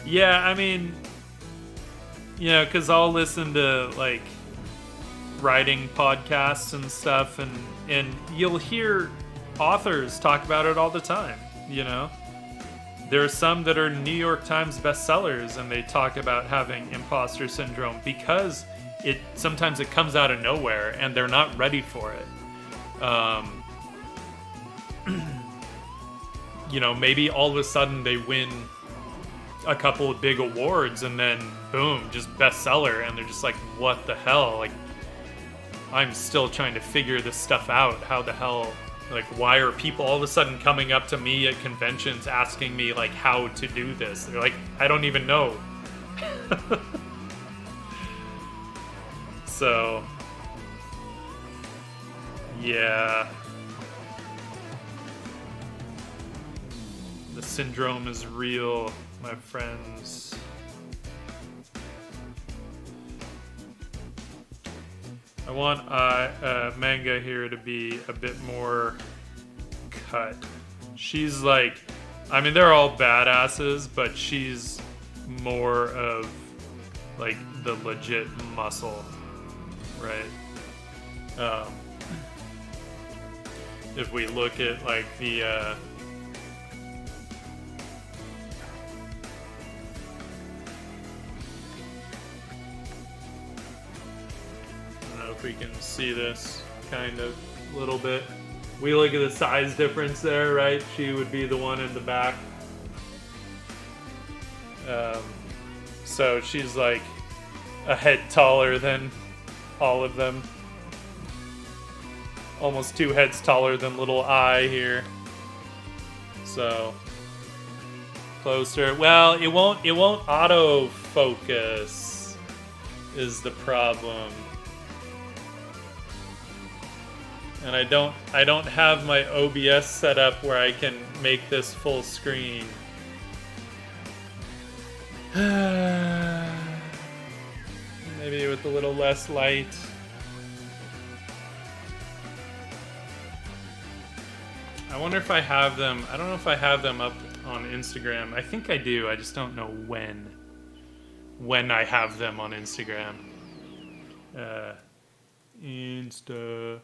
Yeah, I mean, you know, because I'll listen to like writing podcasts and stuff, and you'll hear authors talk about it all the time. You know, there are some that are New York Times bestsellers, and they talk about having imposter syndrome because sometimes it comes out of nowhere, and they're not ready for it. You know, maybe all of a sudden they win a couple of big awards, and then boom, just bestseller, and they're just like, what the hell? Like, I'm still trying to figure this stuff out. How the hell, like, why are people all of a sudden coming up to me at conventions asking me like how to do this? They're like, I don't even know. So yeah, the syndrome is real, my friends. I want Manga here to be a bit more cut. She's like, I mean, they're all badasses, but she's more of like the legit muscle, right? If we look at like the if we can see this kind of a little bit. We look at the size difference there, right? She would be the one in the back. So she's like a head taller than all of them. Almost 2 heads taller than little I here. So closer. Well, it won't auto focus is the problem. And I don't have my OBS set up where I can make this full screen. Maybe with a little less light. I wonder if I have them. I don't know if I have them up on Instagram. I think I do. I just don't know when I have them on Instagram. Insta.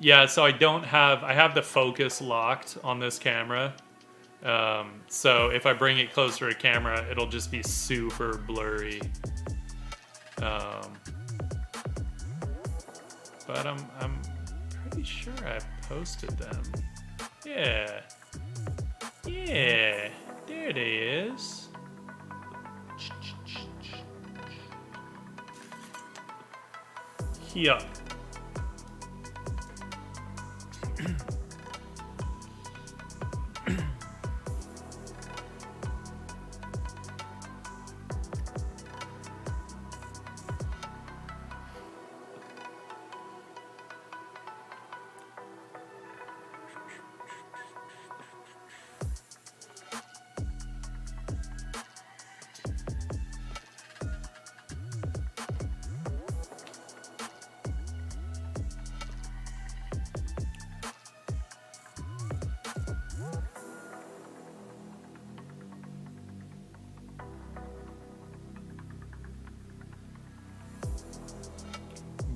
Yeah, so I have the focus locked on this camera. So if I bring it closer to camera, it'll just be super blurry. but I'm pretty sure I posted them. Yeah. Yeah. There they is. Here.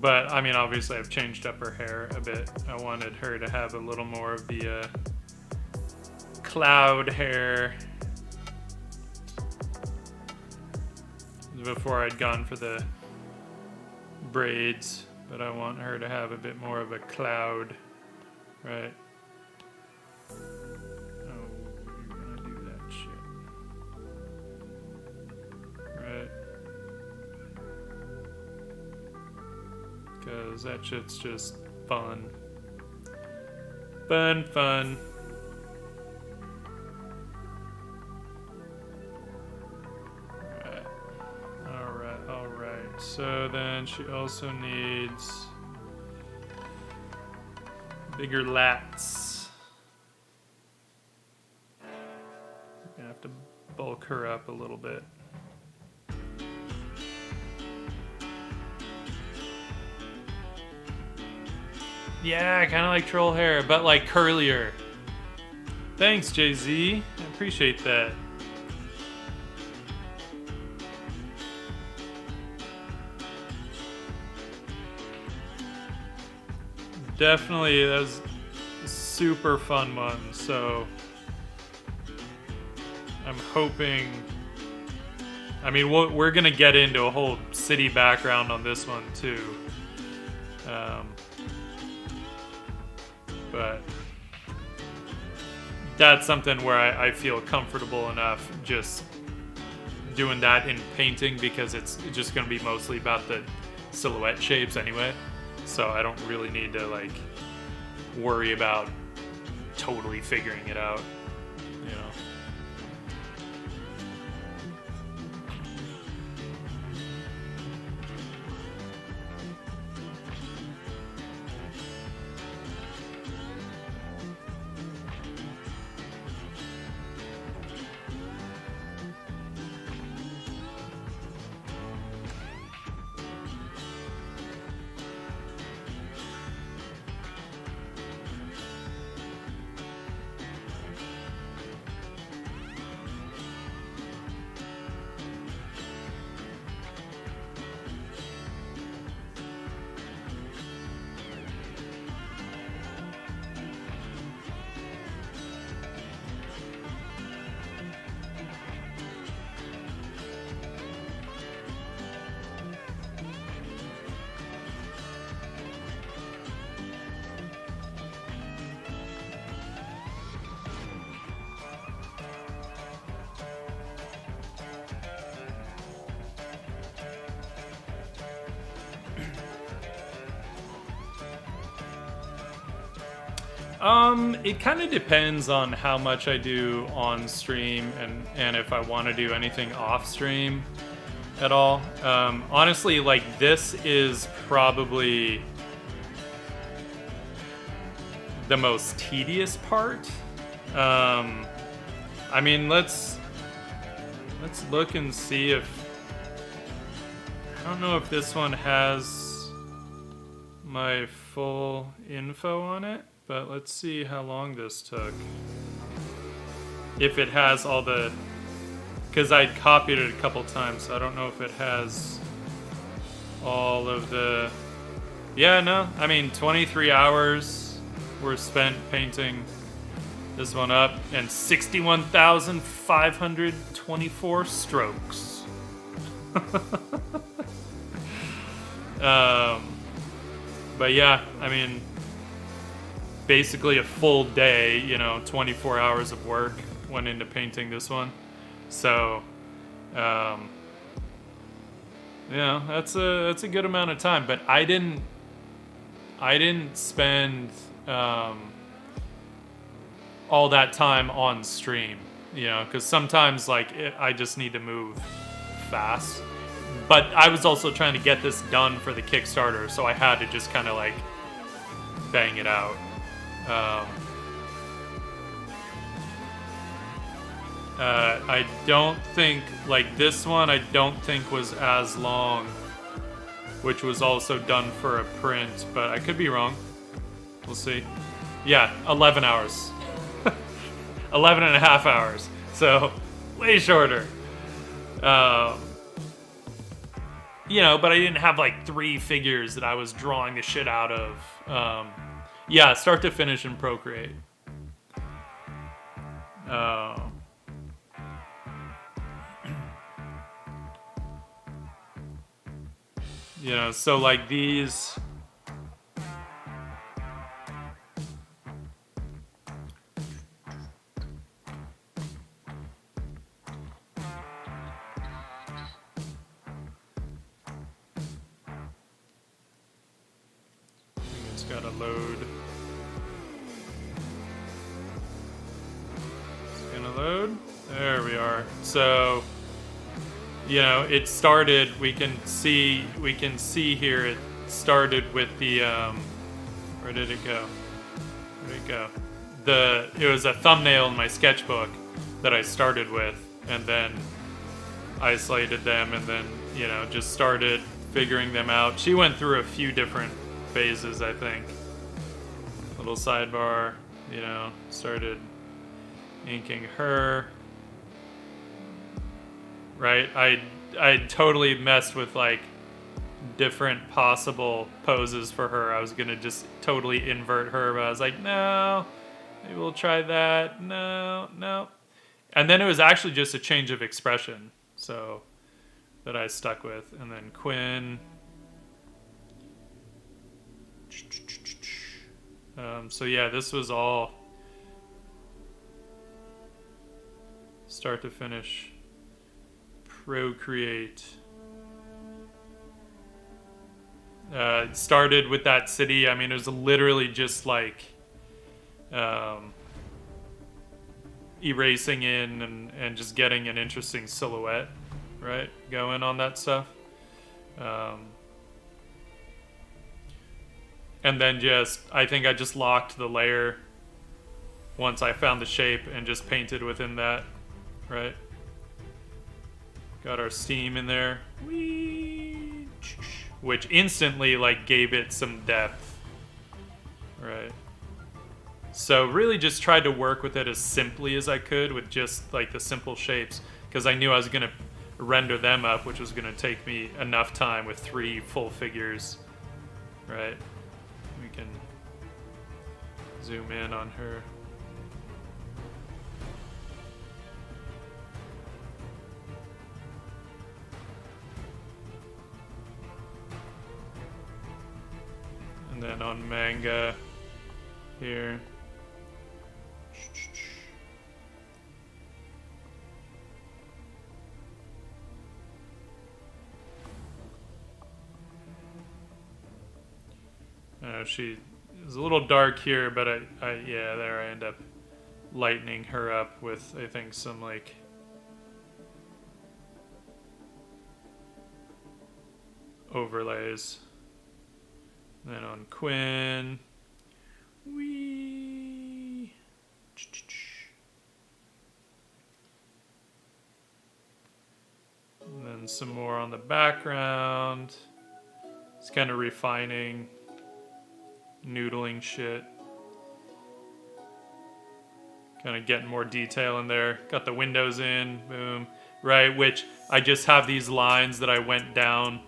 But, I mean, obviously I've changed up her hair a bit. I wanted her to have a little more of the cloud hair before I'd gone for the braids. But I want her to have a bit more of a cloud, right? Oh, you're gonna do that shit. Right? Because that shit's just fun. Fun. Alright. So then she also needs bigger lats. I'm gonna have to bulk her up a little bit. Yeah, I kind of like troll hair, but like curlier. Thanks, Jay-Z. I appreciate that. Definitely, that was a super fun one, so I'm hoping... I mean, we're gonna get into a whole city background on this one, too. But that's something where I feel comfortable enough just doing that in painting because it's just going to be mostly about the silhouette shapes anyway. So I don't really need to like worry about totally figuring it out, you know. It kind of depends on how much I do on stream and if I want to do anything off stream at all. Honestly, like this is probably the most tedious part. I mean, let's look and see if... I don't know if this one has my full info on it. But let's see how long this took. If it has all the... Because I'd copied it a couple times, so I don't know if it has all of the... Yeah, no. I mean, 23 hours were spent painting this one up, and 61,524 strokes. But yeah, I mean, basically a full day, 24 hours of work went into painting this one. So, that's a good amount of time. But I didn't spend all that time on stream, because sometimes I just need to move fast. But I was also trying to get this done for the Kickstarter, so I had to just kind of bang it out. I don't think, this one, I don't think was as long, which was also done for a print, but I could be wrong. We'll see. Yeah, 11 hours. 11 and a half hours. So, way shorter. But I didn't have 3 figures that I was drawing the shit out of. Start to finish in Procreate. So these. Gotta load. It's gonna load. There we are. So, it started. We can see here. It started with the. Where did it go? Where did it go? It was a thumbnail in my sketchbook that I started with, and then isolated them, and then just started figuring them out. She went through a few different phases, I think. Little sidebar, started inking her. Right? I totally messed with different possible poses for her. I was gonna just totally invert her, but I was like, no, maybe we'll try that. No. And then it was actually just a change of expression, so that I stuck with. And then Quin. So yeah, this was all start to finish Procreate. It started with that city. I mean, it was literally just erasing in and just getting an interesting silhouette, right, going on that stuff. And then I think I just locked the layer once I found the shape and just painted within that, right? Got our steam in there. Whee! Which instantly, gave it some depth, right? So really just tried to work with it as simply as I could with just, the simple shapes, because I knew I was going to render them up, which was going to take me enough time with 3 full figures, right? We can zoom in on her. And then on Manga here. She is a little dark here, but there I end up lightening her up with, I think, some overlays. And then on Quin, and then some more on the background. It's kind of refining, noodling shit. Kind of getting more detail in there. Got the windows in, boom. Right, which I just have these lines that I went down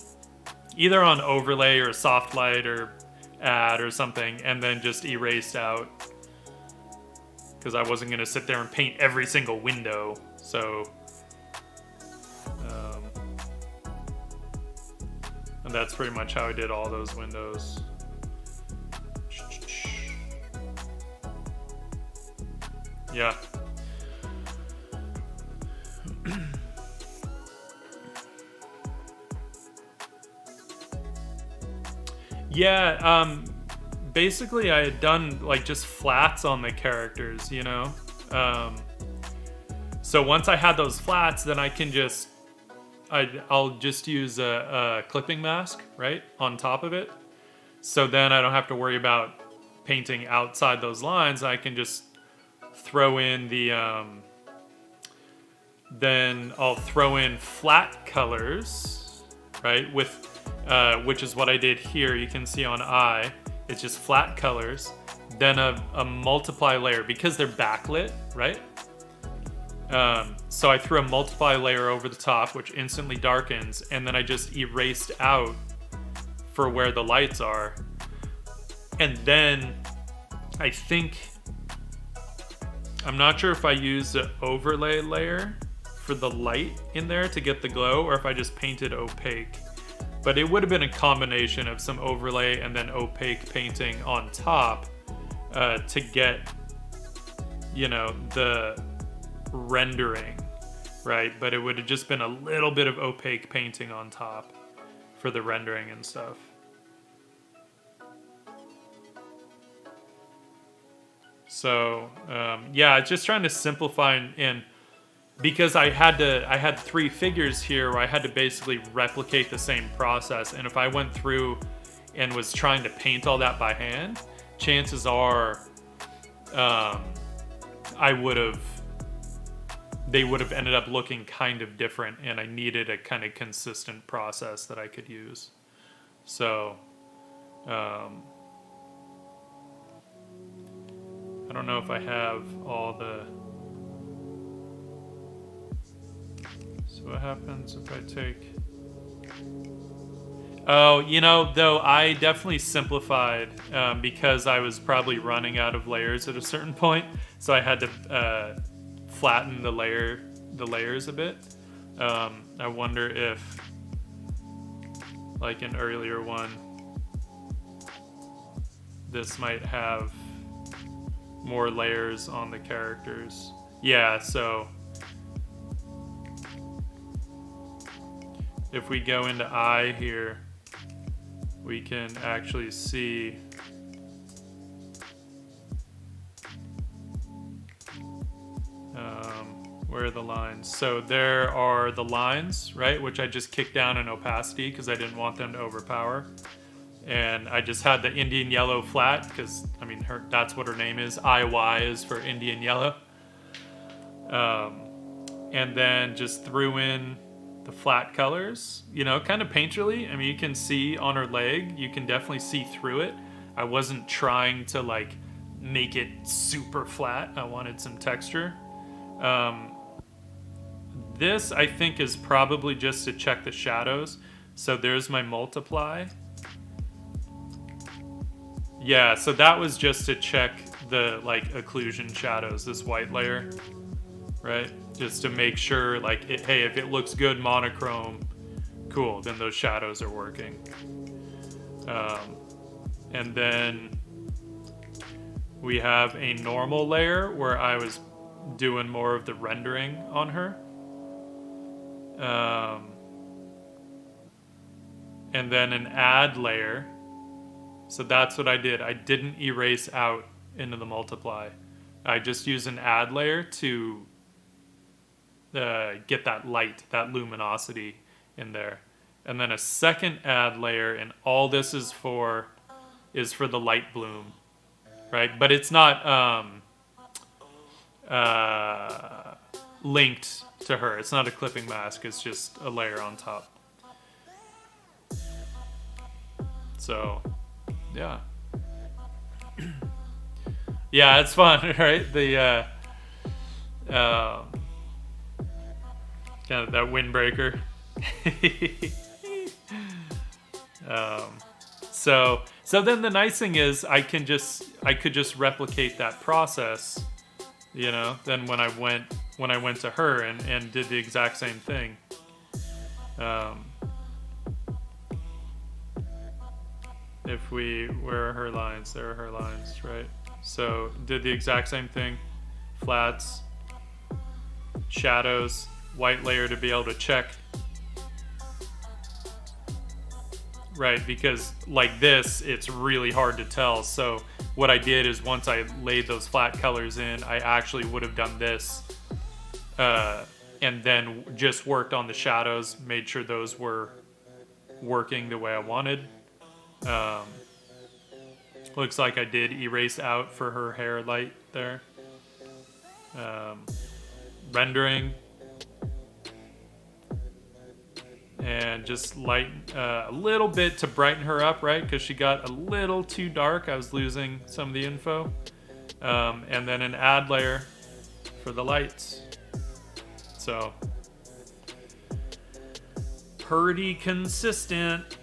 either on overlay or soft light or add or something, and then just erased out. Because I wasn't going to sit there and paint every single window. So, and that's pretty much how I did all those windows. Yeah. Yeah, basically I had done like just flats on the characters, you know? So once I had those flats, then I can just, I'll just use a clipping mask, right, on top of it. So then I don't have to worry about painting outside those lines. I can just throw in the, then I'll throw in flat colors, right, with, which is what I did here. You can see on eye, it's just flat colors. Then a multiply layer, because they're backlit, right? So I threw a multiply layer over the top, which instantly darkens, and then I just erased out for where the lights are. And then I think, I'm not sure if I used the overlay layer for the light in there to get the glow, or if I just painted opaque. But it would have been a combination of some overlay and then opaque painting on top to get, you know, the rendering, right? But it would have just been a little bit of opaque painting on top for the rendering and stuff. So yeah, just trying to simplify and because I had 3 figures here where I had to basically replicate the same process, and if I went through and was trying to paint all that by hand, chances are they would have ended up looking kind of different, and I needed a kind of consistent process that I could use. So I don't know if I have all the... So what happens if I take... Oh, you know, though I definitely simplified because I was probably running out of layers at a certain point, so I had to flatten the layers a bit. I wonder if, like an earlier one, this might have more layers on the characters. Yeah, so if we go into eye here, we can actually see where are the lines. So there are the lines, right, which I just kicked down in opacity because I didn't want them to overpower. And I just had the Indian yellow flat because, I mean, that's what her name is. IY is for Indian yellow. And then just threw in the flat colors, you know, kind of painterly. I mean, you can see on her leg, you can definitely see through it. I wasn't trying to like make it super flat. I wanted some texture. This I think is probably just to check the shadows. So there's my multiply. Yeah, so that was just to check the like occlusion shadows, this white layer, right? Just to make sure like, hey, if it looks good monochrome, cool, then those shadows are working. And then we have a normal layer where I was doing more of the rendering on her. And then an add layer. So that's what I did. I didn't erase out into the multiply. I just used an add layer to get that light, that luminosity in there. And then a second add layer, and all this is for the light bloom, right? But it's not linked to her. It's not a clipping mask. It's just a layer on top. So, yeah. Yeah, it's fun, right? The kind of that windbreaker. So then the nice thing is I could just replicate that process, you know. Then when I went to her and did the exact same thing. Where are her lines? There are her lines, right? So did the exact same thing flats, shadows, white layer to be able to check. Right, because like this, it's really hard to tell. So what I did is once I laid those flat colors in, I actually would have done this and then just worked on the shadows, made sure those were working the way I wanted. Looks like I did erase out for her hair light there. Rendering. And just light a little bit to brighten her up, right? Because she got a little too dark. I was losing some of the info. And then an add layer for the lights. So, pretty consistent.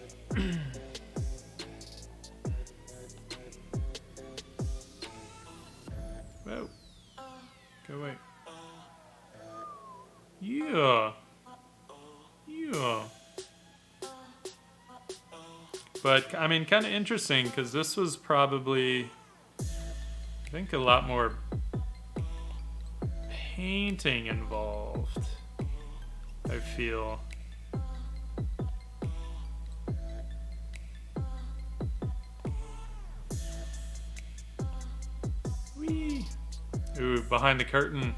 Whoa. Go away. Yeah. Yeah. But, I mean, kind of interesting, because this was probably, I think, a lot more painting involved, I feel. Whee! Ooh, behind the curtain.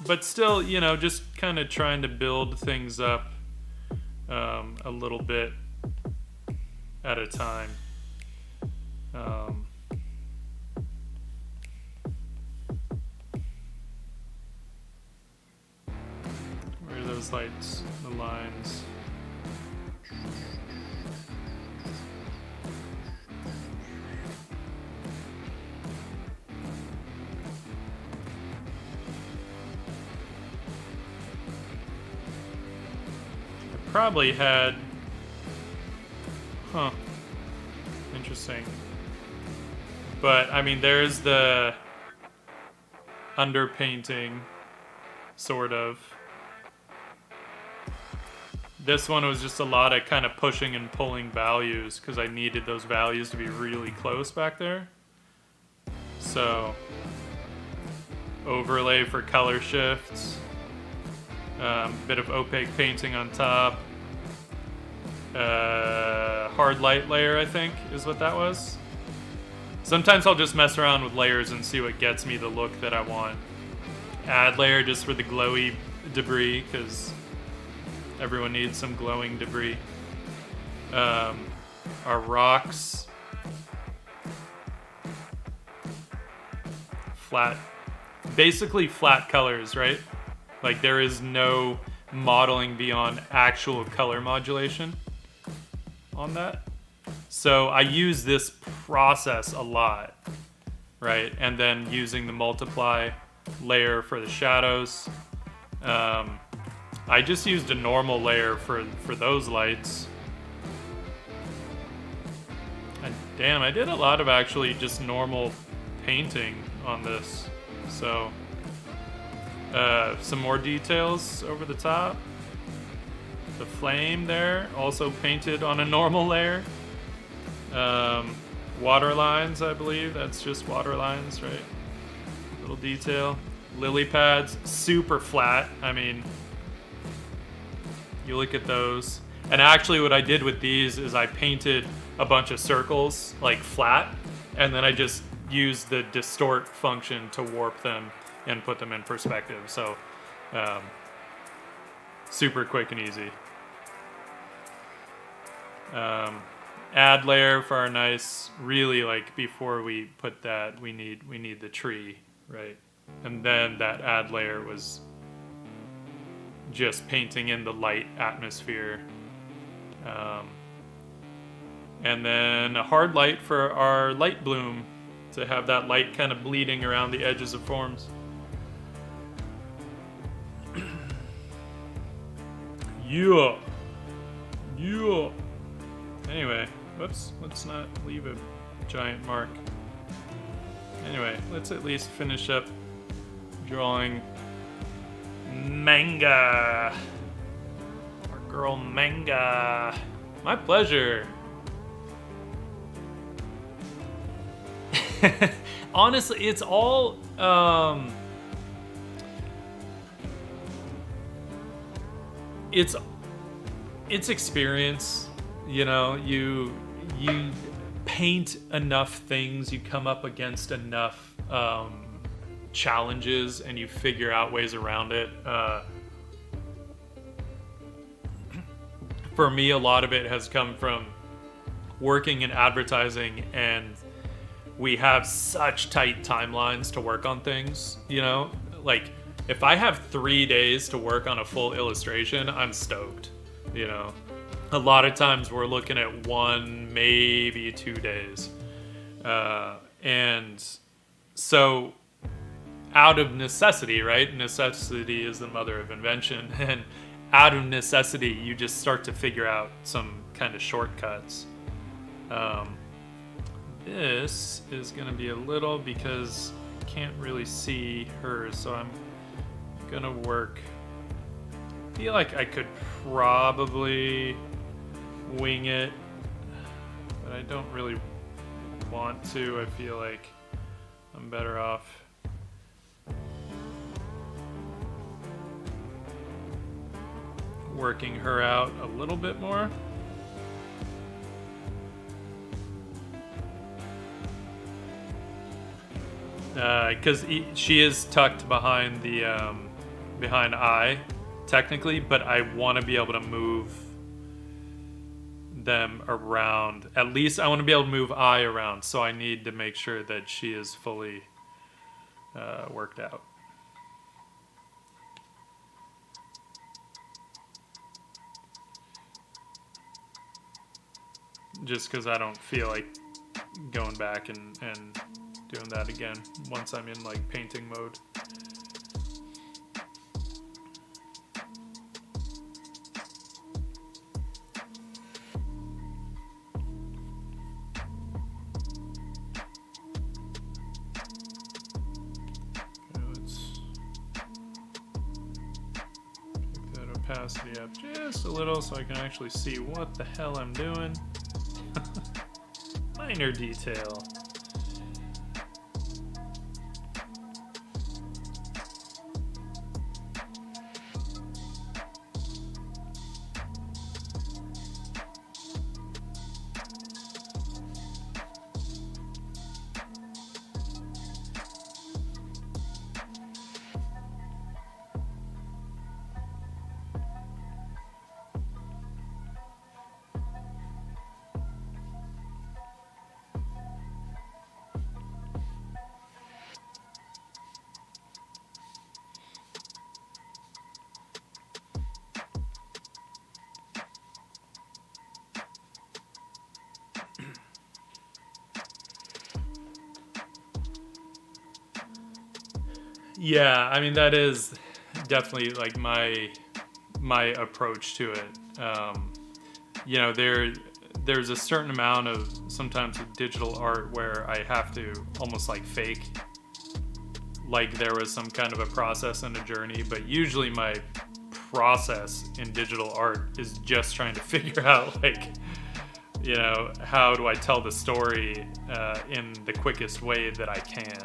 But still, you know, just kind of trying to build things up a little bit at a time. Where are those lights? The lines. Probably had, interesting. But I mean, there's the underpainting, sort of. This one was just a lot of kind of pushing and pulling values because I needed those values to be really close back there. So, overlay for color shifts. Bit of opaque painting on top. Hard light layer, I think, is what that was. Sometimes I'll just mess around with layers and see what gets me the look that I want. Add layer just for the glowy debris, because everyone needs some glowing debris. Our rocks. Flat. Basically flat colors, right? Like, there is no modeling beyond actual color modulation on that. So I use this process a lot, right? And then using the multiply layer for the shadows. I just used a normal layer for those lights. And damn, I did a lot of actually just normal painting on this. So... some more details over the top. The flame there, also painted on a normal layer. Water lines, I believe. That's just water lines, right? Little detail. Lily pads, super flat. I mean, you look at those. And actually what I did with these is I painted a bunch of circles, like flat, and then I just used the distort function to warp them and put them in perspective. So, super quick and easy. Add layer for our nice, really, like, before we put that, we need the tree, right? And then that add layer was just painting in the light atmosphere. And then a hard light for our light bloom to have that light kind of bleeding around the edges of forms. Yeah. Yeah. Anyway, whoops, let's not leave a giant mark. Anyway, let's at least finish up drawing Manga. Our girl Manga. My pleasure. Honestly, it's all it's experience. You know, you paint enough things, you come up against enough challenges, and you figure out ways around it. For me, a lot of it has come from working in advertising, and we have such tight timelines to work on things, you know? Like, if I have 3 days to work on a full illustration, I'm stoked, you know? A lot of times we're looking at 1, maybe 2 days. And so, out of necessity, right? Necessity is the mother of invention. And out of necessity, you just start to figure out some kind of shortcuts. This is going to be a little, because I can't really see hers, so I'm going to work. I feel like I could probably wing it, but I don't really want to. I feel like I'm better off working her out a little bit more. Because she is tucked behind the behind I, technically, but I want to be able to move them around. At least I want to be able to move I around, so I need to make sure that she is fully worked out. Just because I don't feel like going back and doing that again once I'm in like painting mode. Okay, let's pick that opacity up just a little so I can actually see what the hell I'm doing. Minor detail. Yeah, I mean, that is definitely like my approach to it. You know, there's a certain amount of sometimes with digital art where I have to almost like fake like there was some kind of a process and a journey, but usually my process in digital art is just trying to figure out, like, you know, how do I tell the story in the quickest way that I can.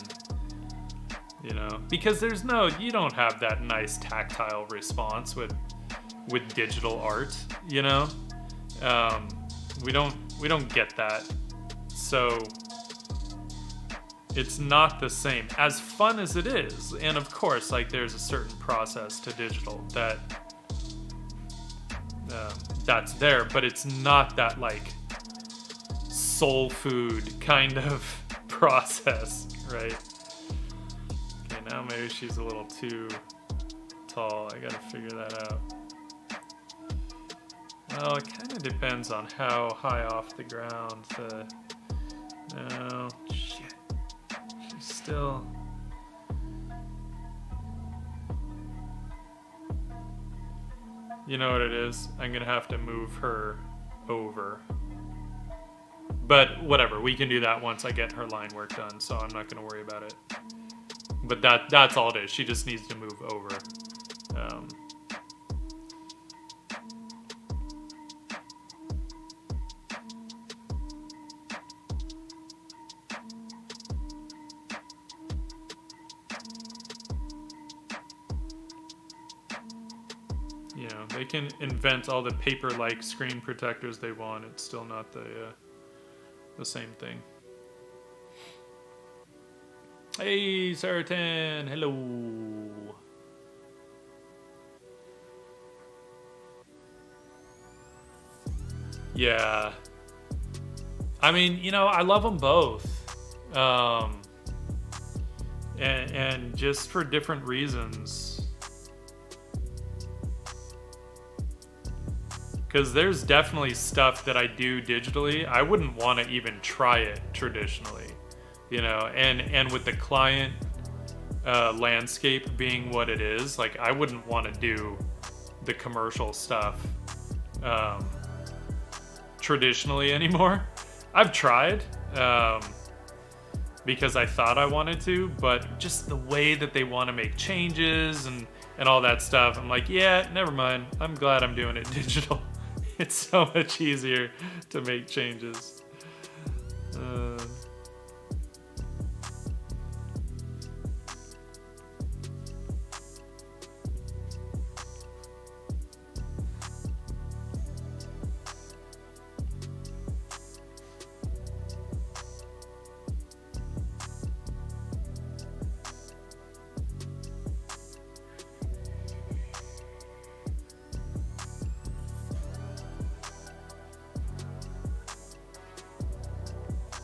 You know, because you don't have that nice tactile response with digital art, you know? We don't get that. So it's not the same. As fun as it is, and of course, like, there's a certain process to digital that's there, but it's not that like soul food kind of process, right? Now maybe she's a little too tall. I gotta figure that out. Well, it kind of depends on how high off the ground no, shit. She's still... You know what it is? I'm gonna have to move her over. But whatever, we can do that once I get her line work done, so I'm not gonna worry about it. But that's all it is. She just needs to move over. They can invent all the paper-like screen protectors they want. It's still not the same thing. Hey, Saratan, hello. Yeah. I mean, you know, I love them both. And just for different reasons. Because there's definitely stuff that I do digitally. I wouldn't want to even try it traditionally, you know. And with the client landscape being what it is, like I wouldn't want to do the commercial stuff traditionally anymore. I've tried because I thought I wanted to, but just the way that they want to make changes and all that stuff, I'm like, yeah, never mind. I'm glad I'm doing it digital. It's so much easier to make changes.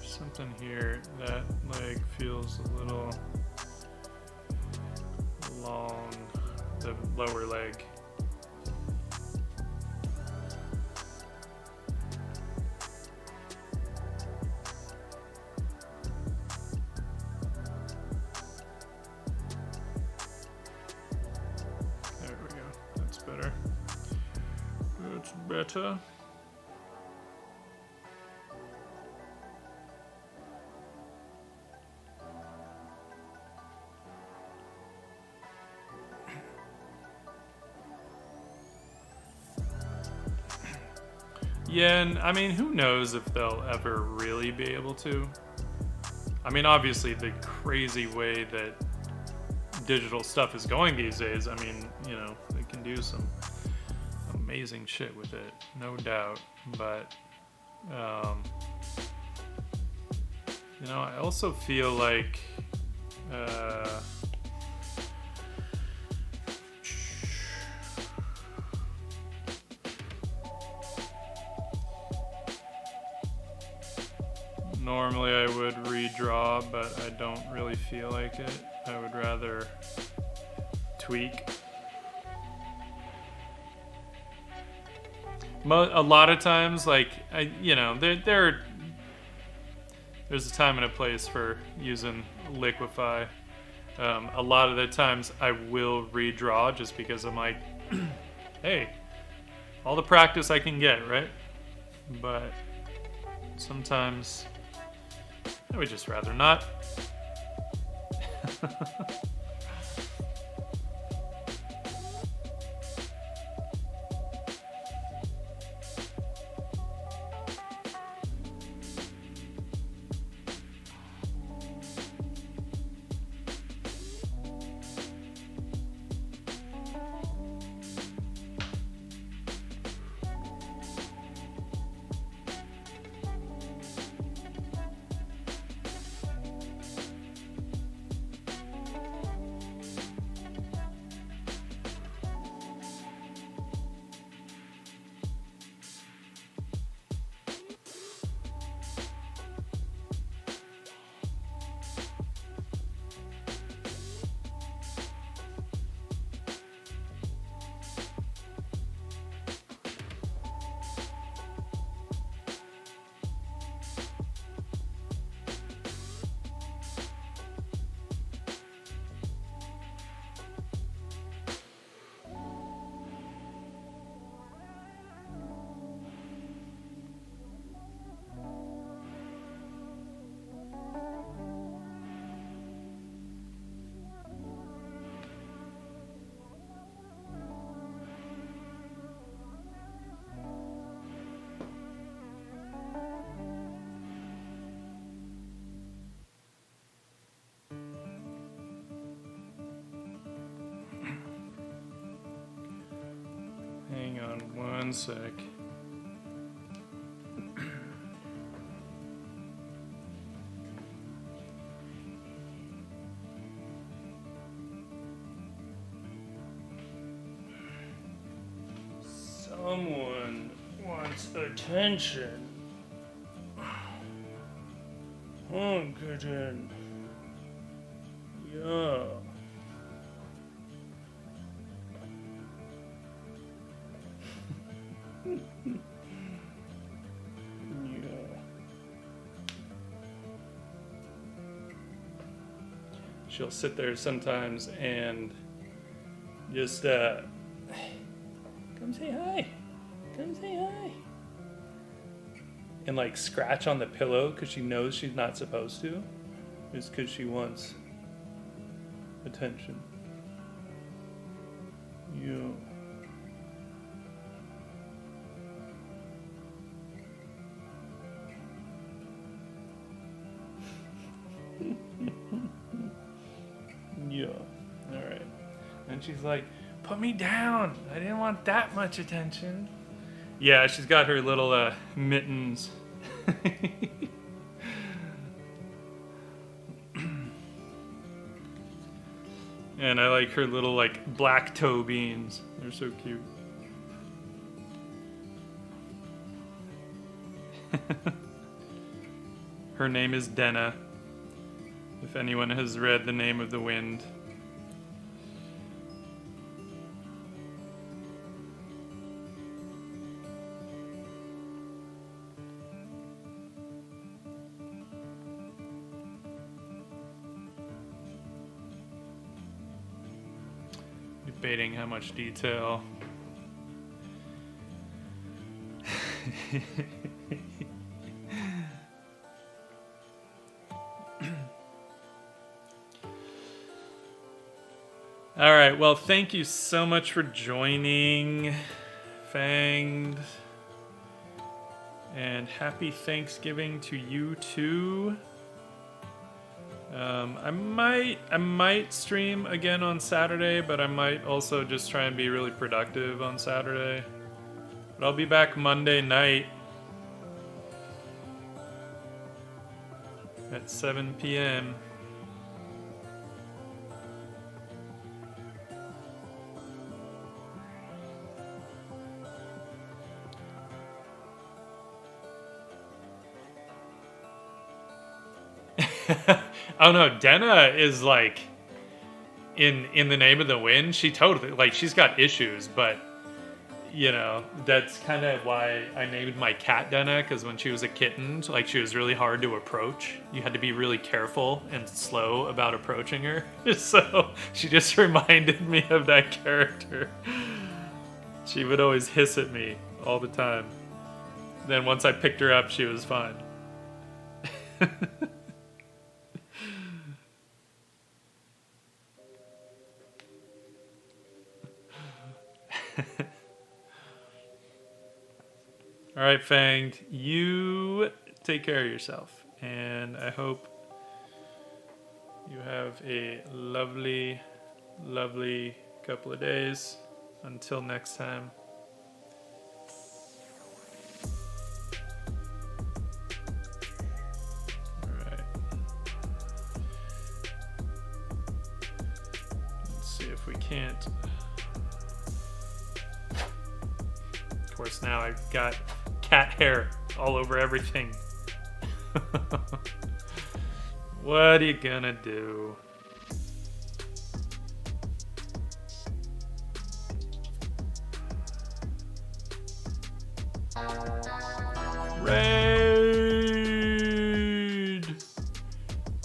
Something here, that leg feels a little long, the lower leg. There we go, that's better. That's better. Yeah, and I mean, who knows if they'll ever really be able to. I mean, obviously, the crazy way that digital stuff is going these days, I mean, you know, they can do some amazing shit with it, no doubt. But, you know, I also feel like, normally I would redraw, but I don't really feel like it. I would rather tweak. A lot of times, like, you know, there's a time and a place for using Liquify. A lot of the times I will redraw just because I'm like, hey, all the practice I can get, right? But sometimes I would just rather not. on one sec. Someone wants attention. Hunkerton. Yeah. She'll sit there sometimes and just come say hi. Come say hi. And like scratch on the pillow because she knows she's not supposed to. Just because she wants attention. Yeah. Yeah. Alright. And she's like, put me down. I didn't want that much attention. Yeah, she's got her little mittens. And I like her little like black toe beans. They're so cute. Her name is Denna. If anyone has read The Name of the Wind. Debating how much detail. All right, well, thank you so much for joining, Fanged. And happy Thanksgiving to you too. I might stream again on Saturday, but I might also just try and be really productive on Saturday. But I'll be back Monday night at 7 p.m. Oh no, Denna is like in The Name of the Wind. She totally like she's got issues, but you know that's kind of why I named my cat Denna, because when she was a kitten, like she was really hard to approach. You had to be really careful and slow about approaching her. So she just reminded me of that character. She would always hiss at me all the time. Then once I picked her up, she was fine. All right, Fanged, you take care of yourself, and I hope you have a lovely, lovely couple of days. Until next time. All right. Let's see if we can't. Of course, now I've got cat hair all over everything. What are you gonna do? Raid!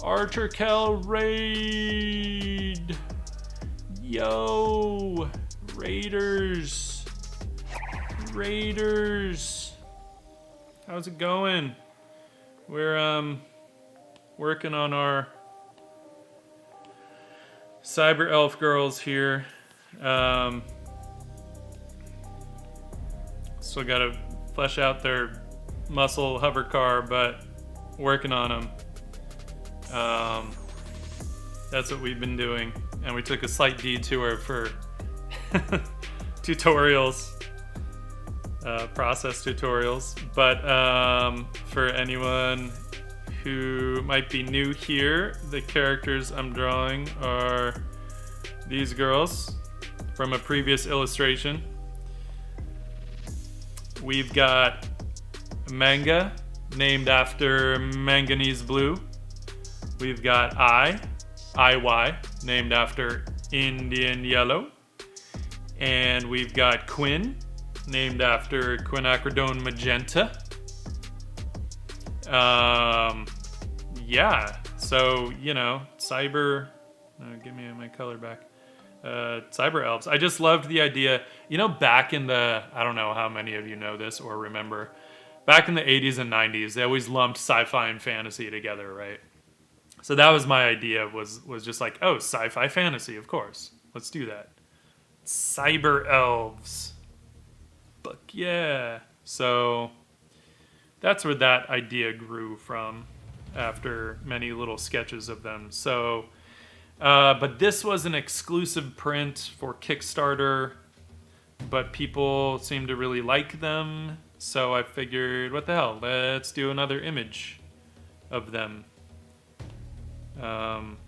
Archer Kel raid! Yo! Raiders! Raiders! How's it going? We're working on our cyber elf girls here. Still gotta flesh out their muscle hover car, but working on them. That's what we've been doing, and we took a slight detour for tutorials. process tutorials. But for anyone who might be new here, the characters I'm drawing are these girls from a previous illustration. We've got Manga, named after manganese blue. We've got IY, named after Indian yellow. And we've got Quin, named after quinacridone magenta. Yeah, so, you know, cyber... give me my color back. Cyber elves. I just loved the idea. You know, back in the... I don't know how many of you know this or remember. Back in the 80s and 90s, they always lumped sci-fi and fantasy together, right? So that was my idea, was just like, oh, sci-fi fantasy, of course. Let's do that. Cyber elves. Fuck yeah. So that's where that idea grew from after many little sketches of them. So, but this was an exclusive print for Kickstarter, but people seem to really like them. So I figured, what the hell, let's do another image of them. I've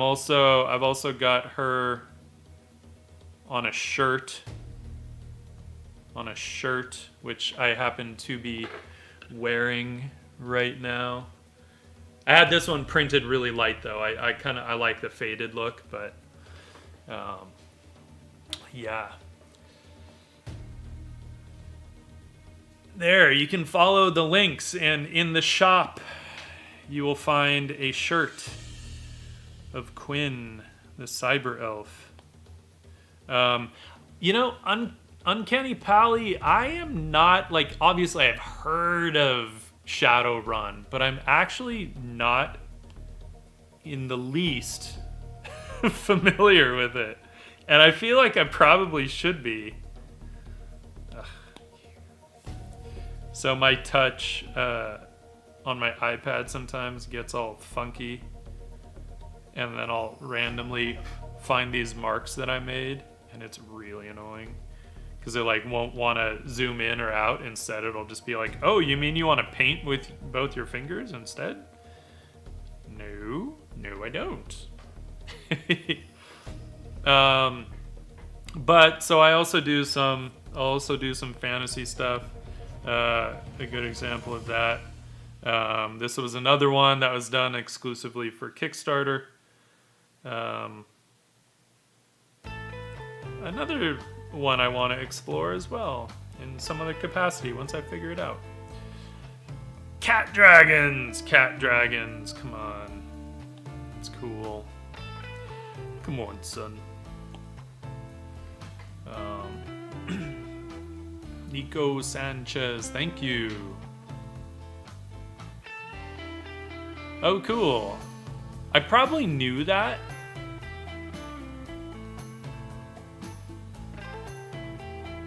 also got her on a shirt, which I happen to be wearing right now. I had this one printed really light though. I like the faded look, but yeah. There, you can follow the links, and in the shop you will find a shirt of Quin, the cyber elf. You know, Uncanny Pally, I am not, like, obviously I've heard of Shadowrun, but I'm actually not in the least familiar with it. And I feel like I probably should be. Ugh. So my touch on my iPad sometimes gets all funky, and then I'll randomly find these marks that I made, and it's really annoying because it like won't want to zoom in or out. Instead, it'll just be like, oh, you mean you want to paint with both your fingers instead? No, I don't. But so I'll also do some fantasy stuff. A good example of that. This was another one that was done exclusively for Kickstarter. Another one I want to explore as well in some other capacity once I figure it out. Cat dragons, come on. It's cool. Come on, son. Nico Sanchez, thank you. Oh, cool. I probably knew that.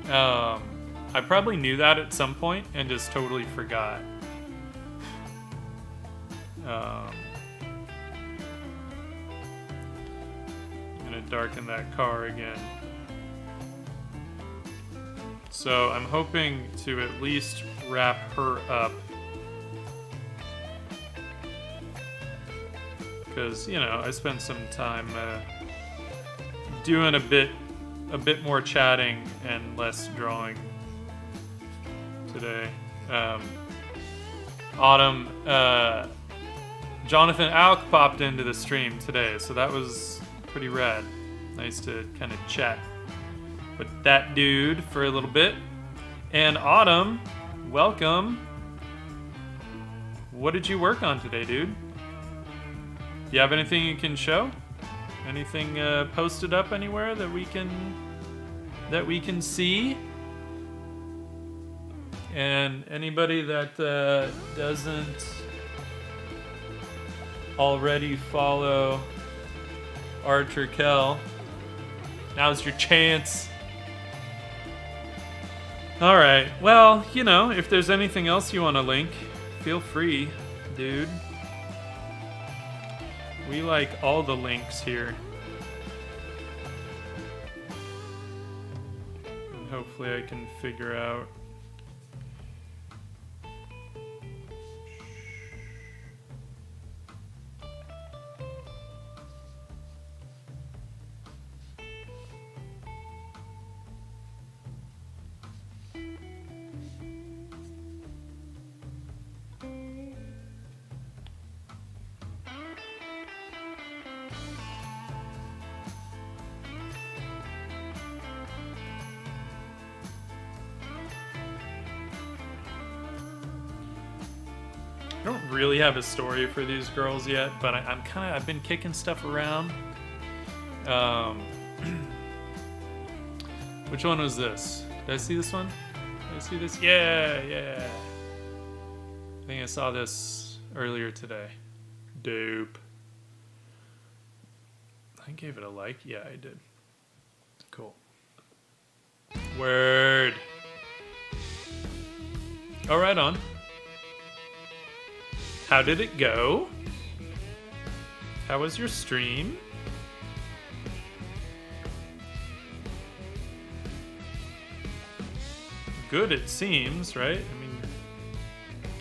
I probably knew that at some point and just totally forgot. I'm gonna darken that car again. So I'm hoping to at least wrap her up. Because, you know, I spent some time doing a bit more chatting and less drawing today. Autumn, Jonathan Alk popped into the stream today, so that was pretty rad. Nice to kind of chat with that dude for a little bit. And Autumn, welcome. What did you work on today, dude? Do you have anything you can show? Anything posted up anywhere that we can see? And anybody that doesn't already follow Archer Kell, now's your chance. All right. Well, you know, if there's anything else you want to link, feel free, dude. We like all the links here. And hopefully I can figure out I don't really have a story for these girls yet, but I've been kicking stuff around. Which one was this? Did I see this one? Did I see this? Yeah. I think I saw this earlier today. Dope. I gave it a like. Yeah, I did. Cool. Word. Oh, right on. How did it go? How was your stream? Good, it seems, right? I mean,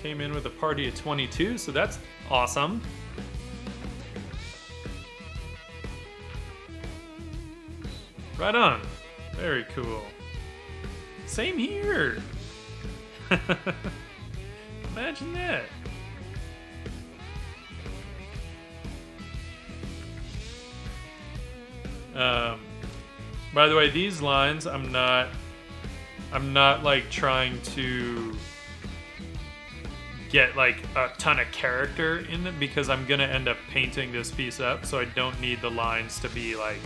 came in with a party of 22, so that's awesome. Right on. Very cool. Same here. Imagine that. By the way, these lines, I'm not like trying to get like a ton of character in them because I'm gonna end up painting this piece up, so I don't need the lines to be like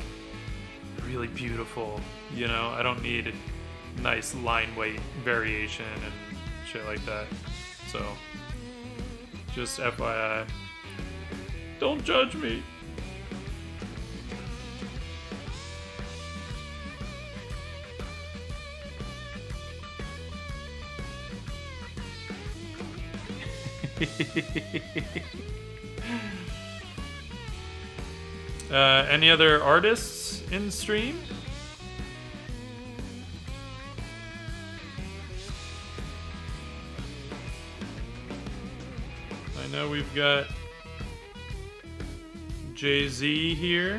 really beautiful, you know? I don't need a nice line weight variation and shit like that. So, just FYI. Don't judge me. Any other artists in stream? I know we've got Jay-Z here.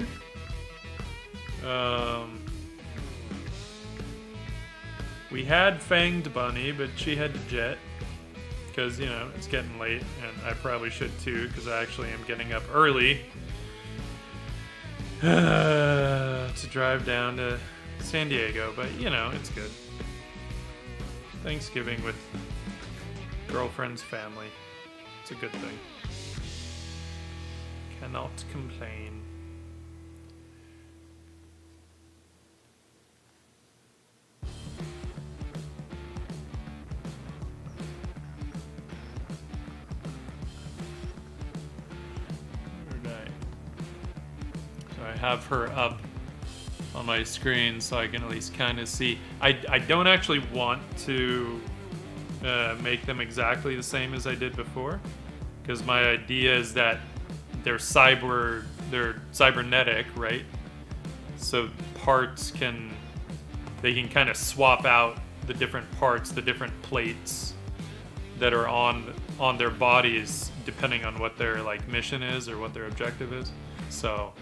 We had Fanged Bunny, but she had to jet. Because, you know, it's getting late, and I probably should too, because I actually am getting up early to drive down to San Diego, but, you know, it's good. Thanksgiving with girlfriend's family. It's a good thing. Cannot complain. Have her up on my screen so I can at least kind of see. I don't actually want to make them exactly the same as I did before, because my idea is that they're cybernetic, right? So parts can kind of swap out the different parts, the different plates that are on their bodies depending on what their like mission is or what their objective is. So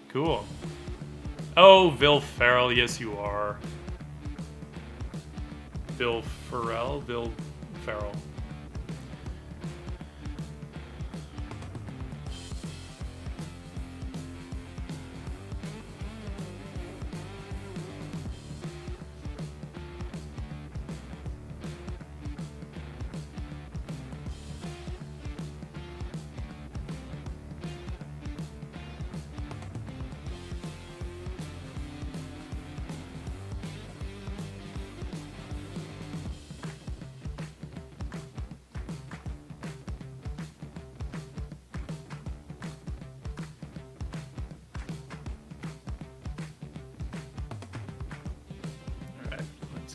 cool. Oh, Vil Ferrell, yes you are. Vil Ferrell? Vil Ferrell.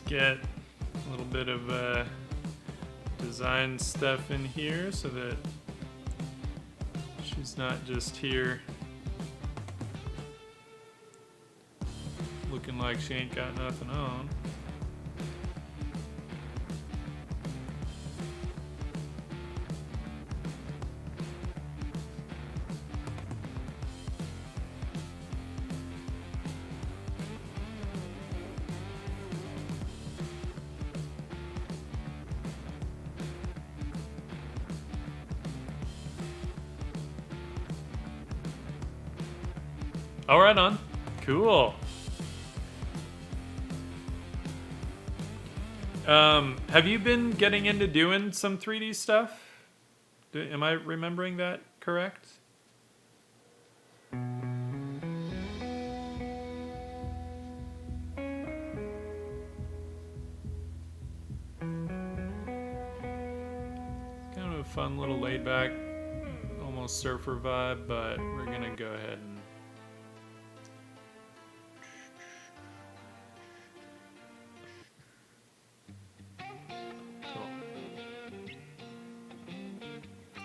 Get a little bit of design stuff in here so that She's not just here looking like she ain't got nothing on. Oh, right on. Cool. Have you been getting into doing some 3D stuff? Am I remembering that correct? Kind of a fun little laid back, almost surfer vibe, but we're gonna go ahead and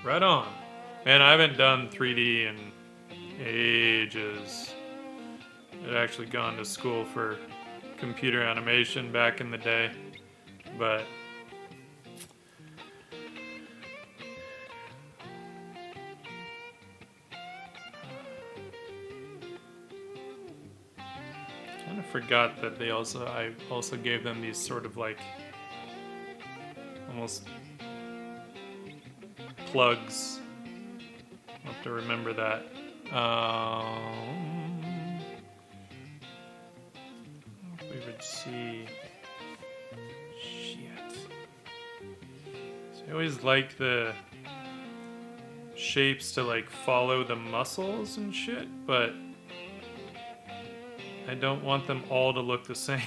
right on. Man, I haven't done 3D in ages. I'd actually gone to school for computer animation back in the day, but kind of forgot that I also gave them these sort of like almost plugs. I'll have to remember that. If we would see. Shit. So I always like the shapes to like follow the muscles and shit, but I don't want them all to look the same.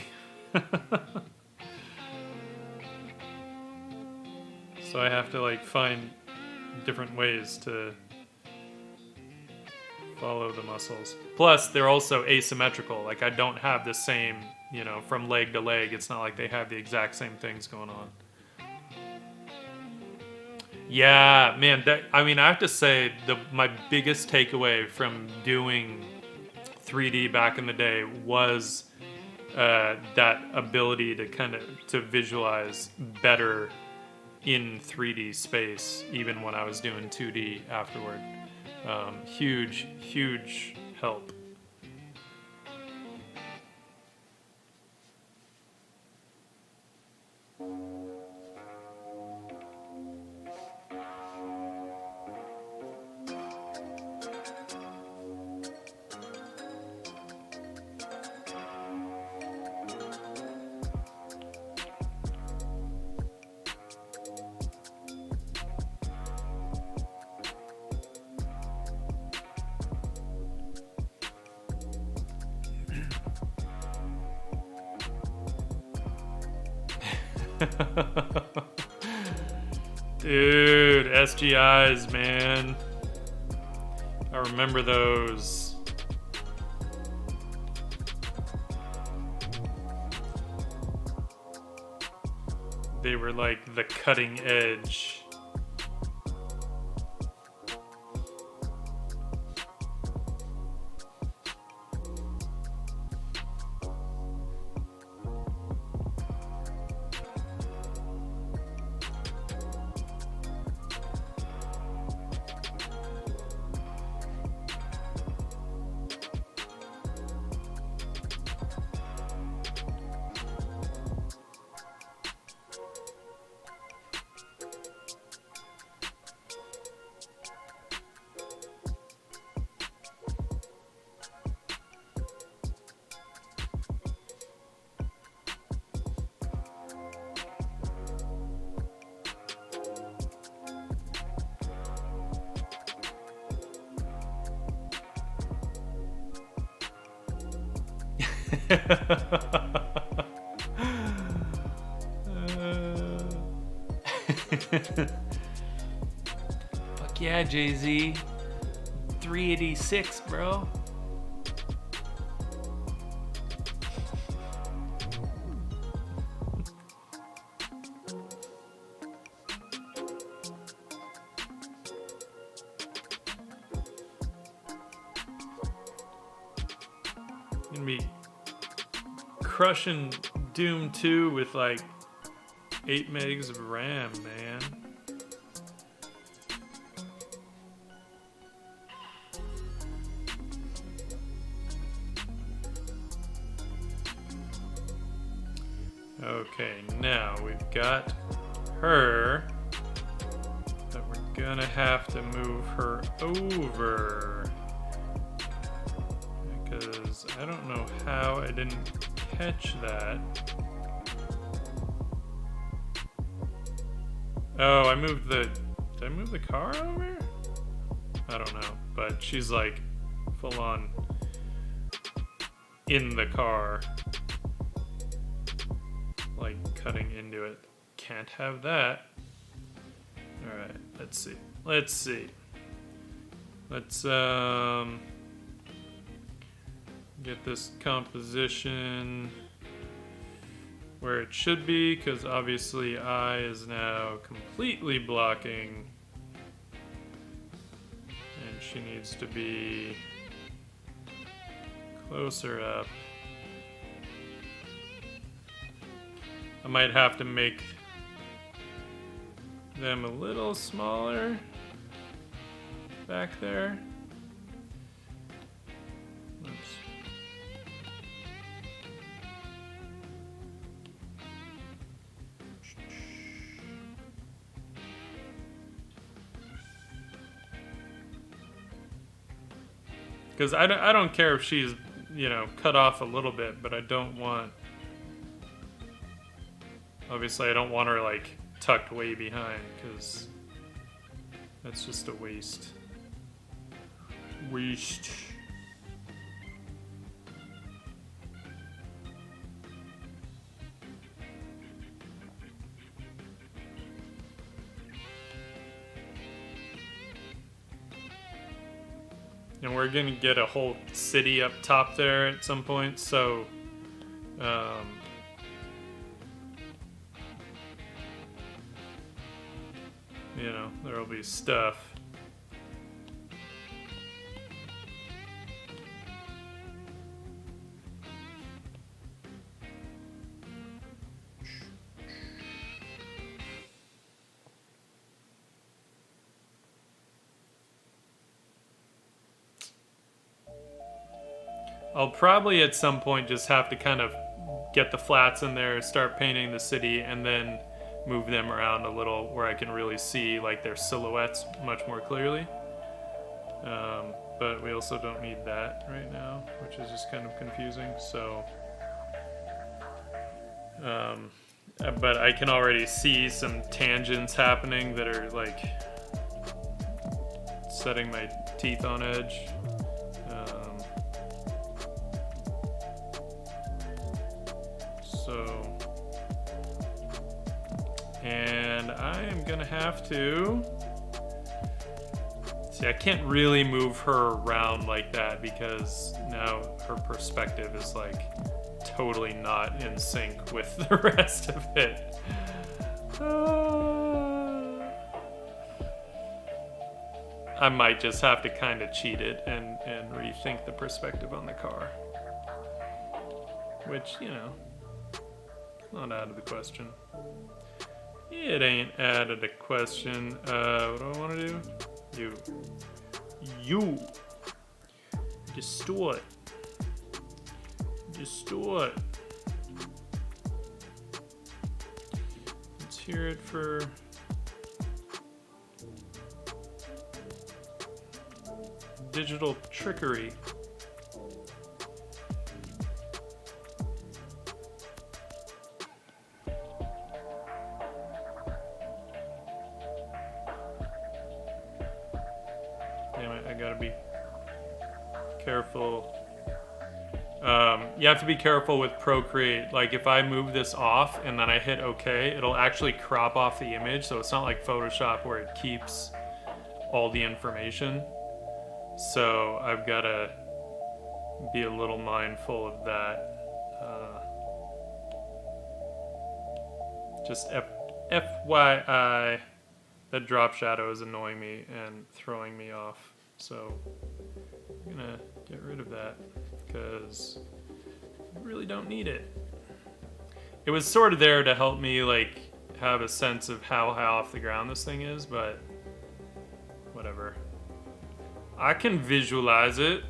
So I have to like find different ways to follow the muscles. Plus, they're also asymmetrical. Like, I don't have the same, you know, from leg to leg. It's not like they have the exact same things going on. Yeah, man, I mean, I have to say, my biggest takeaway from doing 3D back in the day was that ability to kind of to visualize better in 3D space, even when I was doing 2D afterward. Huge help. Dude, SGIs, man. I remember those. They were like the cutting edge. Fuck yeah, Jay-Z. 386, bro. gonna be crushing Doom 2 with like 8 megs of RAM, man. Okay, now we've got her, but we're gonna have to move her over because I don't know how I didn't catch that. Oh, did I move the car over? I don't know, but she's like full on in the car. Like cutting into it. Can't have that. Alright, let's see. Let's get this composition where it should be, because obviously I is now completely blocking and she needs to be closer up. I might have to make them a little smaller back there. Oops. Because I don't care if she's, you know, cut off a little bit, but I don't want... Obviously, I don't want her, like, tucked way behind, because that's just a waste. Waste. And we're gonna get a whole city up top there at some point, so... you know, there'll be stuff. I'll probably at some point just have to kind of get the flats in there, start painting the city, and then move them around a little where I can really see like their silhouettes much more clearly. But we also don't need that right now, which is just kind of confusing. So, but I can already see some tangents happening that are like setting my teeth on edge. And I am gonna have to... See, I can't really move her around like that because now her perspective is like totally not in sync with the rest of it. I might just have to kind of cheat it and rethink the perspective on the car. Which, you know, not out of the question. It ain't out of the question. What do I want to do? You. Distort. Let's hear it for... digital trickery. Careful. You have to be careful with Procreate. Like if I move this off and then I hit OK, it'll actually crop off the image. So it's not like Photoshop where it keeps all the information. So I've got to be a little mindful of that. Just FYI, that drop shadow is annoying me and throwing me off So I'm gonna get rid of that because I really don't need it. It was sort of there to help me like have a sense of how high off the ground this thing is, but whatever. I can visualize it.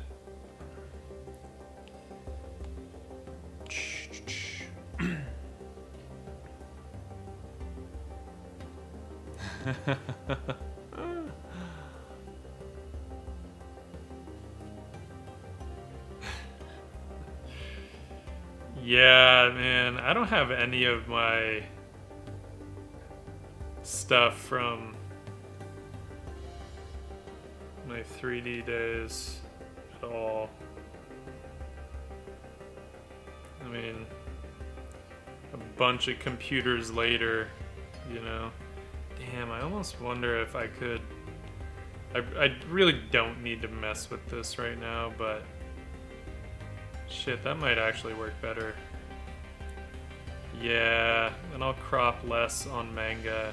Yeah, man, I don't have any of my stuff from my 3D days at all. I mean, a bunch of computers later, you know. Damn, I almost wonder if I could... I really don't need to mess with this right now, but... Shit, that might actually work better. Yeah, and I'll crop less on Manga.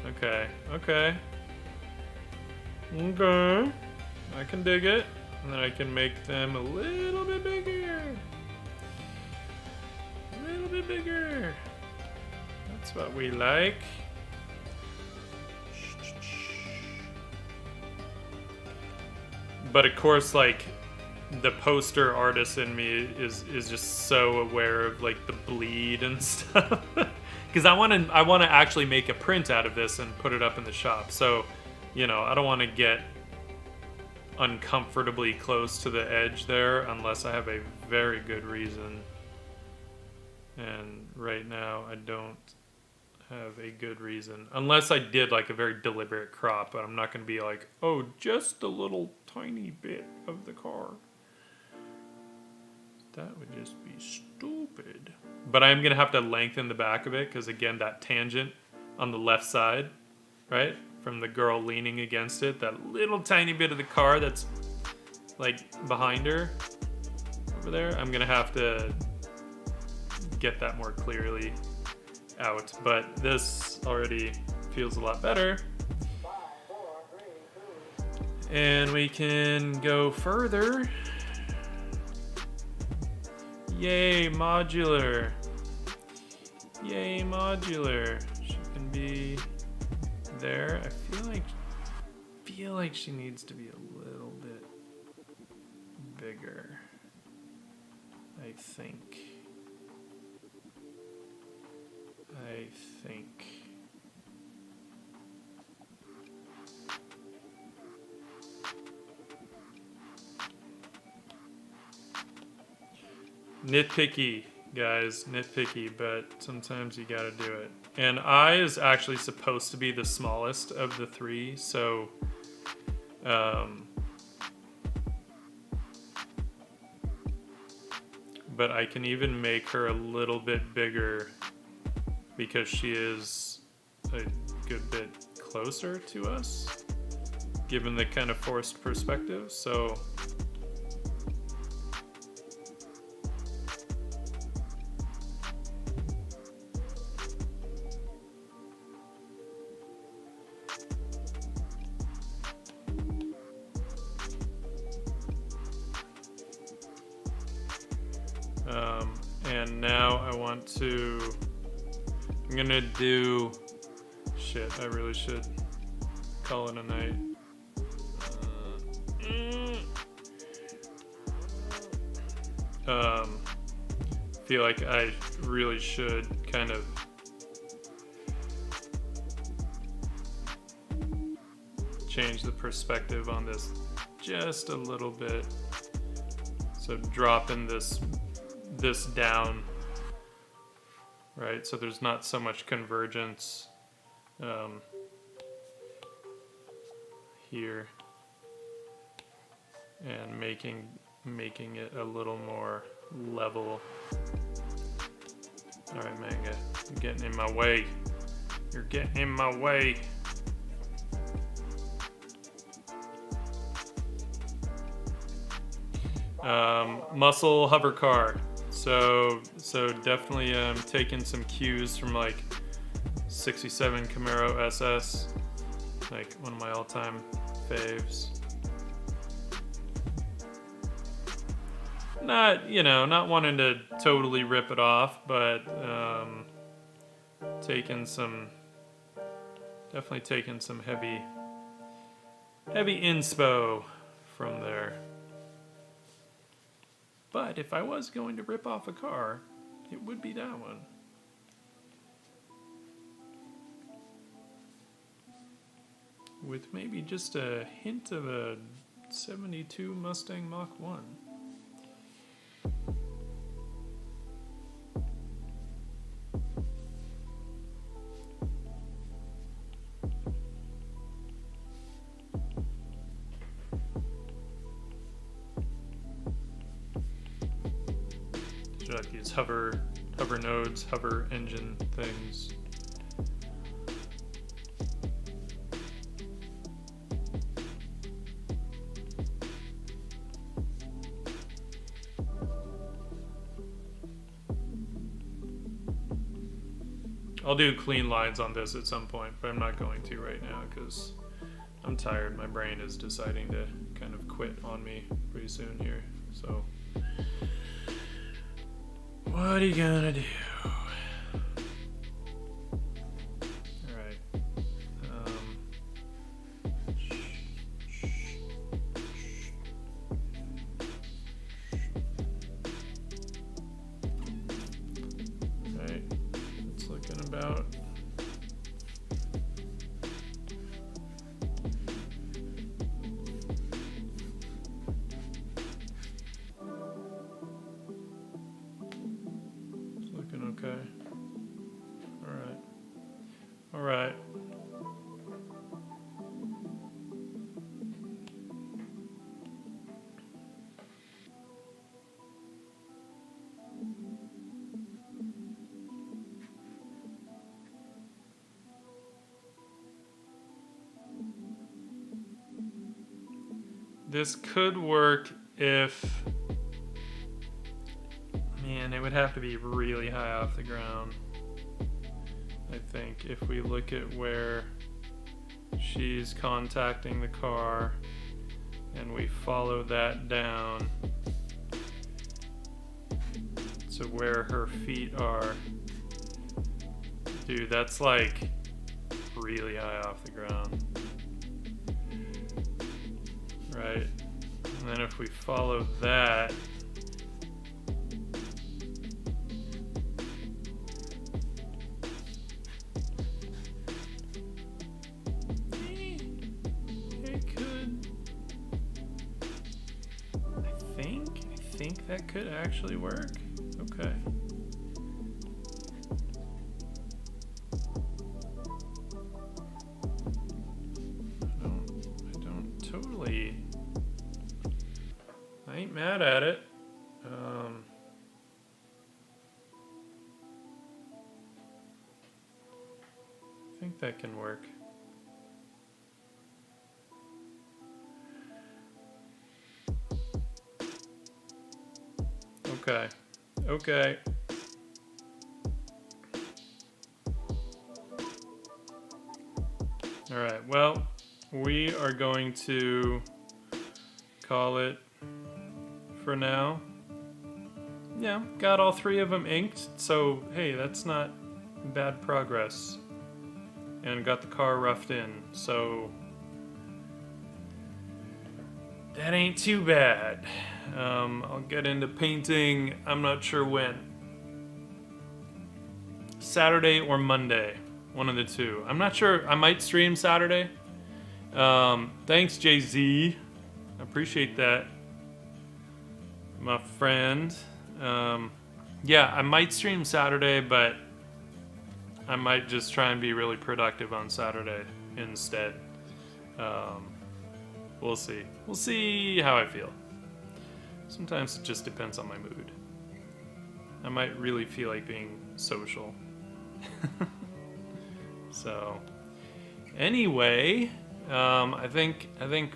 Okay, okay. Okay. I can dig it. And then I can make them a little bit bigger. A little bit bigger. That's what we like. But of course, like, the poster artist in me is just so aware of like the bleed and stuff. Because I want to actually make a print out of this and put it up in the shop. So, you know, I don't want to get uncomfortably close to the edge there unless I have a very good reason. And right now I don't have a good reason. Unless I did like a very deliberate crop, but I'm not going to be like, oh, just a little tiny bit of the car. That would just be stupid. But I'm going to have to lengthen the back of it because, again, that tangent on the left side, right? From the girl leaning against it, that little tiny bit of the car that's, like, behind her over there. I'm going to have to get that more clearly out. But this already feels a lot better. And we can go further. Yay, modular. Yay, modular. She can be there. I feel like she needs to be a little bit bigger. I think. Nitpicky, guys, nitpicky, but sometimes you gotta do it. And I is actually supposed to be the smallest of the three, so but I can even make her a little bit bigger because she is a good bit closer to us, given the kind of forced perspective, so and now I want to, I'm gonna do, shit, I really should call it a night. Feel like I really should kind of change the perspective on this just a little bit. So dropping this down, right? So there's not so much convergence here, and making it a little more level. All right, Manga, you're getting in my way. You're getting in my way. Muscle hover car. So definitely taking some cues from like 67 Camaro SS, like one of my all-time faves. Not, you know, not wanting to totally rip it off, but taking some, definitely taking some heavy inspo from there. But if I was going to rip off a car, it would be that one. With maybe just a hint of a 72 Mustang Mach 1. Like these hover nodes, hover engine things. I'll do clean lines on this at some point, but I'm not going to right now because I'm tired. My brain is deciding to kind of quit on me pretty soon here. So, what are you gonna do? Alright. Alright. It's looking about. Okay. All right. This could work if, man, it would have to be really high off the ground. I think if we look at where she's contacting the car and we follow that down to where her feet are, dude, that's like really high off the ground. Right? And then if we follow that, I think that could actually work. Okay. I don't totally. I ain't mad at it. I think that can work. Okay. Okay. All right. Well, we are going to call it for now. Yeah, got all three of them inked. So, hey, that's not bad progress. And got the car roughed in. So, that ain't too bad. I'll get into painting, I'm not sure when. Saturday or Monday. One of the two. I'm not sure. I might stream Saturday. Thanks, Jay-Z. I appreciate that, my friend. Yeah, I might stream Saturday, but I might just try and be really productive on Saturday instead. We'll see. We'll see how I feel. Sometimes it just depends on my mood. I might really feel like being social. So, anyway, I think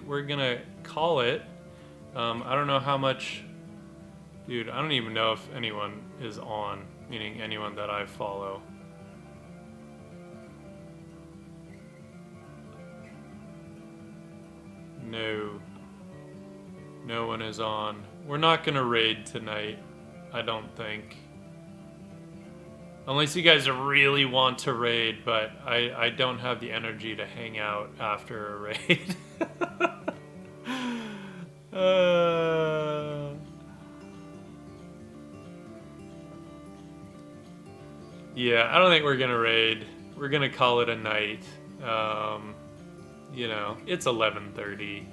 we're gonna call it. I don't know how much, dude. I don't even know if anyone is on, meaning anyone that I follow. No. No one is on. We're not gonna raid tonight, I don't think. Unless you guys really want to raid, but I don't have the energy to hang out after a raid. Yeah, I don't think we're gonna raid. We're gonna call it a night. You know, it's 11:30.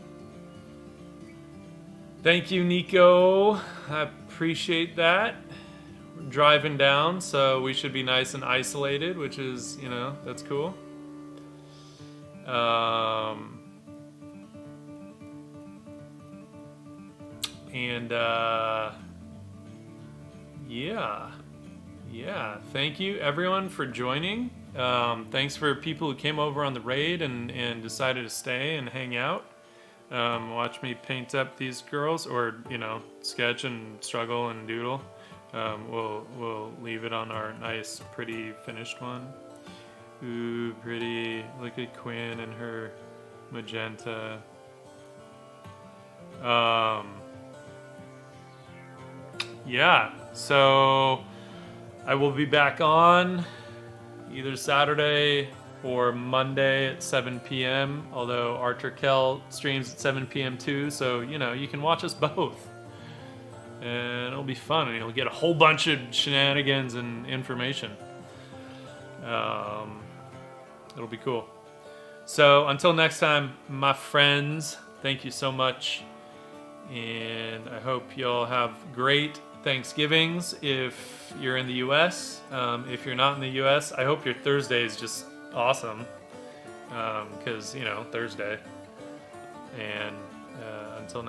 Thank you, Nico. I appreciate that. We're driving down, so we should be nice and isolated, which is, you know, that's cool. Yeah. Thank you, everyone, for joining. Thanks for people who came over on the raid and decided to stay and hang out. Watch me paint up these girls, or, you know, sketch and struggle and doodle. We'll leave it on our nice, pretty finished one. Ooh, pretty. Look at Quin and her magenta. Yeah, so I will be back on either Saturday or Monday at 7 p.m. Although Archer Kell streams at 7 p.m. too, so, you know, you can watch us both. And it'll be fun, and you'll get a whole bunch of shenanigans and information. It'll be cool. So until next time, my friends, thank you so much. And I hope y'all have great Thanksgivings if you're in the U.S. If you're not in the U.S., I hope your Thursday is just awesome. Because, you know, Thursday. And until next